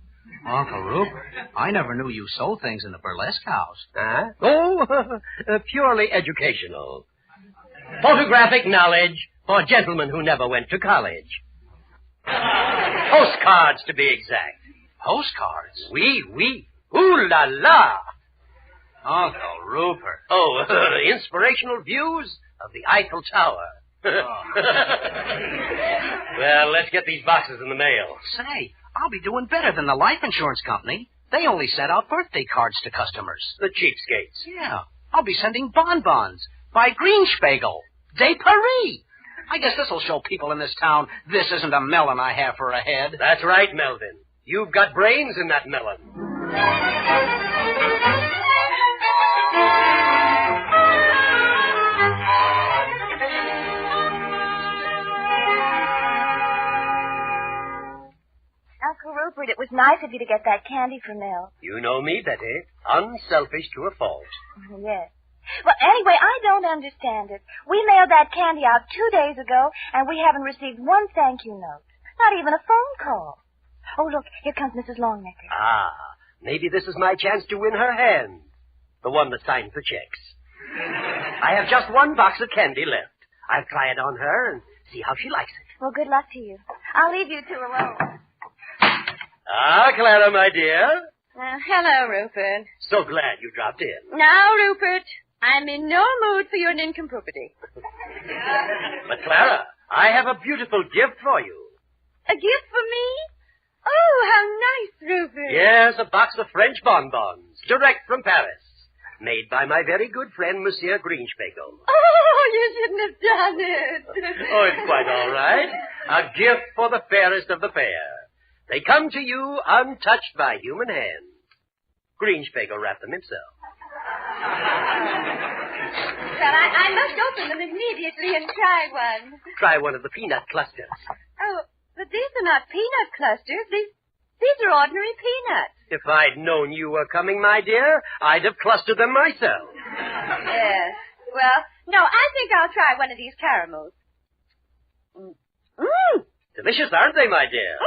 Uncle Rupert, I never knew you sold things in a burlesque house. Huh? Oh, purely educational. Photographic knowledge for gentlemen who never went to college. Postcards, to be exact. Postcards? Oui. Ooh la la. Uncle Rupert. Oh, inspirational views of the Eiffel Tower. Well, let's get these boxes in the mail. Say, I'll be doing better than the life insurance company. They only send out birthday cards to customers. The cheapskates. Yeah. I'll be sending bonbons by Greenspiegel. De Paris. I guess this'll show people in this town this isn't a melon I have for a head. That's right, Melvin. You've got brains in that melon. Uncle Rupert, it was nice of you to get that candy for Mel. You know me, Betty. Unselfish to a fault. Yes. Well, anyway, I don't understand it. We mailed that candy out 2 days ago, and we haven't received one thank you note. Not even a phone call. Oh, look, here comes Mrs. Longnecker. Ah, maybe this is my chance to win her hand. The one that signs the checks. I have just one box of candy left. I'll try it on her and see how she likes it. Well, good luck to you. I'll leave you two alone. Ah, Clara, my dear. Hello, Rupert. So glad you dropped in. Now, Rupert, I'm in no mood for your nincompoopity. But, Clara, I have a beautiful gift for you. A gift for me? Oh, how nice, Rupert. Yes, a box of French bonbons, direct from Paris. Made by my very good friend, Monsieur Greenspiegel. Oh, you shouldn't have done it. Oh, it's quite all right. A gift for the fairest of the fair. They come to you untouched by human hand. Greenspiegle wrapped them himself. Well, I must open them immediately and try one. Try one of the peanut clusters. Oh, but these are not peanut clusters. These are ordinary peanuts. If I'd known you were coming, my dear, I'd have clustered them myself. Yes. Well, no, I think I'll try one of these caramels. Mmm! Delicious, aren't they, my dear?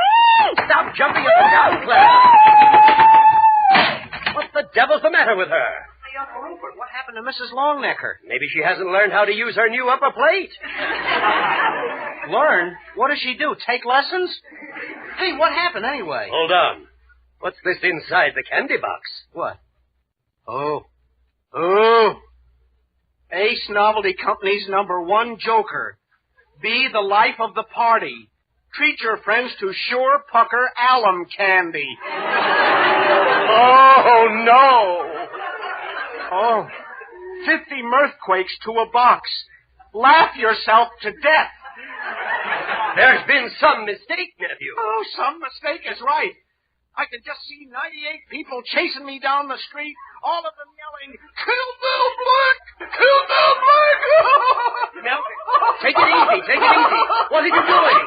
Stop jumping up and down, Clara. What the devil's the matter with her? Hey, Uncle Rupert, what happened to Mrs. Longnecker? Maybe she hasn't learned how to use her new upper plate. Learn? What does she do, take lessons? Hey, what happened anyway? Hold on. What's this inside the candy box? What? Oh. Ace Novelty Company's #1 joker. Be the life of the party. Treat your friends to Sure Pucker alum candy. Oh, no. Oh, 50 mirthquakes to a box. Laugh yourself to death. There's been some mistake, nephew. Oh, some mistake is right. I can just see 98 people chasing me down the street, all of them yelling, "Kill Mel Blanc! Kill Mel Blanc!" Mel, take it easy, take it easy. What are you doing?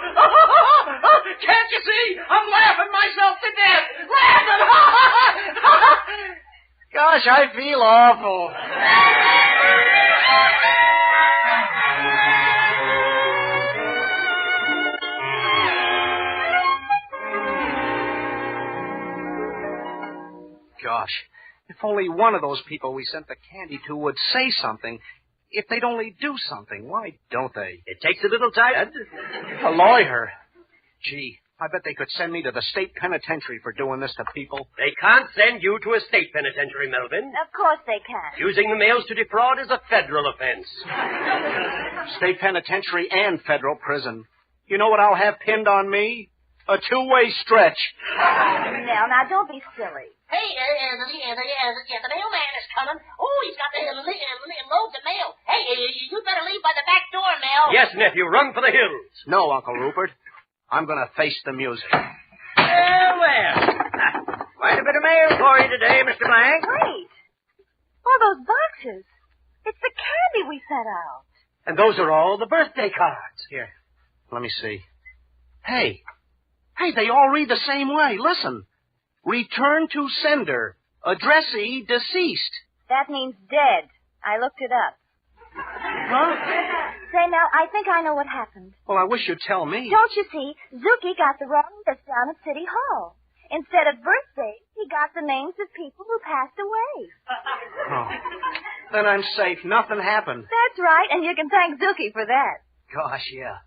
Can't you see? I'm laughing myself to death. Laughing! Gosh, I feel awful. Gosh, if only one of those people we sent the candy to would say something. If they'd only do something, why don't they? It takes a little time. A lawyer. Gee, I bet they could send me to the state penitentiary for doing this to people. They can't send you to a state penitentiary, Melvin. Of course they can. Using the mails to defraud is a federal offense. State penitentiary and federal prison. You know what I'll have pinned on me? A two-way stretch. Now, don't be silly. Hey, the mailman is coming. Oh, he's got the loads of mail. Hey, you better leave by the back door, Mel. Yes, nephew, run for the hills. No, Uncle Rupert. I'm going to face the music. Well. Quite a bit of mail for you today, Mr. Blank. Wait. All those boxes. It's the candy we sent out. And those are all the birthday cards. Here, let me see. Hey, they all read the same way. Listen. Return to sender. Addressee deceased. That means dead. I looked it up. Huh? Say, Mel, I think I know what happened. Well, I wish you'd tell me. Don't you see? Zuki got the wrong list down at City Hall. Instead of birthdays, he got the names of people who passed away. Oh. Then I'm safe. Nothing happened. That's right, and you can thank Zuki for that. Gosh, yeah.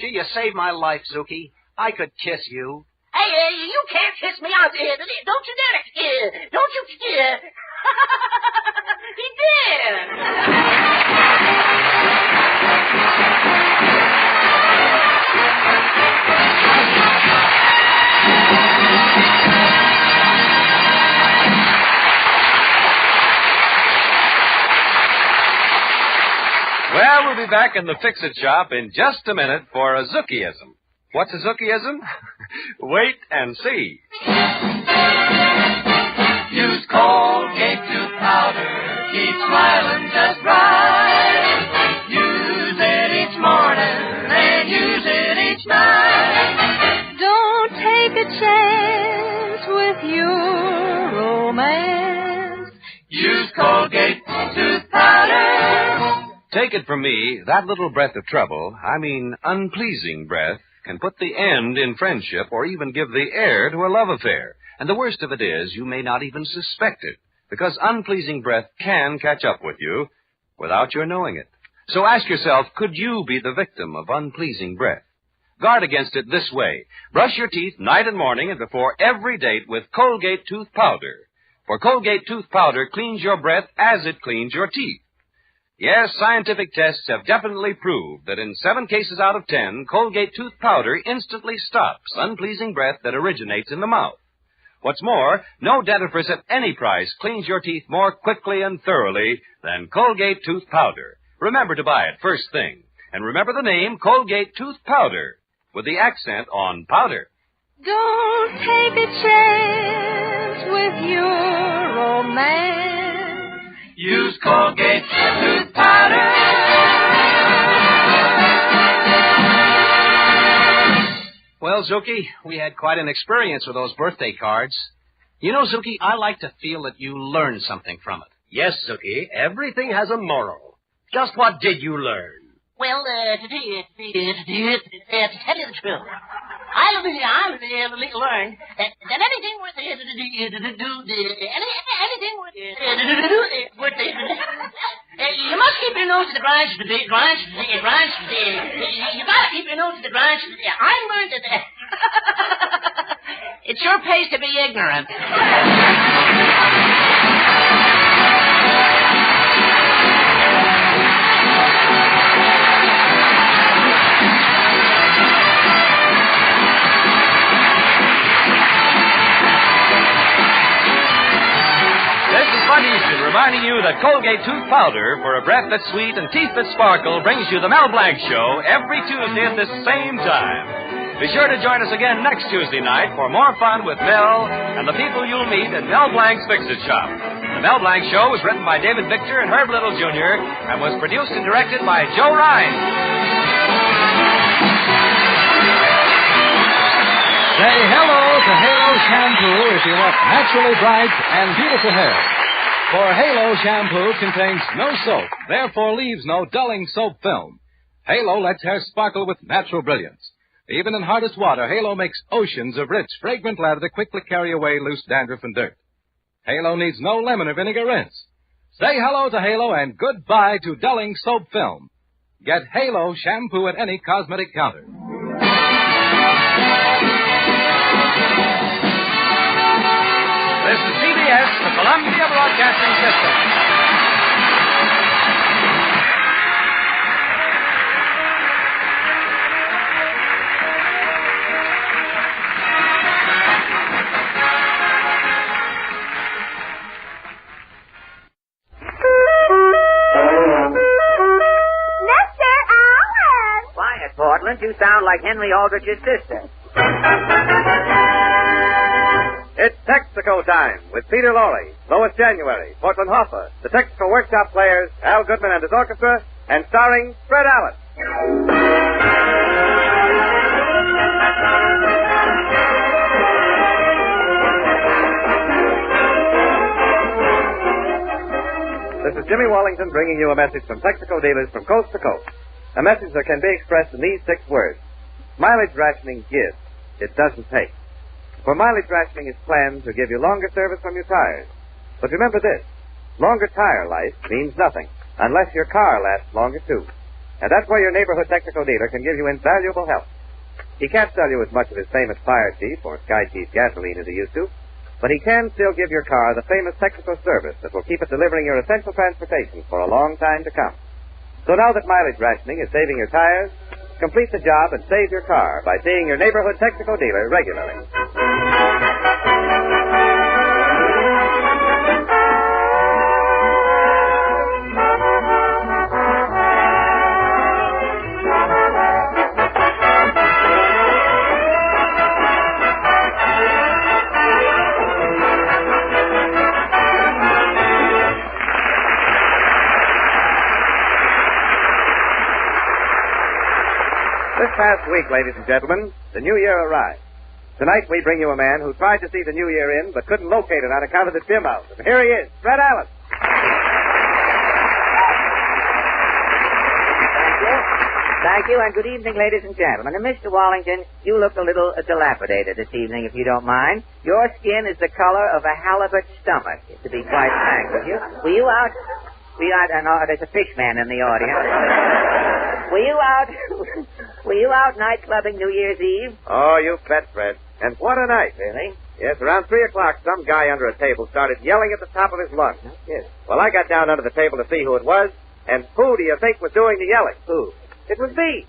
Gee, you saved my life, Zuki. I could kiss you. Hey, you can't kiss me out there. Don't you dare. Don't you dare. He did. Well, we'll be back in the Fix-It shop in just a minute for a Zookie-ism. What's a Zookie-ism? Wait and see. Use Colgate tooth powder. Keep smiling just right. Use it each morning and use it each night. Don't take a chance with your romance. Use Colgate tooth powder. Take it from me, that little breath of trouble, unpleasing breath, can put the end in friendship or even give the heir to a love affair. And the worst of it is, you may not even suspect it, because unpleasing breath can catch up with you without your knowing it. So ask yourself, could you be the victim of unpleasing breath? Guard against it this way. Brush your teeth night and morning and before every date with Colgate tooth powder. For Colgate tooth powder cleans your breath as it cleans your teeth. Yes, scientific tests have definitely proved that in 7 cases out of 10, Colgate tooth powder instantly stops unpleasing breath that originates in the mouth. What's more, no dentifrice at any price cleans your teeth more quickly and thoroughly than Colgate tooth powder. Remember to buy it first thing. And remember the name Colgate tooth powder, with the accent on powder. Don't take a chance with your romance. Use Colgate tooth powder. Well, Zuki, we had quite an experience with those birthday cards. You know, Zuki, I like to feel that you learned something from it. Yes, Zuki, everything has a moral. Just what did you learn? Well, to tell you the truth, I learned that anything worth you must keep your nose to the grind. You gotta keep your nose to the grind. I learned that. It sure pays to be ignorant. Eastern, reminding you that Colgate tooth powder for a breath that's sweet and teeth that sparkle brings you the Mel Blanc Show every Tuesday at the same time. Be sure to join us again next Tuesday night for more fun with Mel and the people you'll meet at Mel Blanc's Fix-It Shop. The Mel Blanc Show was written by David Victor and Herb Little Jr. and was produced and directed by Joe Rhines. Say hello to Halo Shampoo if you want naturally bright and beautiful hair. For Halo Shampoo contains no soap, therefore leaves no dulling soap film. Halo lets hair sparkle with natural brilliance. Even in hardest water, Halo makes oceans of rich, fragrant lather to quickly carry away loose dandruff and dirt. Halo needs no lemon or vinegar rinse. Say hello to Halo and goodbye to dulling soap film. Get Halo Shampoo at any cosmetic counter. This is CBS, the Columbia Broadcasting System. Mr. Allen! Quiet, Portland. You sound like Henry Aldrich's sister. It's Texaco time with Peter Lorre, Lois January, Portland Hoffa, the Texaco Workshop Players, Al Goodman and his orchestra, and starring Fred Allen. This is Jimmy Wallington bringing you a message from Texaco dealers from coast to coast. A message that can be expressed in these 6 words. Mileage rationing gives. It doesn't take. For mileage rationing is planned to give you longer service from your tires. But remember this, longer tire life means nothing unless your car lasts longer too. And that's why your neighborhood Texaco dealer can give you invaluable help. He can't sell you as much of his famous Fire Chief or Sky Chief gasoline as he used to, but he can still give your car the famous Texaco service that will keep it delivering your essential transportation for a long time to come. So now that mileage rationing is saving your tires, complete the job and save your car by seeing your neighborhood Texaco dealer regularly. This past week, ladies and gentlemen, the new year arrived. Tonight we bring you a man who tried to see the new year in but couldn't locate it on account of the dim out. And here he is, Fred Allen. Thank you, and good evening, ladies and gentlemen. And Mr. Wallington, you look a little dilapidated this evening, if you don't mind. Your skin is the color of a halibut stomach, to be quite frank with you. Were you out... no, there's a fish man in the audience. Were you out night clubbing New Year's Eve? Oh, you bet, Fred. And what a night. Really? Yes, around 3 o'clock, some guy under a table started yelling at the top of his lungs. Yes. Well, I got down under the table to see who it was, and who do you think was doing the yelling? Who? It was me.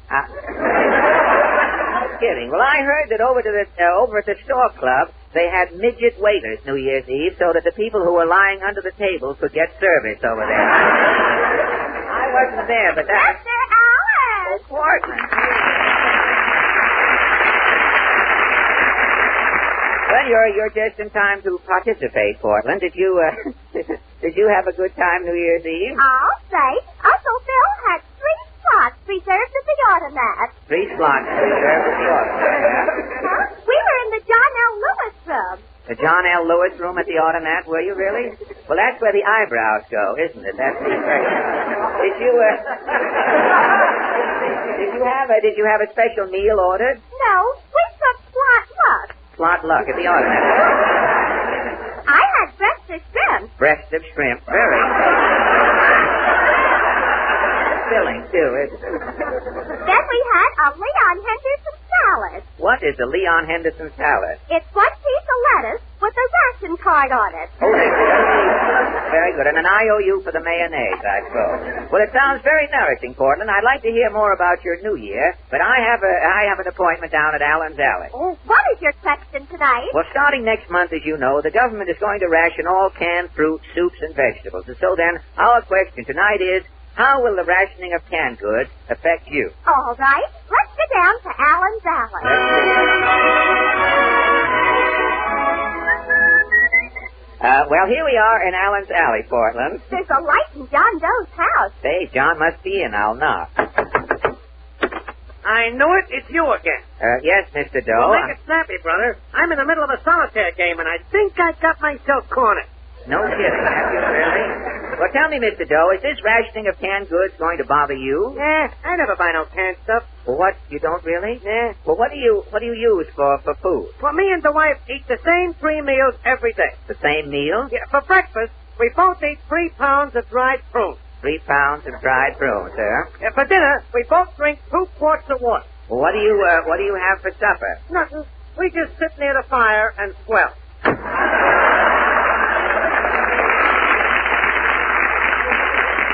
Kidding. Well, I heard that over at the store club, they had midget waiters New Year's Eve so that the people who were lying under the tables could get service over there. I wasn't there, but that... Mr. Allen! Oh, Portland. Well, you're just in time to participate, Portland. Did you have a good time New Year's Eve? I'll say. Uncle Phil had 3 slots reserved at the automat. 3 slots reserved at the automat. Huh? We were in the John L. Lewis room. The John L. Lewis room at the automat, were you really? Well, that's where the eyebrows go, isn't it? That's the impression. Did you have a special meal ordered? No, we took slot luck. Slot luck at the automat. I had breast of shrimp. Breast of shrimp. Very filling, too, isn't it? Then we had a Leon Henderson salad. What is a Leon Henderson salad? It's 1 piece of lettuce with a ration card on it. Oh, very good. And an IOU for the mayonnaise, I suppose. Well, it sounds very nourishing, Portland. I'd like to hear more about your New Year, but I have an appointment down at Allen's Alley. Oh, what is your question tonight? Well, starting next month, as you know, the government is going to ration all canned fruit, soups, and vegetables. And so then, our question tonight is, how will the rationing of canned goods affect you? All right. Let's go down to Allen's Alley. Well, here we are in Allen's Alley, Portland. There's a light in John Doe's house. Say, John must be in. I'll knock. I knew it. It's you again. Yes, Mr. Doe. Well, make it snappy, brother. I'm in the middle of a solitaire game, and I think I got myself cornered. No kidding, have you really? Well, tell me, Mr. Doe, is this rationing of canned goods going to bother you? I never buy no canned stuff. Well, what? You don't really? Well, what do you use for food? Well, me and the wife eat the same 3 meals every day. The same meal? Yeah, for breakfast, we both eat 3 pounds of dried prunes. 3 pounds of dried prunes, sir. Yeah, for dinner, we both drink 2 quarts of water. Well, what do you have for supper? Nothing. We just sit near the fire and swell.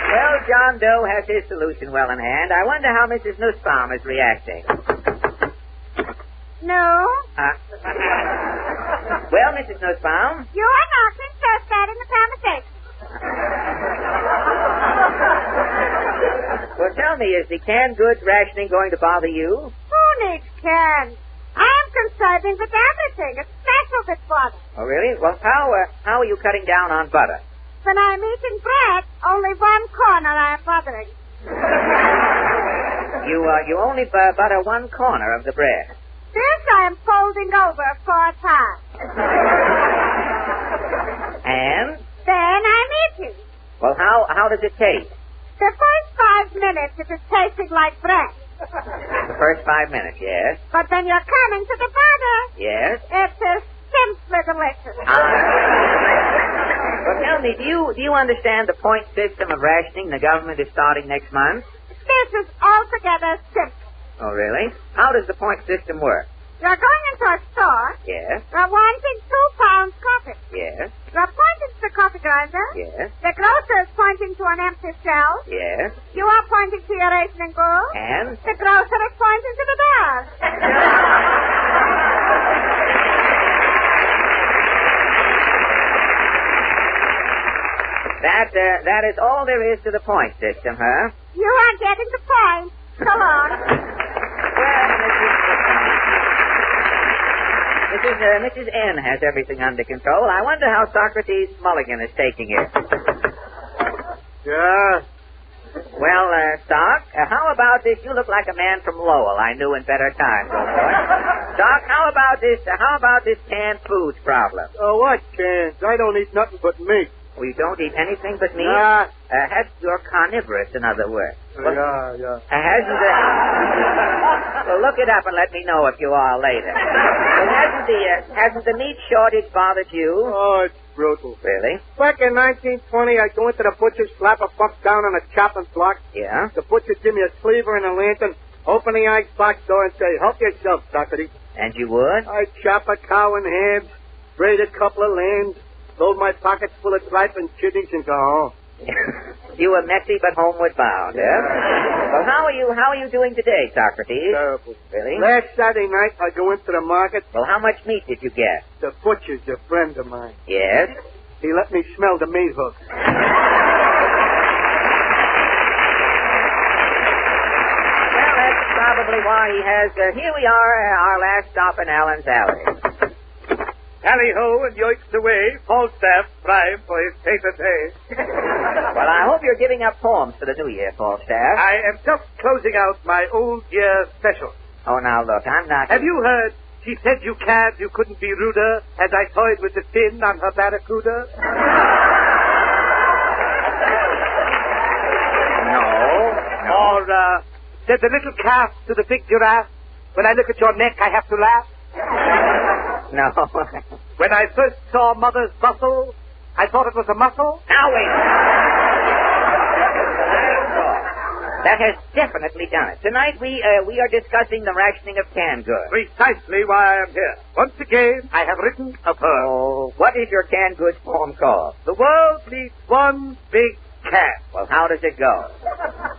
Well, John Doe has his solution well in hand. I wonder how Mrs. Nussbaum is reacting. No. Well, Mrs. Nussbaum? You're not interested in the conversation. Well, tell me, is the canned goods rationing going to bother you? Who needs cans? I'm concerned with everything, especially with butter. Oh, really? Well, how are you cutting down on butter? When I'm eating bread, only one corner I'm buttering. You only butter one corner of the bread. This I'm folding over 4 times. And? Then I'm eating. Well, how does it taste? The first 5 minutes it is tasting like bread. The first 5 minutes, yes. But then you're coming to the butter. Yes. It's simply delicious. Well, tell me, do you understand the point system of rationing the government is starting next month? This is altogether simple. Oh, really? How does the point system work? You're going into a store. Yes. You're wanting 2 pounds coffee. Yes. You're pointing to the coffee grinder. Yes. The grocer is pointing to an empty shelf. Yes. You are pointing to your rationing book. And? The grocer is pointing to the door. That is all there is to the point system, huh? You are getting the point. So long. Mrs. N has everything under control. I wonder how Socrates Mulligan is taking it. Yeah. Well, Doc, how about this? You look like a man from Lowell I knew in better times, old boy. Doc, how about this canned foods problem? Oh, what cans? I don't eat nothing but meat. Well, you don't eat anything but meat? Nah. You're carnivorous, in other words. Well, yeah. Well, look it up and let me know if you are later. Well, hasn't the meat shortage bothered you? Oh, it's brutal. Really? Back in 1920, I'd go into the butcher's, slap a buck down on a chopping block. Yeah? The butcher'd give me a cleaver and a lantern, open the ice box door and say, help yourself, Socrates. And you would? I'd chop a cow in halves, braid a couple of lambs, load my pockets full of tripe and kidneys and go home. You were messy but homeward bound, eh? Well, how are you doing today, Socrates? Terrible. Really? Last Saturday night, I go into the market. Well, how much meat did you get? The butcher's a friend of mine. Yes? He let me smell the meat hooks. Well, that's probably why he has... here we are, our last stop in Allen's Alley. Tally-ho and yoicks away, Falstaff prime for his tete-a-tete. Well, I hope you're giving up poems for the new year, Falstaff. I am just closing out my old year special. Oh, now, look, I'm not... Have you heard? She said you couldn't be ruder, as I toyed with the fin on her barracuda. No. Or, said the little calf to the big giraffe, when I look at your neck, I have to laugh. No. When I first saw Mother's bustle, I thought it was a muscle. Now, wait. That has definitely done it. Tonight we are discussing the rationing of canned goods. Precisely why I am here. Once again, I have written a poem. Oh, what is your canned goods poem called? The world needs one big can. Well, how does it go?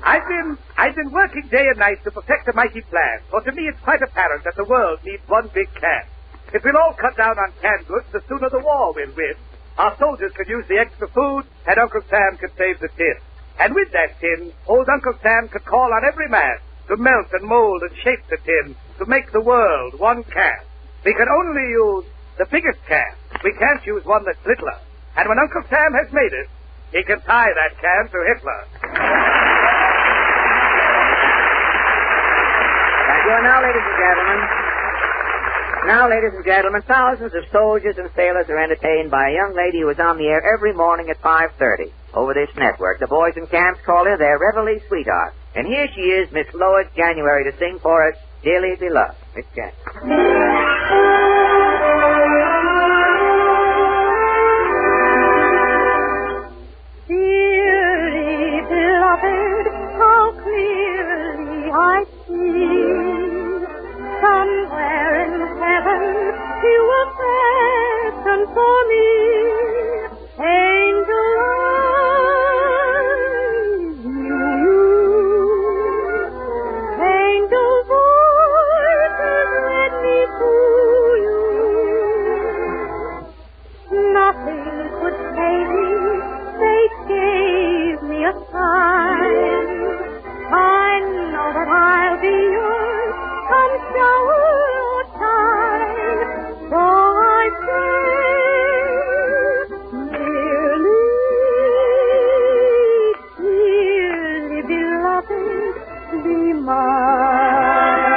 I've been working day and night to perfect a mighty plan. For to me it's quite apparent that the world needs one big can. If we'll all cut down on canned goods, the sooner the war will win. Our soldiers could use the extra food, and Uncle Sam could save the tin. And with that tin, old Uncle Sam could call on every man to melt and mold and shape the tin to make the world one can. We can only use the biggest can. We can't use one that's littler. And when Uncle Sam has made it, he can tie that can to Hitler. Thank you. And now, ladies and gentlemen, thousands of soldiers and sailors are entertained by a young lady who is on the air every morning at 5:30 over this network. The boys in camps call her their Reveille sweetheart. And here she is, Miss Lois January, to sing for us, Dearly Beloved. Miss January. Dearly beloved, how clearly I see. Somewhere in heaven you were destined for me. Angel eyes knew you. Angel voices led me to you. Nothing could save me. Fate gave me a sign. I know that I'll be yours come shower or shine. So I say, dearly beloved, be mine.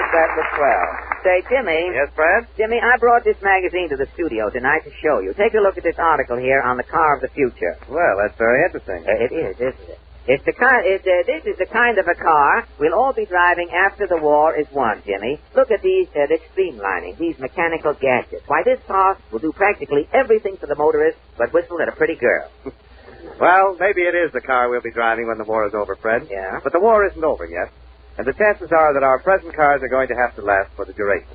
That was swell. Say, Jimmy. Yes, Fred? Jimmy, I brought this magazine to the studio tonight to show you. Take a look at this article here on the car of the future. Well, that's very interesting. It is, isn't it? It's the kind. This is the kind of a car we'll all be driving after the war is won, Jimmy. Look at these streamlining, these mechanical gadgets. Why, this car will do practically everything for the motorist but whistle at a pretty girl. Well, maybe it is the car we'll be driving when the war is over, Fred. Yeah. But the war isn't over yet. And the chances are that our present cars are going to have to last for the duration.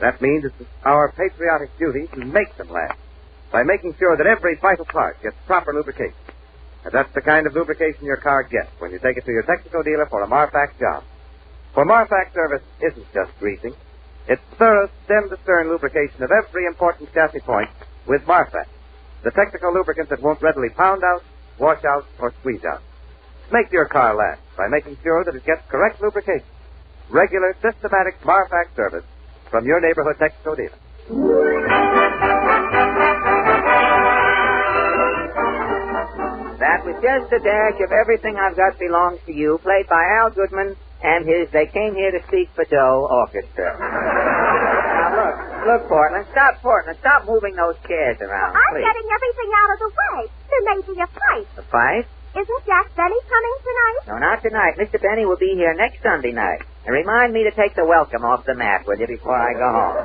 That means it's our patriotic duty to make them last by making sure that every vital part gets proper lubrication. And that's the kind of lubrication your car gets when you take it to your Texaco dealer for a Marfax job. For Marfax service isn't just greasing. It's thorough stem-to-stern lubrication of every important chassis point with Marfax, the Texaco lubricant that won't readily pound out, wash out, or squeeze out. Make your car last by making sure that it gets correct lubrication. Regular, systematic Marfax service from your neighborhood Texaco dealer. That was just a dash of Everything I've Got Belongs to You, played by Al Goodman and his They Came Here to Speak for Dough orchestra. Now, look, Portland, stop moving those chairs around, I'm please. getting everything out of the way. There may be a fight. A fight? Isn't Jack Benny coming tonight? No, not tonight. Mr. Benny will be here next Sunday night. And remind me to take the welcome off the mat, will you, before I go home?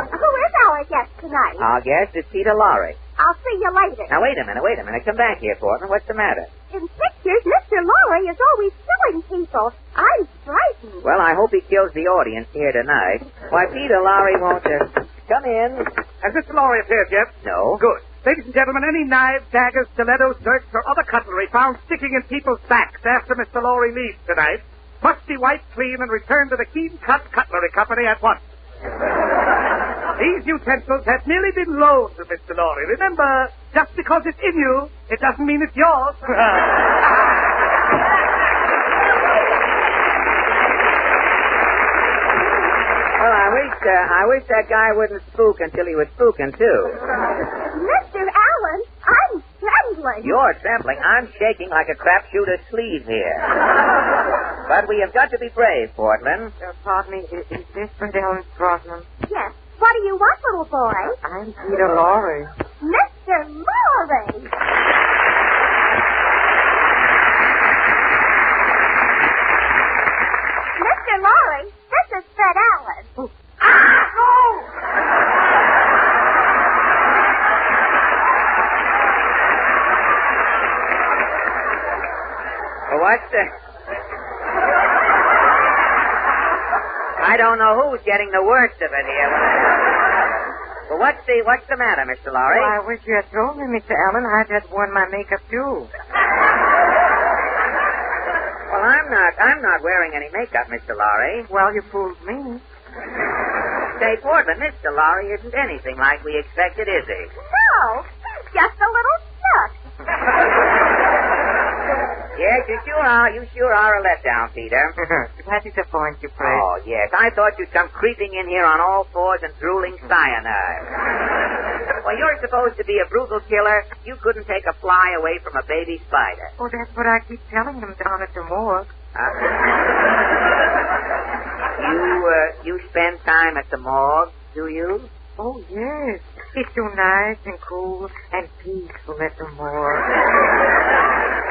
Who is our our guest tonight? Our guest is Peter Lorre. I'll see you later. Now, wait a minute. Come back here, Portman. What's the matter? In pictures, Mr. Lorre is always killing people. I'm frightened. Well, I hope he kills the audience here tonight. Why, Peter Lorre won't come in. Has Mr. Lorre appeared yet? No. Good. Ladies and gentlemen, any knives, daggers, stilettos, dirks, or other cutlery found sticking in people's backs after Mr. Lorre leaves tonight must be wiped clean and returned to the Keen Cut Cutlery Company at once. These utensils have merely been loaned to Mr. Lorre. Remember, just because it's in you, it doesn't mean it's yours. Well, I wish that guy wouldn't spook until he was spooking, too. Mr. Allen, I'm trembling. You're trembling. I'm shaking like a crapshooter's sleeve here. But we have got to be brave, Portman. Pardon me, is this St. Ellen's Crossman? Yes. What do you want, little boy? I'm Peter Lorre. Mr. Lorre! Mr. Lorre, this is Fred Allen. Oh. Ah! No! Well, what's the... I don't know who's getting the worst of it here. Well, what's the matter, Mr. Lorre? Well, I wish you had told me, Mr. Allen. I'd have worn my makeup, too. Well, I'm not wearing any makeup, Mr. Lorre. Well, you fooled me. Say, Portman, Mr. Lorre isn't anything like we expected, is he? No, he's just a little stuck. Yes, you sure are a letdown, Peter. That disappoints you, Fred. Oh, yes. I thought you'd come creeping in here on all fours and drooling cyanide. Well, you're supposed to be a brutal killer. You couldn't take a fly away from a baby spider. Oh, that's what I keep telling them down at the morgue. You spend time at the morgue, do you? Oh, yes. It's so nice and cool and peaceful at the morgue.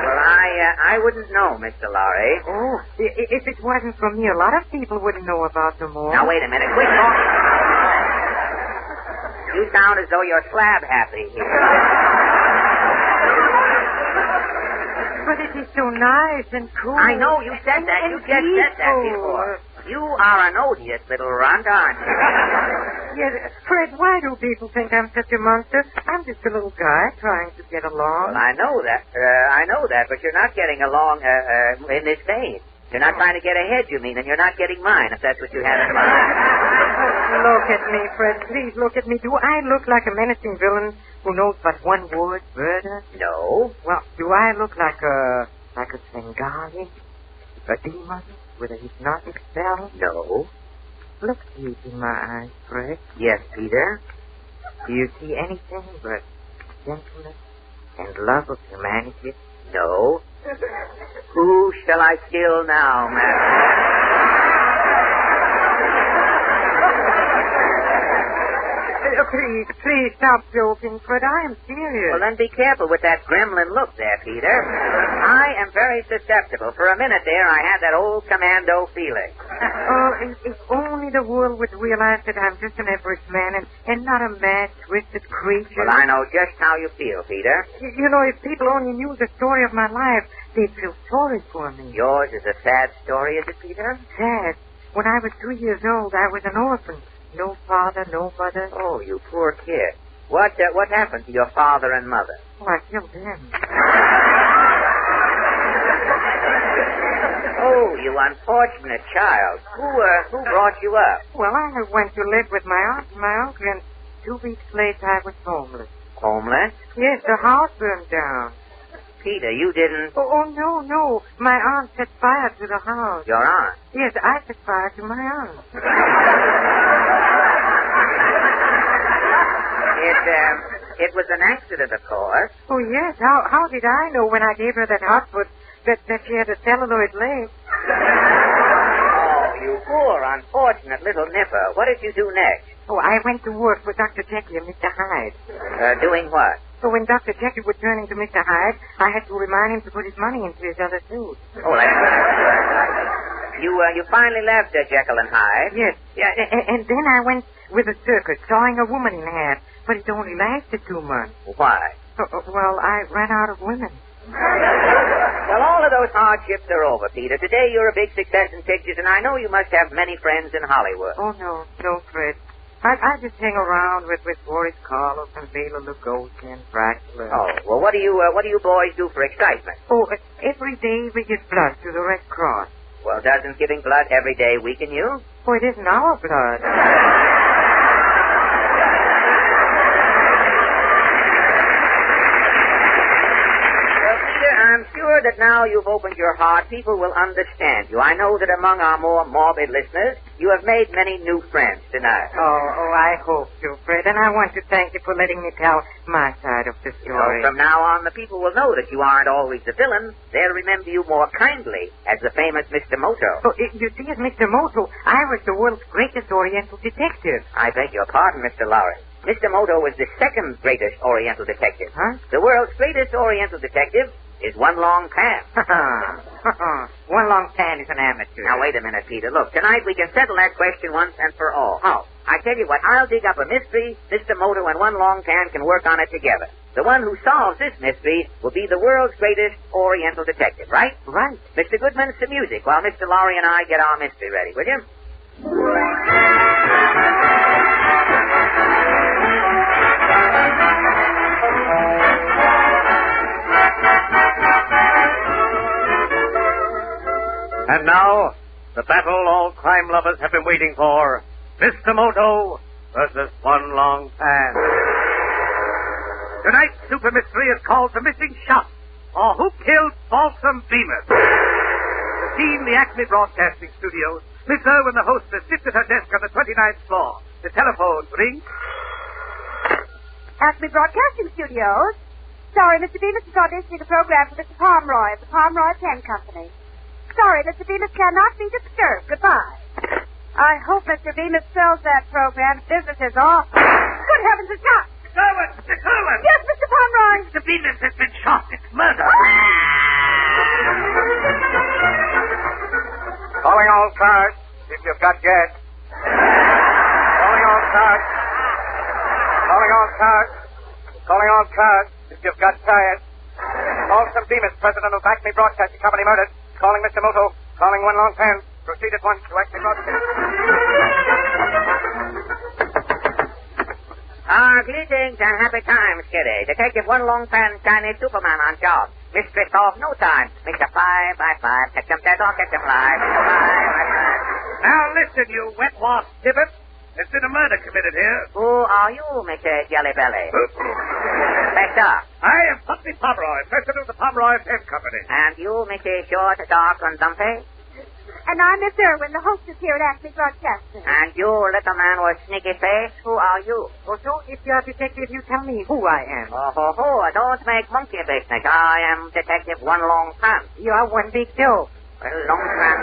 Well, I wouldn't know, Mr. Lorre. Oh, if it wasn't for me, a lot of people wouldn't know about the morgue. Now, wait a minute. Quit talking. You sound as though you're slab happy here. But it is so nice and cool. I know you said that. You just said that before. You are an odious little runt, aren't you? Yes, Fred, why do people think I'm such a monster? I'm just a little guy trying to get along. Well, I know that, but you're not getting along in this vein. You're not trying to get ahead, you mean, and you're not getting mine, if that's what you have in mind. Look at me, Fred. Please look at me. Do I look like a menacing villain who knows but one word, murder? No. Well, do I look like a Svengali? A demon with a hypnotic spell? No. Look deep in my eyes, Fred. Yes, Peter. Do you see anything but gentleness and love of humanity? No. Who shall I kill now, Master? Please stop joking, Fred. I am serious. Well, then be careful with that gremlin look there, Peter. I am very susceptible. For a minute there, I had that old commando feeling. Oh, if only the world would realize that I'm just an average man and not a mad, twisted creature. Well, I know just how you feel, Peter. You know, if people only knew the story of my life, they'd feel sorry for me. Yours is a sad story, is it, Peter? Sad. When I was 2 years old, I was an orphan. No father, no mother. Oh, you poor kid. What happened to your father and mother? Oh, I killed them. Oh, you unfortunate child. Who brought you up? Well, I went to live with my aunt and my uncle, and 2 weeks later I was homeless. Homeless? Yes, the house burned down. Peter, you didn't... Oh, no. My aunt set fire to the house. Your aunt? Yes, I set fire to my aunt. It was an accident, of course. Oh, yes. How did I know when I gave her that hot foot that she had a celluloid leg? Oh, you poor, unfortunate little nipper. What did you do next? Oh, I went to work with Dr. Jekyll and Mr. Hyde. Doing what? So when Dr. Jekyll would turn into Mr. Hyde, I had to remind him to put his money into his other suit. Oh, that's good. You finally left Jekyll and Hyde? Yes. Yeah, and then I went with a circus sawing a woman in half, but it only lasted 2 months. Why? Well, I ran out of women. Well, all of those hardships are over, Peter. Today you're a big success in pictures, and I know you must have many friends in Hollywood. Oh, no, Fred. I just hang around with Boris Karloff and Bela Lugosi and Dracula. Oh, well, what do you boys do for excitement? Oh, every day we give blood to the Red Cross. Well, doesn't giving blood every day weaken you? Oh, it isn't our blood. I'm sure that now you've opened your heart, people will understand you. I know that among our more morbid listeners, you have made many new friends tonight. Oh, I hope so, Fred. And I want to thank you for letting me tell my side of the story. From now on, the people will know that you aren't always the villain. They'll remember you more kindly as the famous Mr. Moto. Oh, you see, as Mr. Moto, I was the world's greatest Oriental detective. I beg your pardon, Mr. Lorre. Mr. Moto was the second greatest Oriental detective. Huh? The world's greatest Oriental detective is One Long Pan. One Long Pan is an amateur. Now, wait a minute, Peter. Look, tonight we can settle that question once and for all. How? I tell you what, I'll dig up a mystery. Mr. Moto and One Long Pan can work on it together. The one who solves this mystery will be the world's greatest Oriental detective, right? Right. Mr. Goodman, some music while Mr. Lorre and I get our mystery ready, will you? And now, the battle all crime lovers have been waiting for. Mr. Moto versus One Long Pan. Tonight's super mystery is called The Missing Shot, or Who Killed Balsam Bemis. The scene, the Acme Broadcasting Studios. Miss Irwin, the hostess, sits at her desk on the 29th floor. The telephone rings. Acme Broadcasting Studios. Sorry, Mr. Bemis is auditioning a program for Mr. Pomeroy of the Pomeroy Pen Company. Sorry, Mr. Bemis cannot be disturbed. Goodbye. I hope Mr. Bemis sells that program. Business is off. Good heavens, it's shot. Miss Irwin! Yes, Mr. Pomeroy. Mr. Bemis has been shot. It's murder. Calling all cars, if you've got gas. Calling all cars. Calling all cars. Calling all cars, if you've got tires. Balsam Bemis, president of Acme Broadcasting Company, murdered. Calling Mr. Moto. Calling One Long Pan. Proceed at once to Acme Broadcasting. Greetings and happy times, kiddy. Detective One Long Pan, Chinese Superman on job. Mistress of no time. Mr. 5x5. Catch him dead or catch him live. Mr. 5x5. Now listen, you wet wasp divot. There's been a murder committed here. Who are you, Mr. Jelly Belly? Inspector. I am Puppy Pomeroy, president of the Pomeroy Pen Company. And you, Mr. Short, Dark, and Dumpy? And I'm Miss Irwin, the hostess here at Acme Broadcasting. And you, little man with sneaky face, who are you? Oh, so if you're a detective, you tell me who I am. Oh, don't make monkey business. I am Detective One Long Pan. You are one big dope. Well,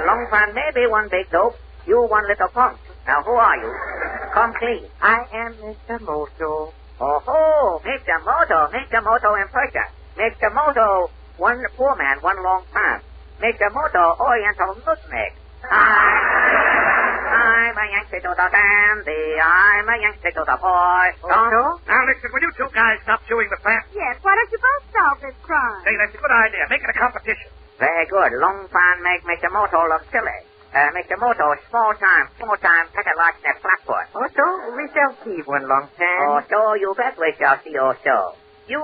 Long Pan may be one big dope. You one little punk. Now, who are you? Come clean. I am Mr. Moto. Mr. Moto in person. Mr. Moto, one poor man, one long pan. Mr. Moto, Oriental nutmeg. I'm a Yankee to the dandy. I'm a Yankee to the boy. Moto? Now listen, will you two guys stop chewing the fat? Yes, why don't you both solve this crime? Say, that's a good idea. Make it a competition. Very good. Long pan make Mr. Moto look silly. Mr. Moto, small time, packet large net flatfoot. Oh, so we shall see One Long Pan. Oh, so you bet we shall see also. You,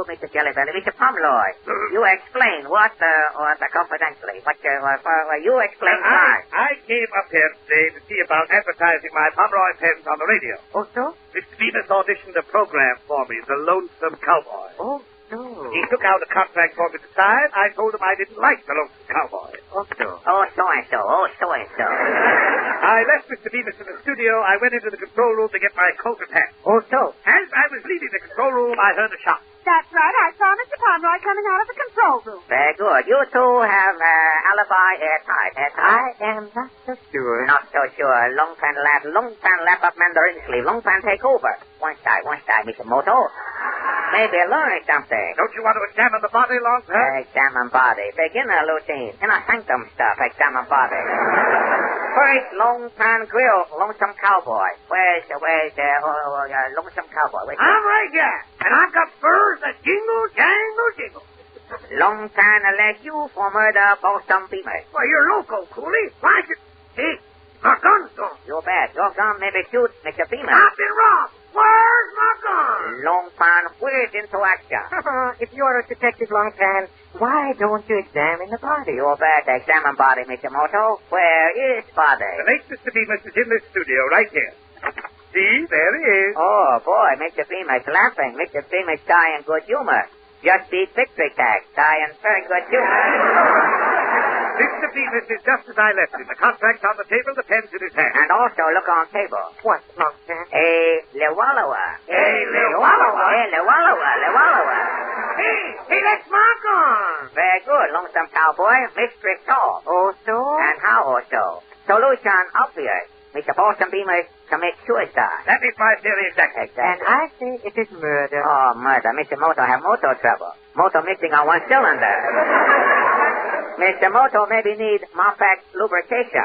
Mr. Jellybelly, Mr. Pomeroy, you explain what confidentially, you explain why. I came up here today to see about advertising my Pomeroy pens on the radio. Oh, so? Mr. Bemis auditioned a program for me, The Lonesome Cowboy. Oh, so. He took out a contract for me to sign. I told him I didn't like The Lonesome Cowboy. Oh, so. Oh, so and so. I left Mr. Bemis in the studio. I went into the control room to get my coat and hat. Oh, so. As I was leaving the control room, I heard a shot. That's right. I saw Mr. Pomeroy coming out of the control room. Very good. You two have alibi airtight. I am not so sure. Not so sure. Long pan lap up Mandarin sleeve. Long pan take over. One side, Mr. Moto. Maybe learn something. Don't you want to examine the body, Long Pan? Examine body. Beginner routine. Inner sanctum stuff. Examine body. First, Long Pan Grill, Lonesome Cowboy. Where's Lonesome Cowboy? I'm right here, and I've got furs that jingle, jangle, jingle. Long Pan arrest you for murder for some female. Well, you're loco, Cooley. Why should... See, my gun's gone. You're bad. Your gun maybe shoot Mr. Female. I've been robbed. Where's my gun? Long Pan whizzed into action. If you're a detective, Long Pan, why don't you examine the body? You're bad to examine body, Mr. Moto. Where is body? The late Mr. Bemis is in this studio right here. See, there he is. Oh, boy, Mr. Bemis laughing. Mr. Bemis die in good humor. Just beat victory tag. Die in very good humor. Mr. Bemis is just as I left him. The contract's on the table, the pen's in his hand. And also look on table. What, Long Pan? A Lewallowa. Lewallowa. Hey, that's my gun. Very good, Lonesome Cowboy. Mystery solved. Also? And how also? Solution obvious. Mr. Paulson Bemis commits suicide. That is my theory exactly. And I say it is murder. Oh, murder. Mr. Moto have motor trouble. Motor missing on one cylinder. Mr. Moto maybe need Marpax lubrication.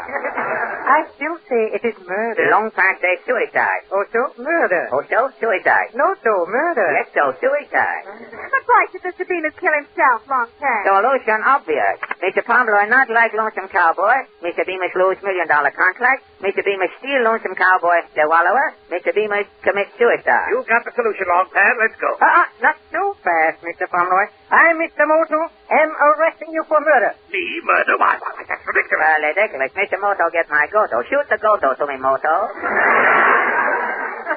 I still say it is murder. Long Pan say suicide. Also, murder. Also, suicide. No, so, murder. Yes, so, suicide. But why should Mr. Bemis kill himself, Long Pan? Solution obvious. Mr. Pomeroy not like Lonesome Cowboy. Mr. Bemis lose $1 million contract. Mr. Bemis steal Lonesome Cowboy, the wallower. Mr. Bemis commit suicide. You've got the solution, Long Pan. Let's go. Not so fast, Mr. Pomeroy. I, Mr. Moto, am arresting you for murder. Me murder? Why, that's ridiculous. Ridiculous. Mr. Moto get my goto. Shoot the goto to me, Moto.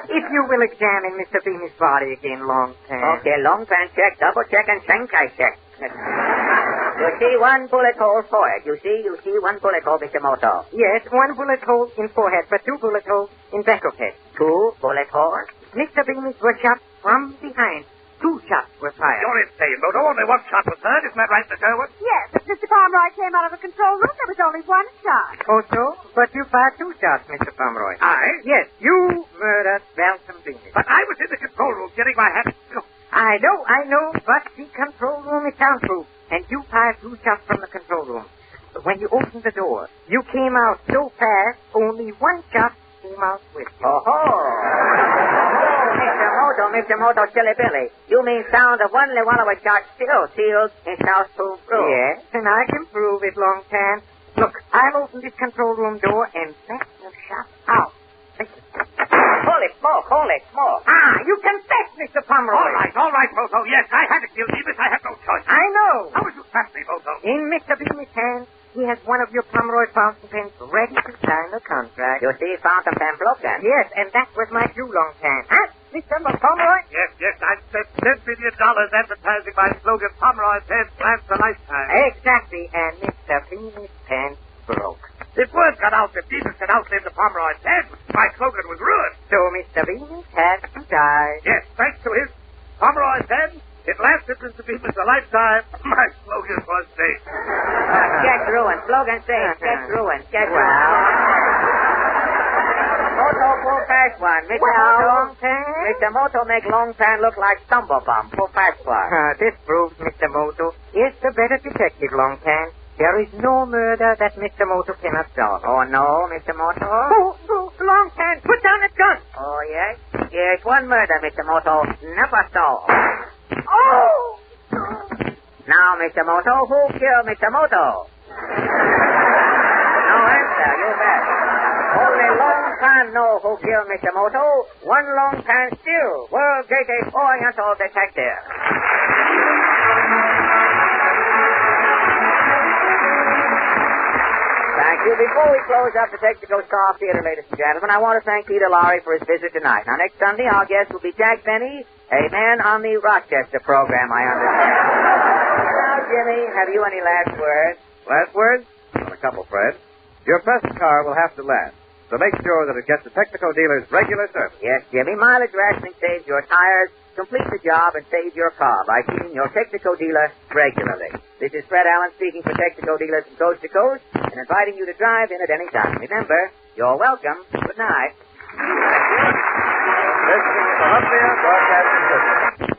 If you will examine Mr. Bemis' body again, Long Pan. Okay, Long Pan check, double check, and Shankai check. You see one bullet hole forehead. You see one bullet hole, Mr. Moto. Yes, one bullet hole in forehead, but 2 bullet holes in back of head. 2 bullet holes? Mr. Bemis was shot from behind. 2 shots were fired. You're insane, Moto. Only 1 shot was heard. Isn't that right, Miss Irwin? Yes, but Mr. Pomeroy came out of the control room. There was only 1 shot. Oh, so? But you fired 2 shots, Mr. Pomeroy. I? Yes, you murdered Belton Bemis. But I was in the control room getting my hat... I know, but the control room is soundproof, and you fired 2 shots from the control room. But when you opened the door, you came out so fast, only 1 shot came out with you. Mr. Moto, silly Billy. You mean sound of one Lewallowa shot still sealed in soundproof room? Yes, and I can prove it, Long Pan. Look, I'll open this control room door and let the shot out. Listen. Holy smoke. You confess, Mr. Pomeroy. All right, Moto. Yes, I had to kill Bemis. I had no choice. I know. How would you trust me, Moto? In Mr. Bemis' hand, he has one of your Pomeroy fountain pens ready to sign the contract. You see, fountain pen broken. Yes, and that was my due, Long Pan. Huh? Mr. Pomeroy? Yes, I spent $10 billion advertising my slogan, Pomeroy Pens Last a Lifetime. Exactly, and Mr. Bemis' pen broke. If word got out that Bemis had outlived the Pomeroy pen, my slogan was ruined. So Mr. Bemis had to die. Yes, thanks to his Pomeroy pen, it lasted Mr. Bemis a lifetime. My slogan was safe. Check ruined. Slogan safe. Check ruined. Check Moto, full fast one. Mr. Moto make Long Pan look like Stumble Bum. Full fast one. This proves Mr. Moto is the better detective, Long Pan. There is no murder that Mr. Moto cannot solve. Oh, no, Mr. Moto? Long Pan, put down that gun. Oh, yes? Yes, one murder, Mr. Moto. Never solved. Oh! Now, Mr. Moto, who killed Mr. Moto? No answer, you bet. Only Long Pan know who killed Mr. Moto. One Long Pan still. World greatest Oriental detective. Thank you. Before we close up the Texaco Star Theater, ladies and gentlemen, I want to thank Peter Lorre for his visit tonight. Now, next Sunday, our guest will be Jack Benny, a man on the Rochester program, I understand. Now, Jimmy, have you any last words? Last words? Well, a couple, Fred. Your present car will have to last, so make sure that it gets the Texaco dealer's regular service. Yes, Jimmy. Mileage rationing saves your tires. Complete the job and save your car by seeing your Texaco dealer regularly. This is Fred Allen speaking for Texaco dealers from coast to coast and inviting you to drive in at any time. Remember, you're welcome. Good night. This is the Columbia Broadcasting System.